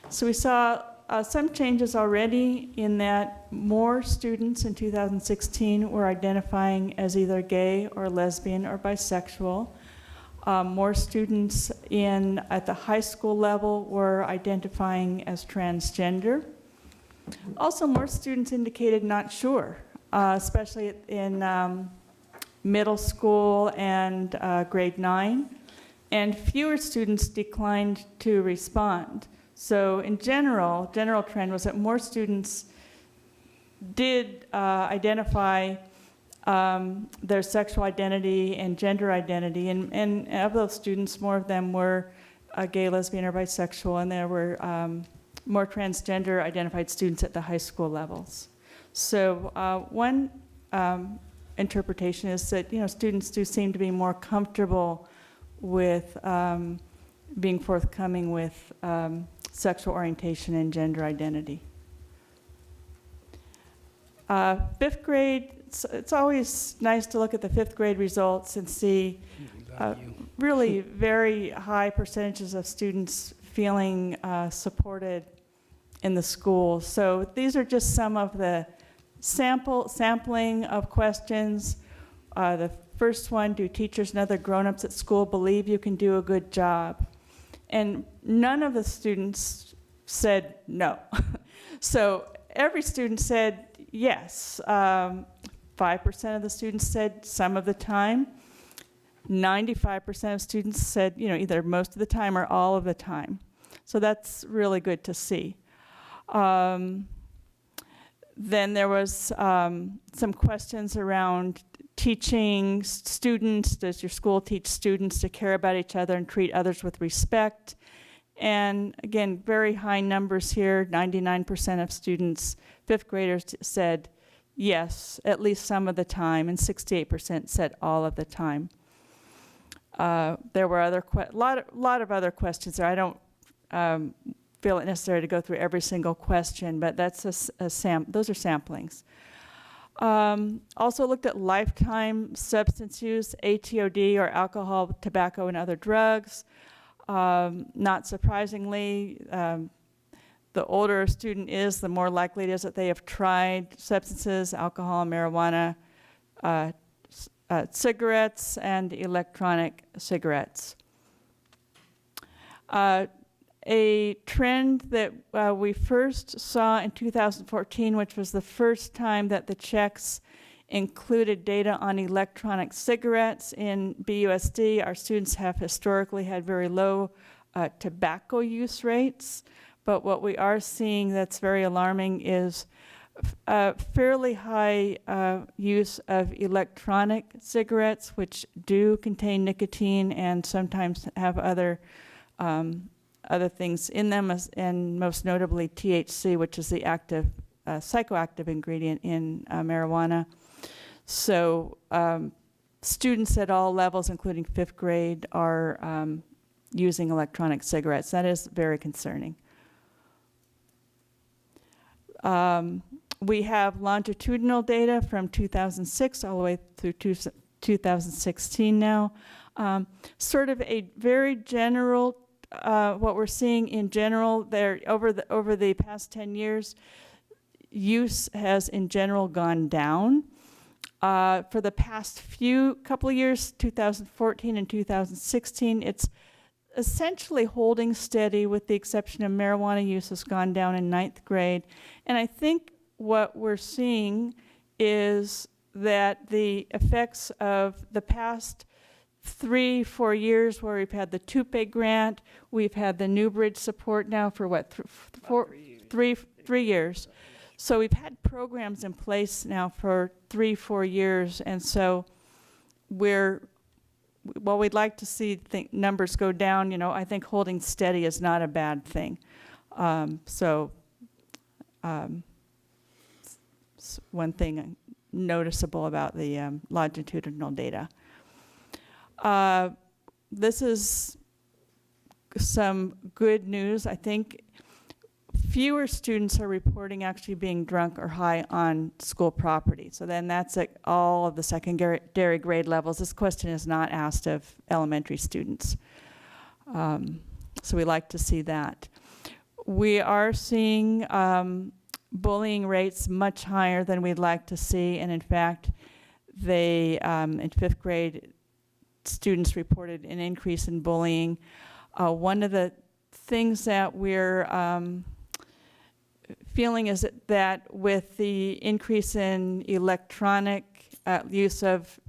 [SPEAKER 20] So we saw some changes already in that more students in 2016 were identifying as either gay or lesbian or bisexual. More students at the high school level were identifying as transgender. Also, more students indicated not sure, especially in middle school and grade 9. And fewer students declined to respond. So in general trend was that more students did identify their sexual identity and gender identity. And of those students, more of them were gay, lesbian, or bisexual, and there were more transgender identified students at the high school levels. So one interpretation is that students do seem to be more comfortable with being forthcoming with sexual orientation and gender identity. 5th grade, it's always nice to look at the 5th grade results and see really very high percentages of students feeling supported in the school. So these are just some of the sampling of questions. The first one, do teachers and other grown-ups at school believe you can do a good job? And none of the students said no. So every student said yes. 5% of the students said some of the time. 95% of students said, either most of the time or all of the time. So that's really good to see. Then there was some questions around teaching students. Does your school teach students to care about each other and treat others with respect? And again, very high numbers here. 99% of students, 5th graders, said yes, at least some of the time, and 68% said all of the time. There were a lot of other questions there. I don't feel it necessary to go through every single question, but that's those are samplings. Also looked at lifetime substance use, ATOD, or alcohol, tobacco, and other drugs. Not surprisingly, the older a student is, the more likely it is that they have tried substances, alcohol, marijuana, cigarettes, and electronic cigarettes. A trend that we first saw in 2014, which was the first time that the checks included data on electronic cigarettes in BUSD. Our students have historically had very low tobacco use rates, but what we are seeing that's very alarming is fairly high use of electronic cigarettes, which do contain nicotine and sometimes have other things in them, and most notably THC, which is the active psychoactive ingredient in marijuana. So students at all levels, including 5th grade, are using electronic cigarettes. That is very concerning. We have longitudinal data from 2006 all the way through 2016 now. Sort of a very general, what we're seeing in general there over the past 10 years, use has in general gone down. For the past couple of years, 2014 and 2016, it's essentially holding steady with the exception of marijuana use has gone down in 9th grade. And I think what we're seeing is that the effects of the past 3-4 years where we've had the Tupe grant, we've had the New Bridge support now for what, 3 years. So we've had programs in place now for 3-4 years, and so while we'd like to see numbers go down, you know, I think holding steady is not a bad thing. One thing noticeable about the longitudinal data. This is some good news. I think fewer students are reporting actually being drunk or high on school property. So then that's at all of the secondary grade levels. This question is not asked of elementary students. So we like to see that. We are seeing bullying rates much higher than we'd like to see. And in fact, they, in 5th grade, students reported an increase in bullying. One of the things that we're feeling is that with the increase in electronic use of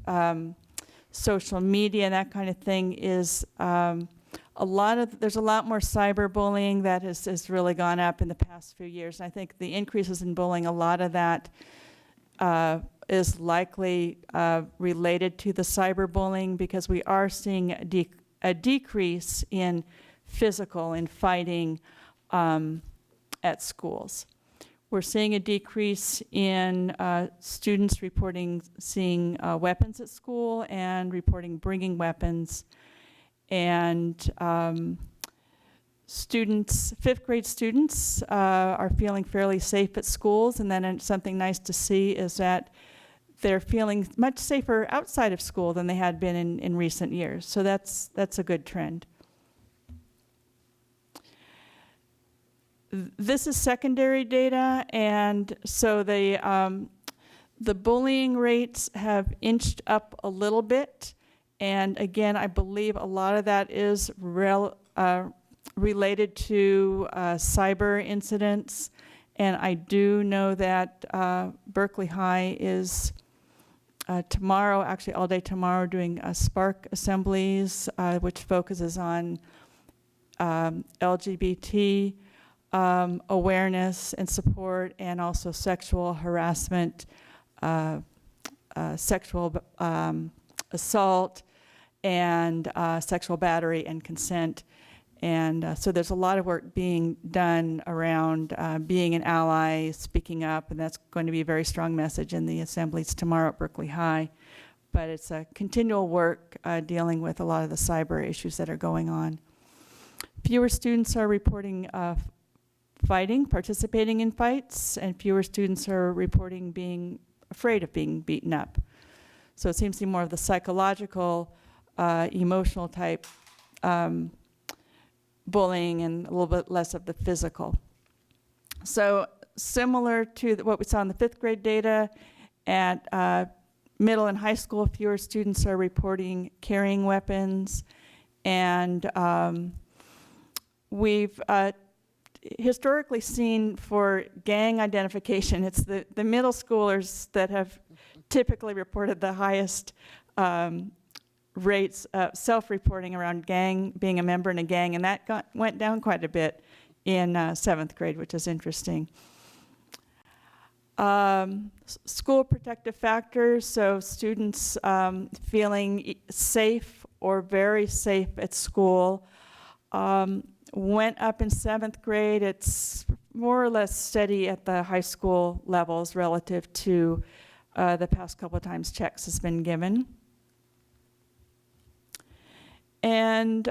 [SPEAKER 20] social media and that kind of thing is there's a lot more cyberbullying that has really gone up in the past few years. And I think the increases in bullying, a lot of that is likely related to the cyberbullying because we are seeing a decrease in physical and fighting at schools. We're seeing a decrease in students reporting seeing weapons at school and reporting bringing weapons. And students, 5th grade students are feeling fairly safe at schools. And then something nice to see is that they're feeling much safer outside of school than they had been in recent years. So that's a good trend. This is secondary data, and so the bullying rates have inched up a little bit. And again, I believe a lot of that is related to cyber incidents. And I do know that Berkeley High is tomorrow, actually all day tomorrow, doing Spark assemblies, which focuses on LGBT awareness and support, and also sexual harassment, sexual assault, and sexual battery and consent. And so there's a lot of work being done around being an ally, speaking up, and that's going to be a very strong message in the assemblies tomorrow at Berkeley High. But it's a continual work dealing with a lot of the cyber issues that are going on. Fewer students are reporting fighting, participating in fights, and fewer students are reporting being afraid of being beaten up. So it seems to be more of the psychological, emotional type bullying and a little bit less of the physical. So similar to what we saw in the 5th grade data, at middle and high school, fewer students are reporting carrying weapons. And we've historically seen for gang identification, it's the middle schoolers that have typically reported the highest rates of self-reporting around being a member in a gang, and that went down quite a bit in 7th grade, which is interesting. School protective factors, so students feeling safe or very safe at school, went up in 7th grade. It's more or less steady at the high school levels relative to the past couple of times checks has been given. And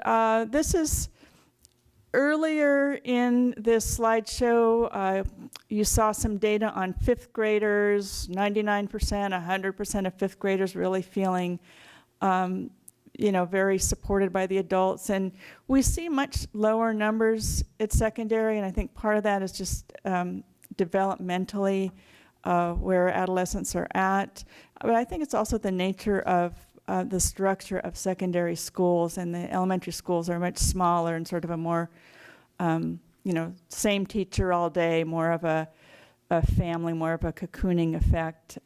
[SPEAKER 20] this is earlier in this slideshow, you saw some data on 5th graders, 99%, 100% of 5th graders really feeling very supported by the adults. And we see much lower numbers at secondary, and I think part of that is just developmentally where adolescents are at. But I think it's also the nature of the structure of secondary schools, and the elementary schools are much smaller and sort of a more, same teacher all day, more of a family, more of a cocooning effect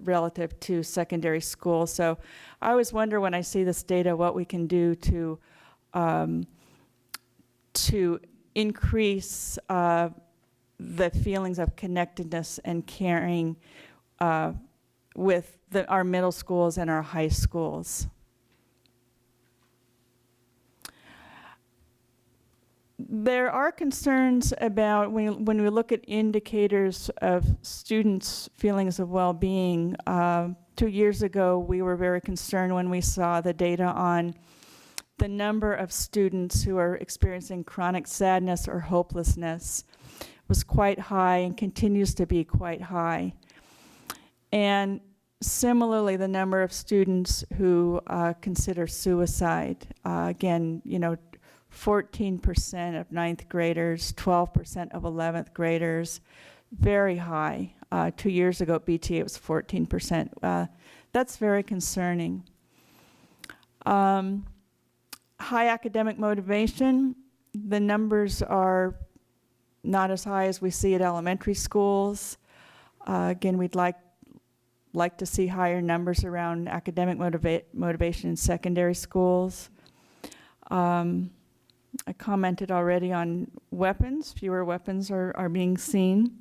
[SPEAKER 20] relative to secondary schools. So I always wonder when I see this data what we can do to increase the feelings of connectedness and caring with our middle schools and our high schools. There are concerns about when we look at indicators of students' feelings of well-being. 2 years ago, we were very concerned when we saw the data on the number of students who are experiencing chronic sadness or hopelessness was quite high and continues to be quite high. And similarly, the number of students who consider suicide, again, 14% of 9th graders, 12% of 11th graders, very high. 2 years ago at BTA it was 14%. That's very concerning. High academic motivation, the numbers are not as high as we see at elementary schools. Again, we'd like to see higher numbers around academic motivation in secondary schools. I commented already on weapons. Fewer weapons are being seen.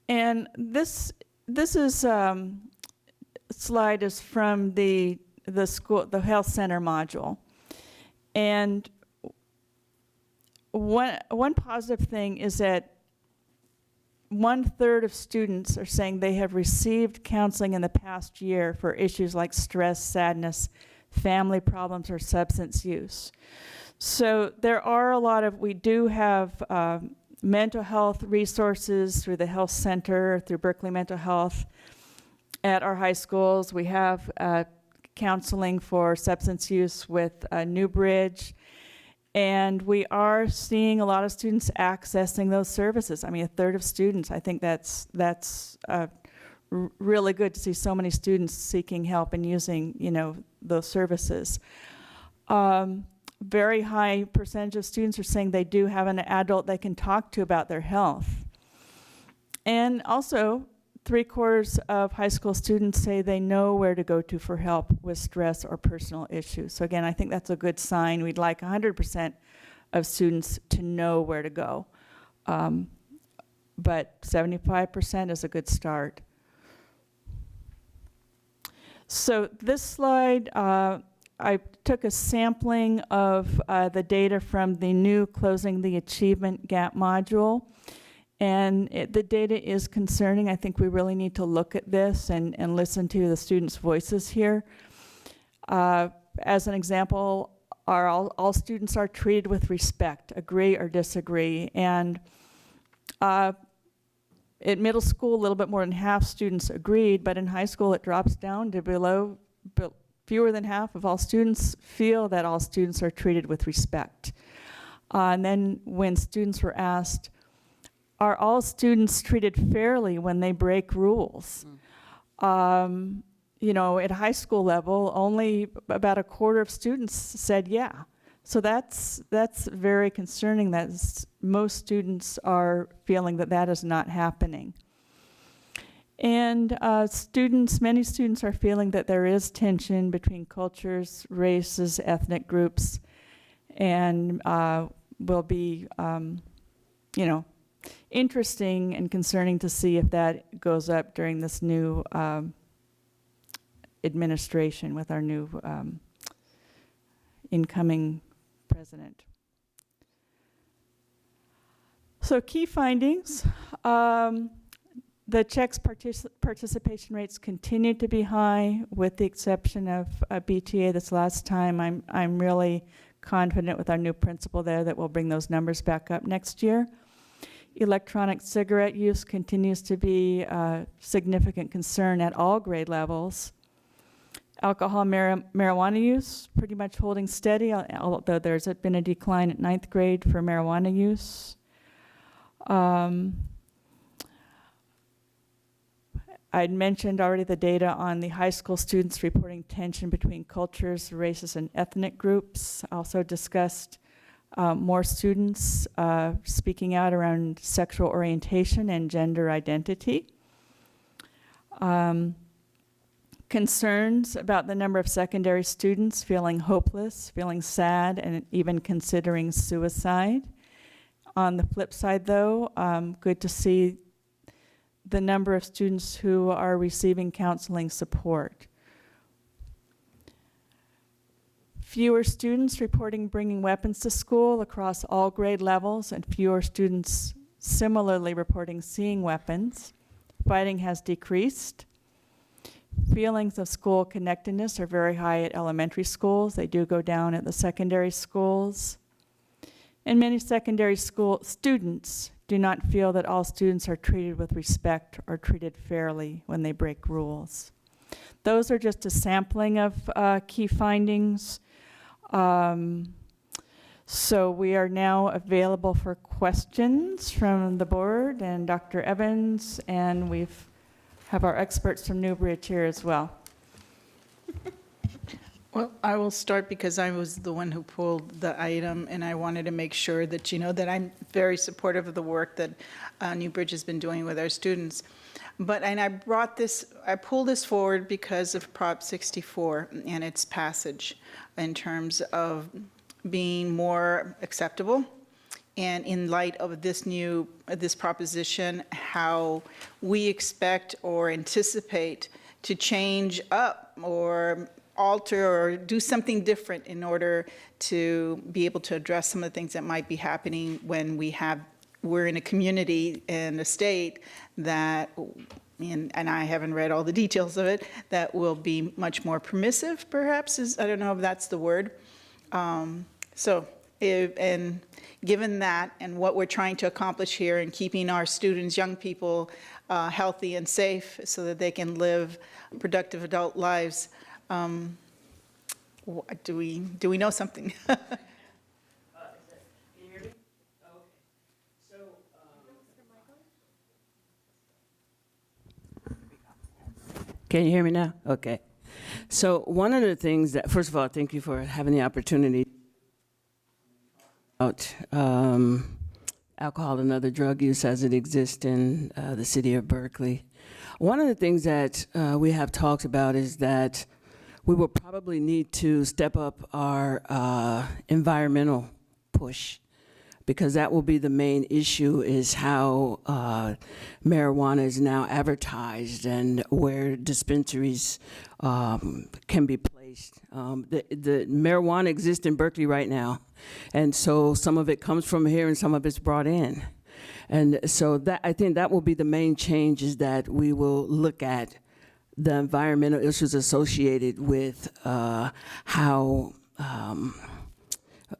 [SPEAKER 20] And this slide is from the health center module. And one positive thing is that 1/3 of students are saying they have received counseling in the past year for issues like stress, sadness, family problems, or substance use. So there are we do have mental health resources through the health center, through Berkeley Mental Health. At our high schools, we have counseling for substance use with Newbridge. And we are seeing a lot of students accessing those services. I mean, 1/3 of students, I think that's really good to see so many students seeking help and using, those services. Very high percentage of students are saying they do have an adult they can talk to about their health. And also, 3/4 of high school students say they know where to go to for help with stress or personal issues. So again, I think that's a good sign. We'd like 100% of students to know where to go. But 75% is a good start. So this slide, I took a sampling of the data from the new Closing the Achievement Gap module. And the data is concerning. I think we really need to look at this and listen to the students' voices here. As an example, all students are treated with respect, agree or disagree. And at middle school, a little bit more than half students agreed, but in high school it drops down to fewer than half of all students feel that all students are treated with respect. And then when students were asked, are all students treated fairly when they break rules? At high school level, only about 1/4 of students said yeah. So that's very concerning that most students are feeling that is not happening. And many students are feeling that there is tension between cultures, races, ethnic groups, and will be, interesting and concerning to see if that goes up during this new administration with our new incoming president. So key findings. The Czechs' participation rates continue to be high, with the exception of BTA this last time. I'm really confident with our new principal there that we'll bring those numbers back up next year. Electronic cigarette use continues to be a significant concern at all grade levels. Alcohol, marijuana use, pretty much holding steady, although there's been a decline at 9th grade for marijuana use. I'd mentioned already the data on the high school students reporting tension between cultures, races, and ethnic groups. Also discussed more students speaking out around sexual orientation and gender identity. Concerns about the number of secondary students feeling hopeless, feeling sad, and even considering suicide. On the flip side, though, good to see the number of students who are receiving counseling support. Fewer students reporting bringing weapons to school across all grade levels, and fewer students similarly reporting seeing weapons. Fighting has decreased. Feelings of school connectedness are very high at elementary schools. They do go down at the secondary schools. And many secondary school students do not feel that all students are treated with respect or treated fairly when they break rules. Those are just a sampling of key findings. So we are now available for questions from the board and Dr. Evans, and we have our experts from Newbridge here as well.
[SPEAKER 2] Well, I will start because I was the one who pulled the item, and I wanted to make sure that you know that I'm very supportive of the work that Newbridge has been doing with our students. And I pulled this forward because of Prop 64 and its passage in terms of being more acceptable, and in light of this proposition, how we expect or anticipate to change up or alter or do something different in order to be able to address some of the things that might be happening when we're in a community and a state that, and I haven't read all the details of it, that will be much more permissive, perhaps, I don't know if that's the word. And given that and what we're trying to accomplish here in keeping our students, young people, healthy and safe so that they can live productive adult lives, do we know something?
[SPEAKER 21] Can you hear me now? Okay. So one of the things that, first of all, thank you for having the opportunity about alcohol and other drug use as it exists in the city of Berkeley. One of the things that we have talked about is that we will probably need to step up our environmental push, because that will be the main issue, is how marijuana is now advertised and where dispensaries can be placed. The marijuana exists in Berkeley right now, and so some of it comes from here and some of it's brought in. And so that, I think that will be the main change, is that we will look at the environmental issues associated with how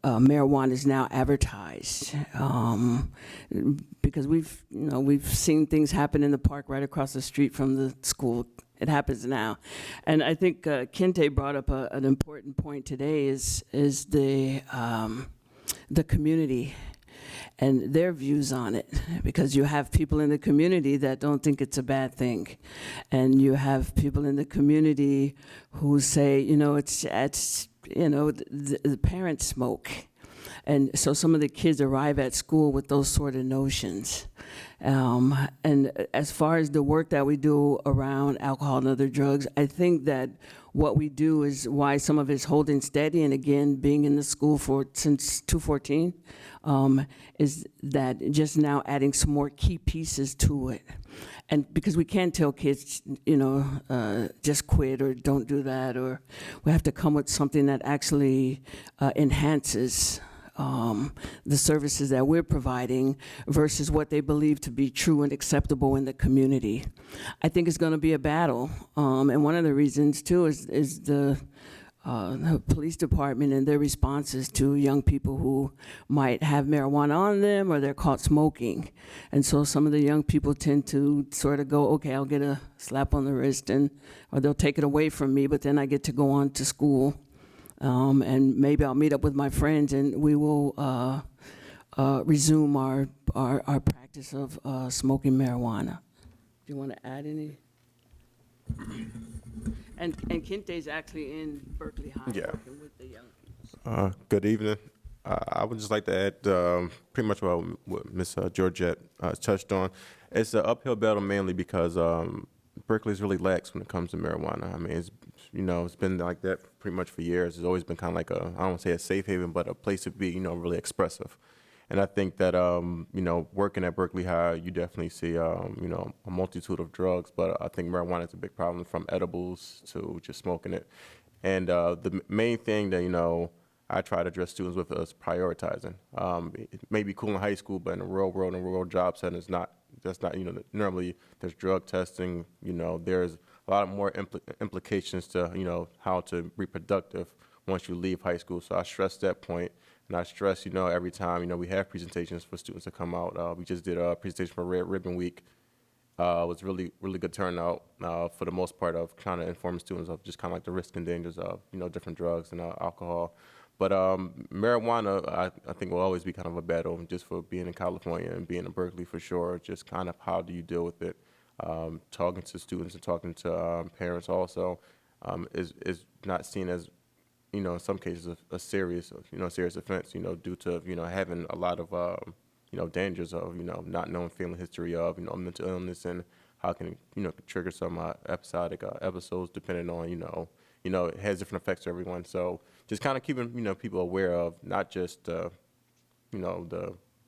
[SPEAKER 21] marijuana is now advertised, because we've seen things happen in the park right across the street from the school. It happens now, and I think Kente brought up an important point today. Is the community and their views on it, because you have people in the community that don't think it's a bad thing, and you have people in the community who say, the parents smoke, and so some of the kids arrive at school with those sort of notions. And as far as the work that we do around alcohol and other drugs, I think that what we do is why some of it's holding steady, and again, being in the school since 2014, is that just now adding some more key pieces to it. And because we can't tell kids, just quit or don't do that, or we have to come with something that actually enhances the services that we're providing versus what they believe to be true and acceptable in the community. I think it's going to be a battle, and one of the reasons too is the police department and their responses to young people who might have marijuana on them or they're caught smoking. And so some of the young people tend to sort of go, okay, I'll get a slap on the wrist, or they'll take it away from me, but then I get to go on to school. And maybe I'll meet up with my friends and we will resume our practice of smoking marijuana. Do you want to add any? And Kente's actually in Berkeley High
[SPEAKER 3] Yeah.
[SPEAKER 21] working with the young people.
[SPEAKER 3] Good evening. I would just like to add pretty much what Ms. Georgette touched on. It's an uphill battle mainly because Berkeley's really lax when it comes to marijuana. I mean, it's been like that pretty much for years. It's always been kind of like I don't want to say a safe haven, but a place to be, really expressive. And I think that, working at Berkeley High, you definitely see, a multitude of drugs, but I think marijuana is a big problem, from edibles to just smoking it. And the main thing that, I try to address students with is prioritizing. It may be cool in high school, but in the real world, in the real job setting, that's not, normally there's drug testing, there's a lot more implications to, how to be productive once you leave high school. So I stress that point. And I stress, every time, we have presentations for students to come out. We just did a presentation for Red Ribbon Week. It was really, really good turnout for the most part, of trying to inform students of just kind of like the risks and dangers of, different drugs and alcohol. But marijuana, I think, will always be kind of a battle, just for being in California and being in Berkeley for sure. Just kind of how do you deal with it? Talking to students and talking to parents also is not seen as, in some cases, a serious offense, due to, having a lot of, dangers of, not knowing family history of, mental illness, and how can it, trigger some episodic episodes depending on, it has different effects to everyone. So just kind of keeping, people aware of not just, the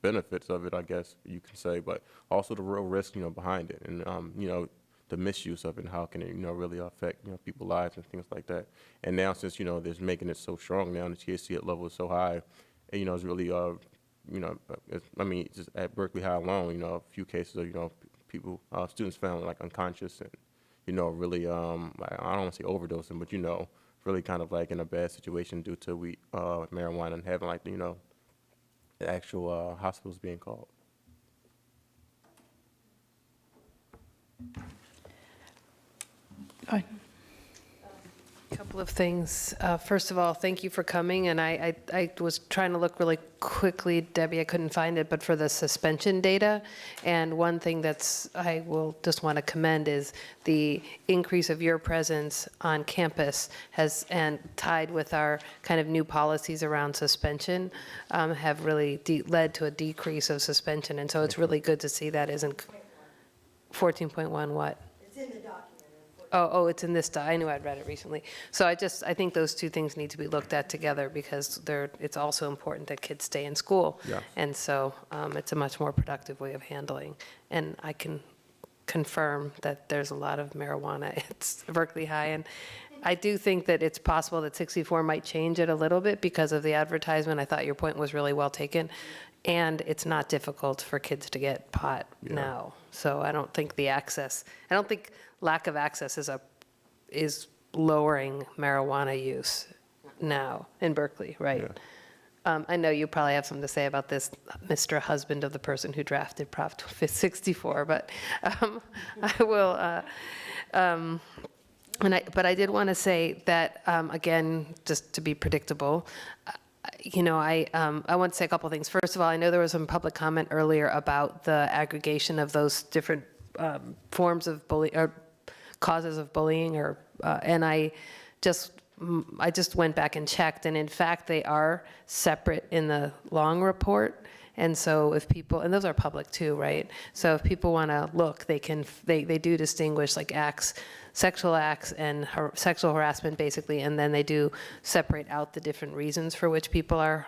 [SPEAKER 3] benefits of it, I guess you can say, but also the real risk, behind it, and, the misuse of it, and how can it, really affect, people's lives and things like that. And now, since, there's making it so strong now, the THC level is so high, and, it's really, just at Berkeley High alone, a few cases of, people, students found like unconscious and, really, like, I don't want to say overdosing, but, really kind of like in a bad situation due to marijuana, and having like, the actual hospitals being called.
[SPEAKER 4] A couple of things. First of all, thank you for coming, and I was trying to look really quickly, Debbie, I couldn't find it, but for the suspension data, and one thing I will just want to commend is the increase of your presence on campus and tied with our kind of new policies around suspension, have really led to a decrease of suspension, and so it's really good to see that isn't 14.1 what?
[SPEAKER 9] It's in the document.
[SPEAKER 4] Oh, it's in this, I knew I'd read it recently. So I think those two things need to be looked at together, because it's also important that kids stay in school.
[SPEAKER 3] Yeah.
[SPEAKER 4] And so it's a much more productive way of handling. And I can confirm that there's a lot of marijuana at Berkeley High. And I do think that it's possible that 64 might change it a little bit because of the advertisement. I thought your point was really well taken. And it's not difficult for kids to get pot now. So I don't think lack of access is lowering marijuana use now in Berkeley, right?
[SPEAKER 3] Yeah.
[SPEAKER 4] I know you probably have something to say about this, Mr. Husband of the person who drafted Prop 64, but I will. But I did want to say that, again, just to be predictable, I want to say a couple things. First of all, I know there was some public comment earlier about the aggregation of those different forms of bullying or causes of bullying, and I just went back and checked, and in fact they are separate in the long report. And so if people, and those are public too, right? So if people want to look, they do distinguish like sexual acts and sexual harassment basically, and then they do separate out the different reasons for which people are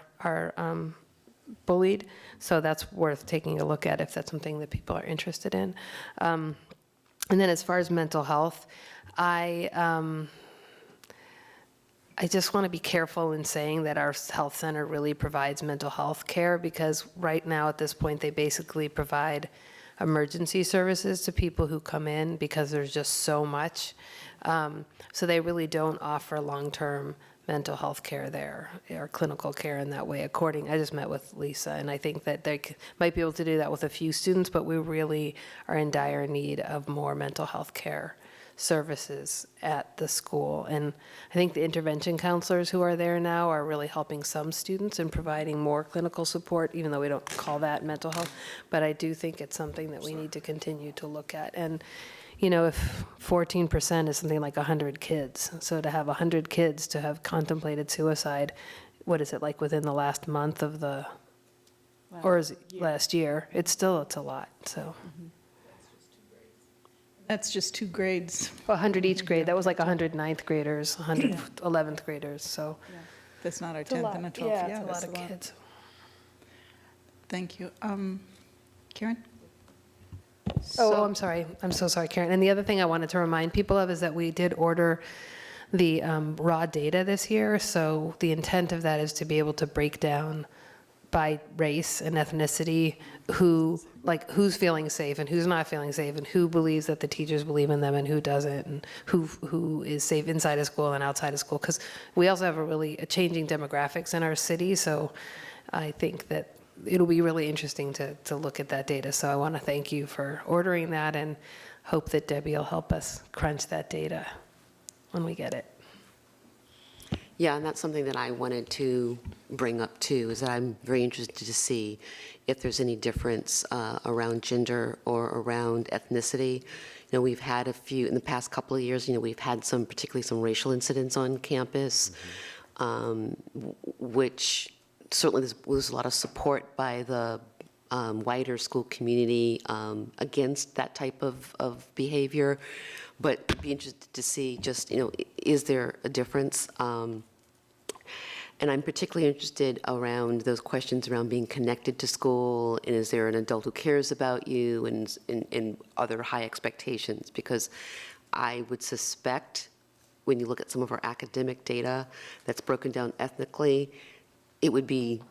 [SPEAKER 4] bullied. So that's worth taking a look at if that's something that people are interested in. And then as far as mental health, I just want to be careful in saying that our health center really provides mental health care, because right now at this point they basically provide emergency services to people who come in because there's just so much. So they really don't offer long-term mental health care there, or clinical care in that way. I just met with Lisa, and I think that they might be able to do that with a few students, but we really are in dire need of more mental health care. services at the school. And I think the intervention counselors who are there now are really helping some students and providing more clinical support, even though we don't call that mental health. But I do think it's something that we need to continue to look at. And, you know, if 14% is something like 100 kids, so to have 100 kids to have contemplated suicide, what is it, like within the last month of the, or is it last year? It's a lot, so.
[SPEAKER 2] That's just 2 grades.
[SPEAKER 4] 100 each grade, that was like 100 ninth graders, 100 11th graders, so.
[SPEAKER 2] That's not our
[SPEAKER 4] It's a
[SPEAKER 2] 10th
[SPEAKER 4] lot.
[SPEAKER 2] and a 12th.
[SPEAKER 4] Yeah, it's a
[SPEAKER 2] that's
[SPEAKER 4] lot of kids.
[SPEAKER 2] Thank you. Karen?
[SPEAKER 4] Oh, I'm sorry. I'm so sorry, Karen. And the other thing I wanted to remind people of is that we did order the raw data this year. So the intent of that is to be able to break down by race and ethnicity who's feeling safe and who's not feeling safe, and who believes that the teachers believe in them and who doesn't, and who is safe inside of school and outside of school. Because we also have a changing demographics in our city. So I think that it'll be really interesting to look at that data. So I want to thank you for ordering that and hope that Debbie will help us crunch that data when we get it.
[SPEAKER 15] Yeah, and that's something that I wanted to bring up too, is that I'm very interested to see if there's any difference around gender or around ethnicity. You know, we've had a few, in the past couple of years, you know, we've had particularly some racial incidents on campus, which certainly there's a lot of support by the wider school community against that type of behavior. But I'd be interested to see just, you know, is there a difference? And I'm particularly interested around those questions around being connected to school, and is there an adult who cares about you, and other high expectations? Because I would suspect, when you look at some of our academic data that's broken down ethnically, it would be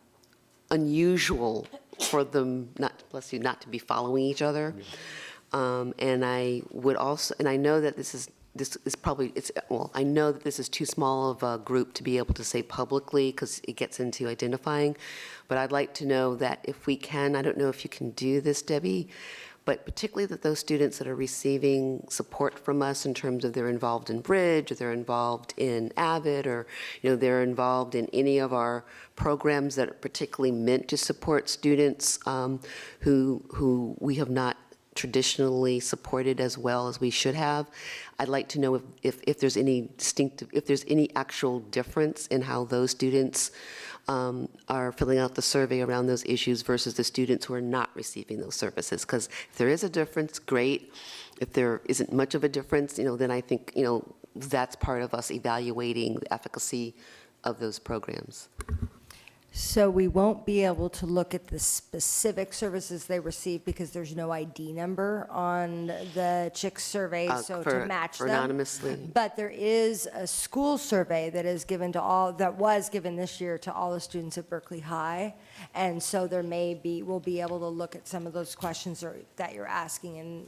[SPEAKER 15] unusual for them not to be following each other. And I would also, and I know that this is probably, I know that this is too small of a group to be able to say publicly because it gets into identifying, but I'd like to know that if we can, I don't know if you can do this, Debbie, but particularly that those students that are receiving support from us in terms of they're involved in Bridge, or they're involved in AVID, or, you know, they're involved in any of our programs that are particularly meant to support students who we have not traditionally supported as well as we should have. I'd like to know if there's any if there's any actual difference in how those students are filling out the survey around those issues versus the students who are not receiving those services. Because if there is a difference, great. If there isn't much of a difference, you know, then I think, you know, that's part of us evaluating the efficacy of those programs.
[SPEAKER 5] So we won't be able to look at the specific services they receive because there's no ID number on the CHICS survey, so to match them.
[SPEAKER 15] Anonymously.
[SPEAKER 5] But there is a school survey that is given to all, that was given this year to all the students at Berkeley High. And so we'll be able to look at some of those questions that you're asking in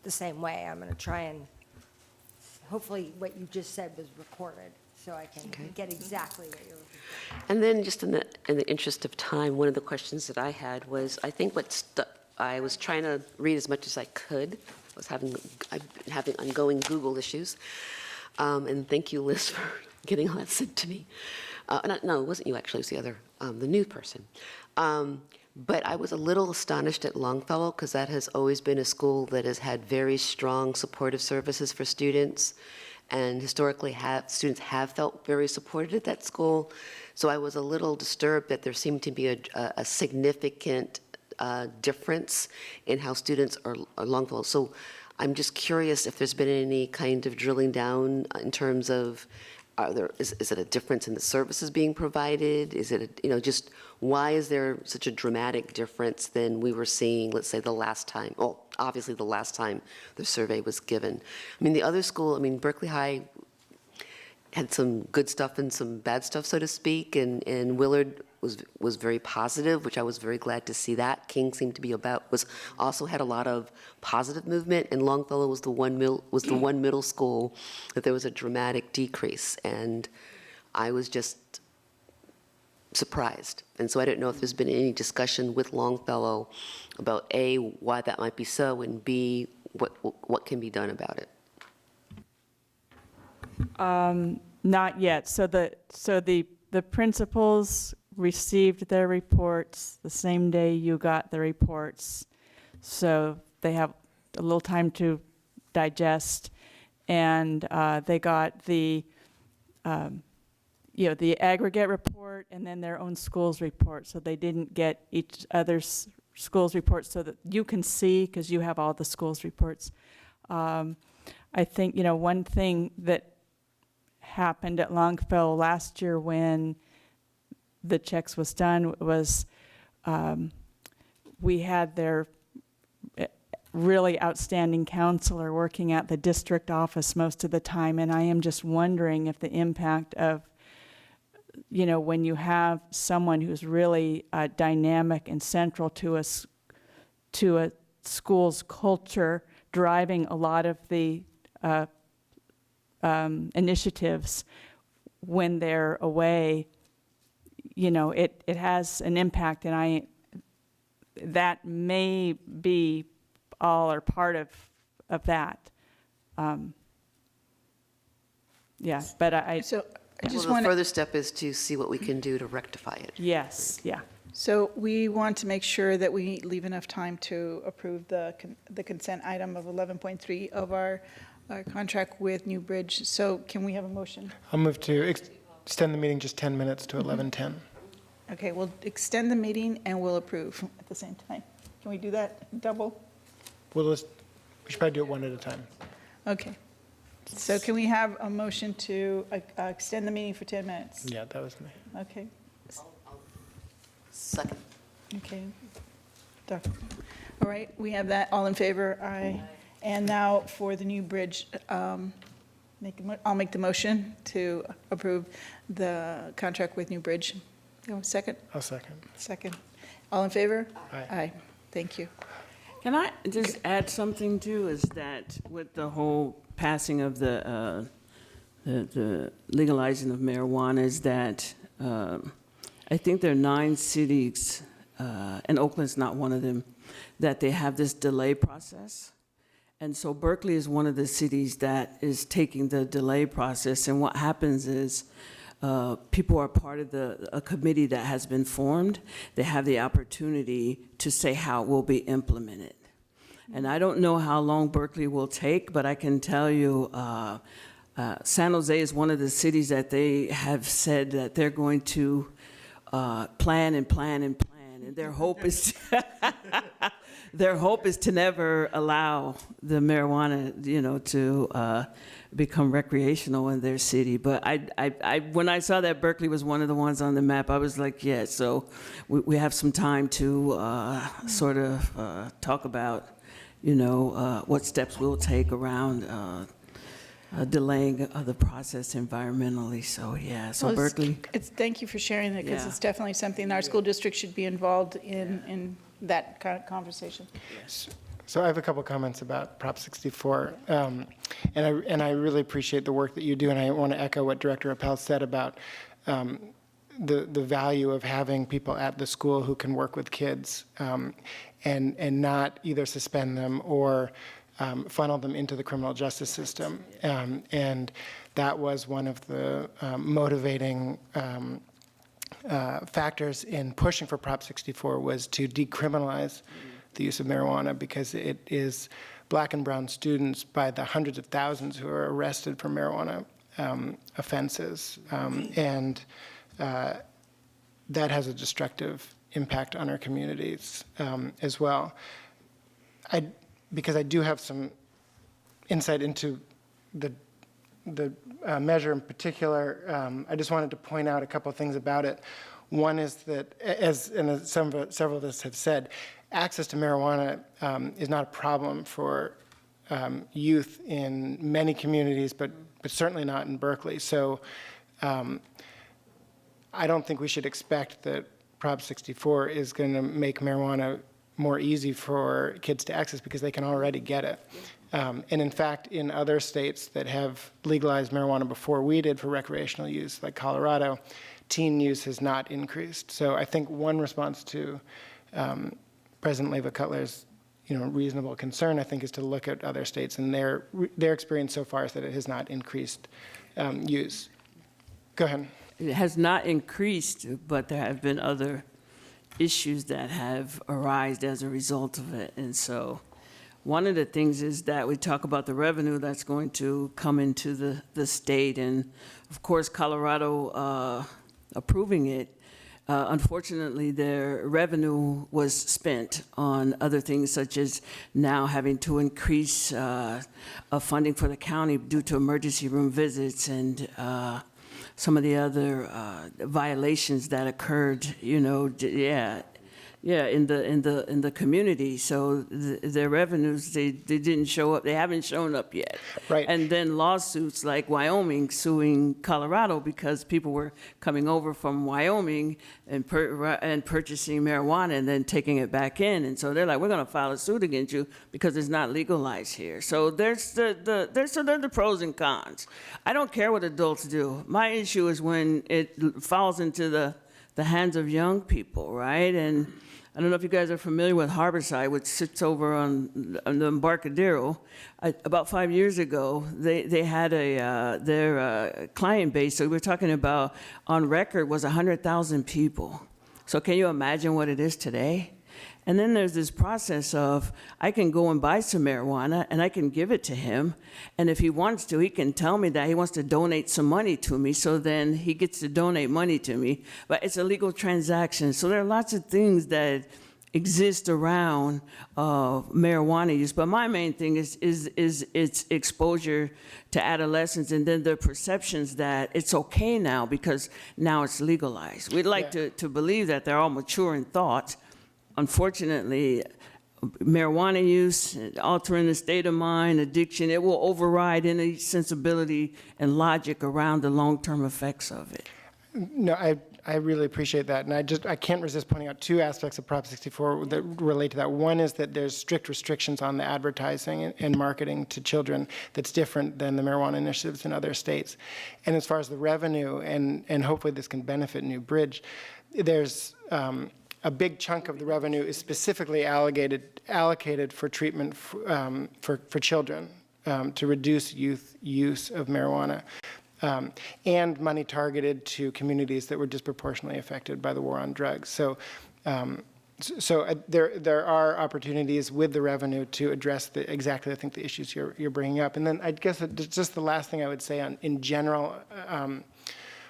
[SPEAKER 5] the same way. I'm going to try and, hopefully what you just said was recorded, so I can get exactly what you're looking for.
[SPEAKER 15] And then just in the interest of time, one of the questions that I had was, I think I was trying to read as much as I could. I've been having ongoing Google issues. And thank you, Liz, for getting all that sent to me. No, it wasn't you actually, it was the other, the new person. But I was a little astonished at Longfellow because that has always been a school that has had very strong supportive services for students. And historically, students have felt very supported at that school. So I was a little disturbed that there seemed to be a significant difference in how students are Longfellow. So I'm just curious if there's been any kind of drilling down in terms of, is it a difference in the services being provided? Is it, just why is there such a dramatic difference than we were seeing, let's say, the last time? Well, obviously the last time the survey was given. I mean, the other school, Berkeley High had some good stuff and some bad stuff, so to speak, and Willard was very positive, which I was very glad to see that. King seemed to be also had a lot of positive movement, and Longfellow was the one middle school that there was a dramatic decrease, and I was just surprised. And so I don't know if there's been any discussion with Longfellow about A, why that might be so, and B, what can be done about it.
[SPEAKER 20] Not yet. So the principals received their reports the same day you got the reports. So they have a little time to digest, and they got the the aggregate report and then their own school's report. So they didn't get each other's school's reports so that you can see, because you have all the school's reports. I think, one thing that happened at Longfellow last year when the checks was done was we had their really outstanding counselor working at the district office most of the time, and I am just wondering if the impact of, when you have someone who's really dynamic and central to a school's culture, driving a lot of the initiatives when they're away, it has an impact, and that may be all or part of that. But I
[SPEAKER 2] just
[SPEAKER 15] the
[SPEAKER 2] want
[SPEAKER 15] further step is to see what we can do to rectify it.
[SPEAKER 20] Yes, yeah.
[SPEAKER 2] So we want to make sure that we leave enough time to approve the consent item of 11.3 of our contract with New Bridge. So can we have a motion?
[SPEAKER 7] I'll move to extend the meeting just 10 minutes to 11:10.
[SPEAKER 2] Okay, we'll extend the meeting and we'll approve at the same time. Can we do that double?
[SPEAKER 7] We should probably do it one at a time.
[SPEAKER 2] Okay. So can we have a motion to extend the meeting for 10 minutes?
[SPEAKER 7] Yeah, that was me.
[SPEAKER 2] Okay.
[SPEAKER 15] Second.
[SPEAKER 2] Okay. All right, we have that. All in favor? Aye. And now for the New Bridge, I'll make the motion to approve the contract with New Bridge. You want a second?
[SPEAKER 7] I'll second.
[SPEAKER 2] Second. All in favor?
[SPEAKER 7] Aye.
[SPEAKER 2] Aye. Thank you.
[SPEAKER 21] Can I just add something too, is that with the whole passing of the legalizing of marijuana is that I think there are 9 cities, and Oakland's not one of them, that they have this delay process. And so Berkeley is one of the cities that is taking the delay process. And what happens is people are part of a committee that has been formed. They have the opportunity to say how it will be implemented. And I don't know how long Berkeley will take, but I can tell you San Jose is one of the cities that they have said that they're going to plan and plan and plan. And their hope is their hope is to never allow the marijuana, to become recreational in their city. But when I saw that Berkeley was one of the ones on the map, I was like, yeah. So we have some time to sort of talk about, what steps we'll take around delaying the process environmentally. So yeah. So
[SPEAKER 2] Well,
[SPEAKER 21] Berkeley.
[SPEAKER 2] Thank you for sharing that, because
[SPEAKER 21] Yeah.
[SPEAKER 2] it's definitely something our school district should be involved in that kind of conversation.
[SPEAKER 7] Yes. So I have a couple comments about Prop 64, and I really appreciate the work that you do, and I want to echo what Director Appel said about the value of having people at the school who can work with kids and not either suspend them or funnel them into the criminal justice system. And that was one of the motivating factors in pushing for Prop 64 was to decriminalize the use of marijuana, because it is black and brown students by the hundreds of thousands who are arrested for marijuana offenses. And that has a destructive impact on our communities as well. Because I do have some insight into the measure in particular, I just wanted to point out a couple of things about it. One is that, as several of us have said, access to marijuana is not a problem for youth in many communities, but certainly not in Berkeley. So I don't think we should expect that Prop 64 is going to make marijuana more easy for kids to access, because they can already get it. And in fact, in other states that have legalized marijuana before we did for recreational use, like Colorado, teen use has not increased. So I think one response to President Leva Cutler's reasonable concern, I think, is to look at other states, and their experience so far is that it has not increased use. Go ahead.
[SPEAKER 21] It has not increased, but there have been other issues that have arisen as a result of it. And so one of the things is that we talk about the revenue that's going to come into the state. And of course, Colorado approving it, unfortunately, their revenue was spent on other things, such as now having to increase funding for the county due to emergency room visits and some of the other violations that occurred, in the community. So their revenues, they didn't show up. They haven't shown up yet.
[SPEAKER 7] Right.
[SPEAKER 21] And then lawsuits like Wyoming suing Colorado because people were coming over from Wyoming and purchasing marijuana and then taking it back in. And so they're like, we're going to file a suit against you because it's not legalized here. So there's the pros and cons. I don't care what adults do. My issue is when it falls into the hands of young people, right? And I don't know if you guys are familiar with Harborside, which sits over on the Embarcadero. About 5 years ago, they had their client base, so we're talking about, on record, was 100,000 people. So can you imagine what it is today? And then there's this process of, I can go and buy some marijuana and I can give it to him. And if he wants to, he can tell me that he wants to donate some money to me. So then he gets to donate money to me. But it's a legal transaction. So there are lots of things that exist around marijuana use. But my main thing is its exposure to adolescents and then their perceptions that it's okay now because now it's legalized. We'd like to believe that they're all mature in thought. Unfortunately, marijuana use, altering the state of mind, addiction, it will override any sensibility and logic around the long-term effects of it.
[SPEAKER 7] No, I really appreciate that. And I can't resist pointing out two aspects of Prop 64 that relate to that. One is that there's strict restrictions on the advertising and marketing to children that's different than the marijuana initiatives in other states. And as far as the revenue, and hopefully this can benefit New Bridge, there's a big chunk of the revenue is specifically allocated for treatment for children to reduce youth use of marijuana, and money targeted to communities that were disproportionately affected by the war on drugs. So, there are opportunities with the revenue to address exactly, I think, the issues you're bringing up. And then I guess just the last thing I would say in general.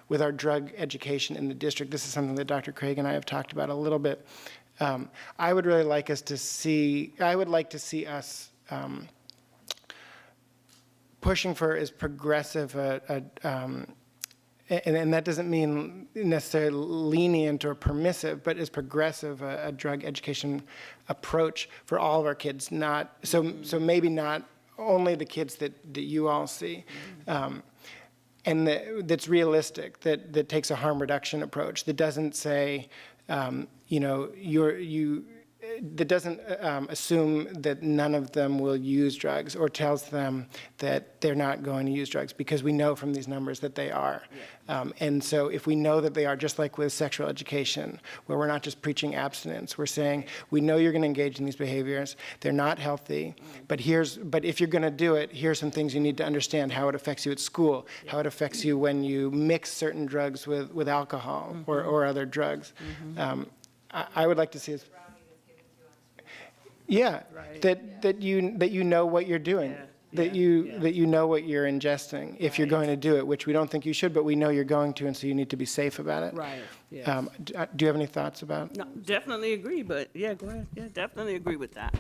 [SPEAKER 7] With our drug education in the district, this is something that Dr. Craig and I have talked about a little bit. I would really like us to see, I would like to see us pushing for as progressive and that doesn't mean necessarily lenient or permissive, but as progressive a drug education approach for all of our kids. So maybe not only the kids that you all see. And that's realistic, that takes a harm reduction approach, that doesn't say, that doesn't assume that none of them will use drugs or tells them that they're not going to use drugs, because we know from these numbers that they are. And so if we know that they are, just like with sexual education, where we're not just preaching abstinence, we're saying, we know you're going to engage in these behaviors, they're not healthy, but if you're going to do it, here's some things you need to understand: how it affects you at school, how it affects you when you mix certain drugs with alcohol or other drugs. I would like to see us. Yeah, right. that you know what you're doing, that you know what you're ingesting if you're going to do it, which we don't think you should, but we know you're going to, and so you need to be safe about it.
[SPEAKER 21] Right. Yes.
[SPEAKER 7] Do you have any thoughts about?
[SPEAKER 21] No, definitely agree, but yeah, go ahead. Yeah, definitely agree with that.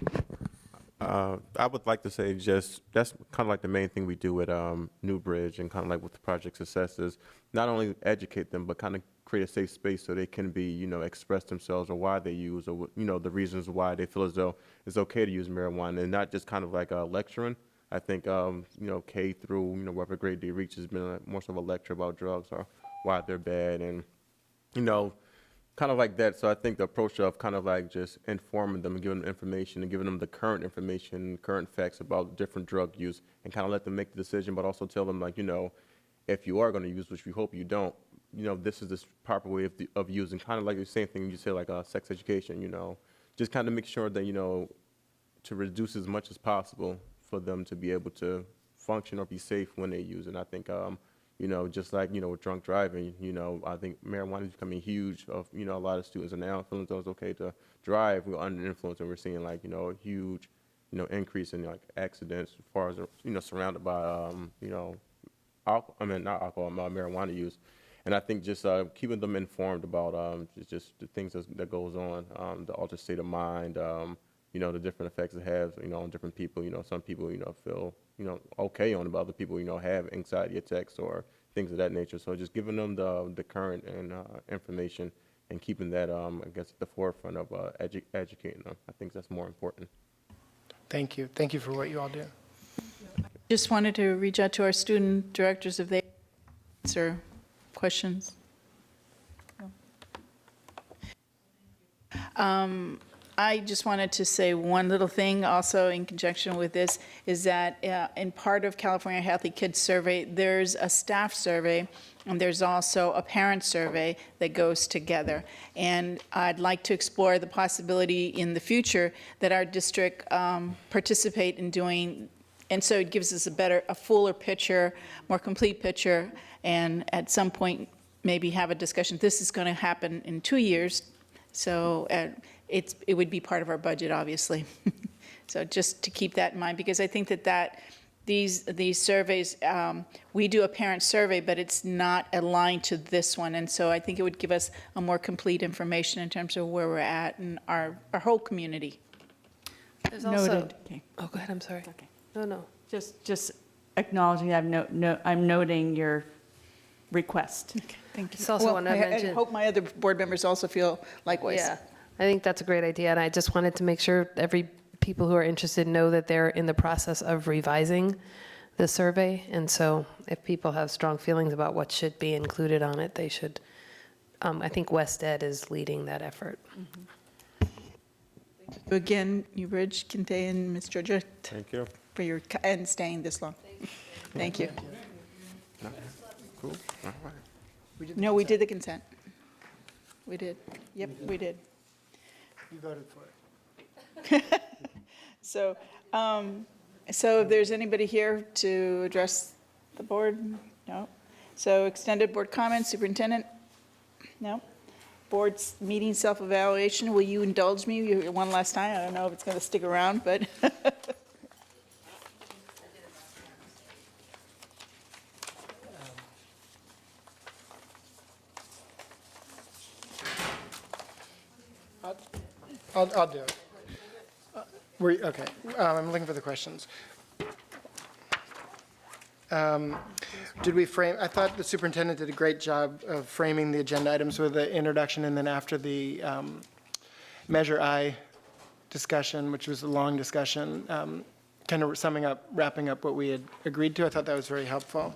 [SPEAKER 3] I would like to say that's kind of like the main thing we do at New Bridge, and kind of like with the project successes, not only educate them, but kind of create a safe space so they can be, express themselves, or why they use, or, the reasons why they feel as though it's okay to use marijuana, and not just kind of like lecturing. I think, K through, whatever grade they reach has been more so of a lecture about drugs or why they're bad, and, kind of like that. So I think the approach of kind of like just informing them and giving them information and giving them the current information, current facts about different drug use, and kind of let them make the decision, but also tell them, like, if you are going to use, which we hope you don't, this is the proper way of using. Kind of like the same thing you say, like sex education, just kind of make sure that, to reduce as much as possible for them to be able to function or be safe when they use. And I think, just like, with drunk driving, I think marijuana is becoming huge. A lot of students are now feeling it's okay to drive. We're under influence, and we're seeing like, a huge, increase in like accidents as far as, surrounded by, not alcohol, marijuana use. And I think just keeping them informed about just the things that goes on, the altered state of mind, the different effects it has, on different people. Some people, feel, okay on it, but other people, have anxiety attacks or things of that nature. So just giving them the current and information and keeping that, I guess, at the forefront of educating them. I think that's more important.
[SPEAKER 7] Thank you. Thank you for what you all do.
[SPEAKER 2] Just wanted to reach out to our student directors if they answer questions. I just wanted to say one little thing also in conjunction with this is that in part of California Healthy Kids Survey, there's a staff survey and there's also a parent survey that goes together. And I'd like to explore the possibility in the future that our district participate in doing, and so it gives us a fuller picture, more complete picture, and at some point maybe have a discussion. This is going to happen in 2 years, so it would be part of our budget, obviously. So just to keep that in mind, because I think that these surveys, we do a parent survey, but it's not aligned to this one, and so I think it would give us a more complete information in terms of where we're at in our whole community.
[SPEAKER 4] There's also,
[SPEAKER 20] Noted. Okay.
[SPEAKER 4] oh, go ahead, I'm sorry.
[SPEAKER 20] Okay.
[SPEAKER 4] No.
[SPEAKER 20] Just acknowledging that I'm noting your request.
[SPEAKER 2] Okay, thank you.
[SPEAKER 4] Just also want to mention.
[SPEAKER 2] I hope my other board members also feel likewise.
[SPEAKER 4] Yeah, I think that's a great idea, and I just wanted to make sure every people who are interested know that they're in the process of revising the survey, and so if people have strong feelings about what should be included on it, they should. I think West Ed is leading that effort.
[SPEAKER 2] Again, Newbridge, Kinte, and Ms. Georgia.
[SPEAKER 3] Thank you.
[SPEAKER 2] For your, and staying this long. Thank you.
[SPEAKER 3] Cool. All right.
[SPEAKER 2] No, we did the consent. We did. Yep, we did.
[SPEAKER 7] You voted for it.
[SPEAKER 2] So, so if there's anybody here to address the board, no. So extended board comments, superintendent, no. Board's meeting self-evaluation, will you indulge me one last time? I don't know if it's going to stick around, but.
[SPEAKER 7] I'll do it. Okay, I'm looking for the questions. Did we frame, I thought the superintendent did a great job of framing the agenda items with the introduction and then after the Measure I discussion, which was a long discussion, kind of summing up, wrapping up what we had agreed to. I thought that was very helpful.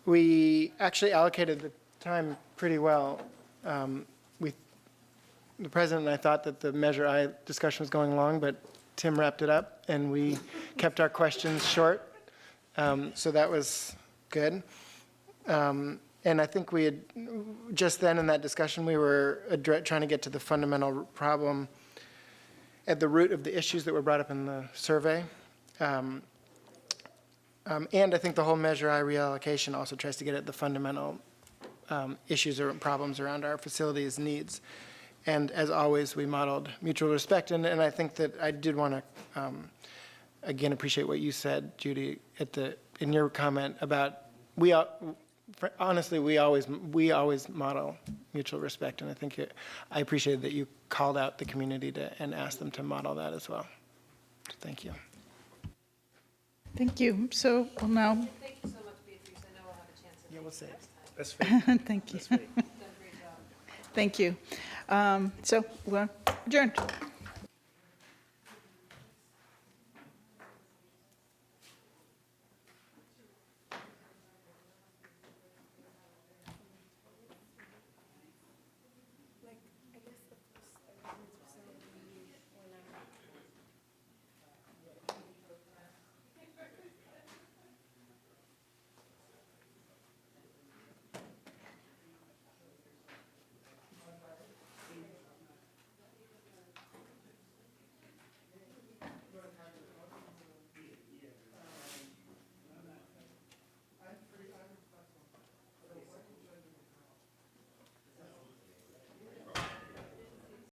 [SPEAKER 7] We actually allocated the time pretty well. The president and I thought that the Measure I discussion was going long, but Tim wrapped it up, and we kept our questions short, so that was good. And I think we had, just then in that discussion, we were trying to get to the fundamental problem at the root of the issues that were brought up in the survey. And I think the whole Measure I reallocation also tries to get at the fundamental issues or problems around our facilities needs. And as always, we modeled mutual respect. And I think that I did want to, again, appreciate what you said, Judy, in your comment about honestly, we always model mutual respect. And I think I appreciated that you called out the community and asked them to model that as well. So thank you.
[SPEAKER 2] Thank you. So, well, now.
[SPEAKER 4] Thank you so much, Beatrice. I know we'll have a chance.
[SPEAKER 7] Yeah, we'll say that's fair.
[SPEAKER 2] Thank you. Thank you. So we're adjourned.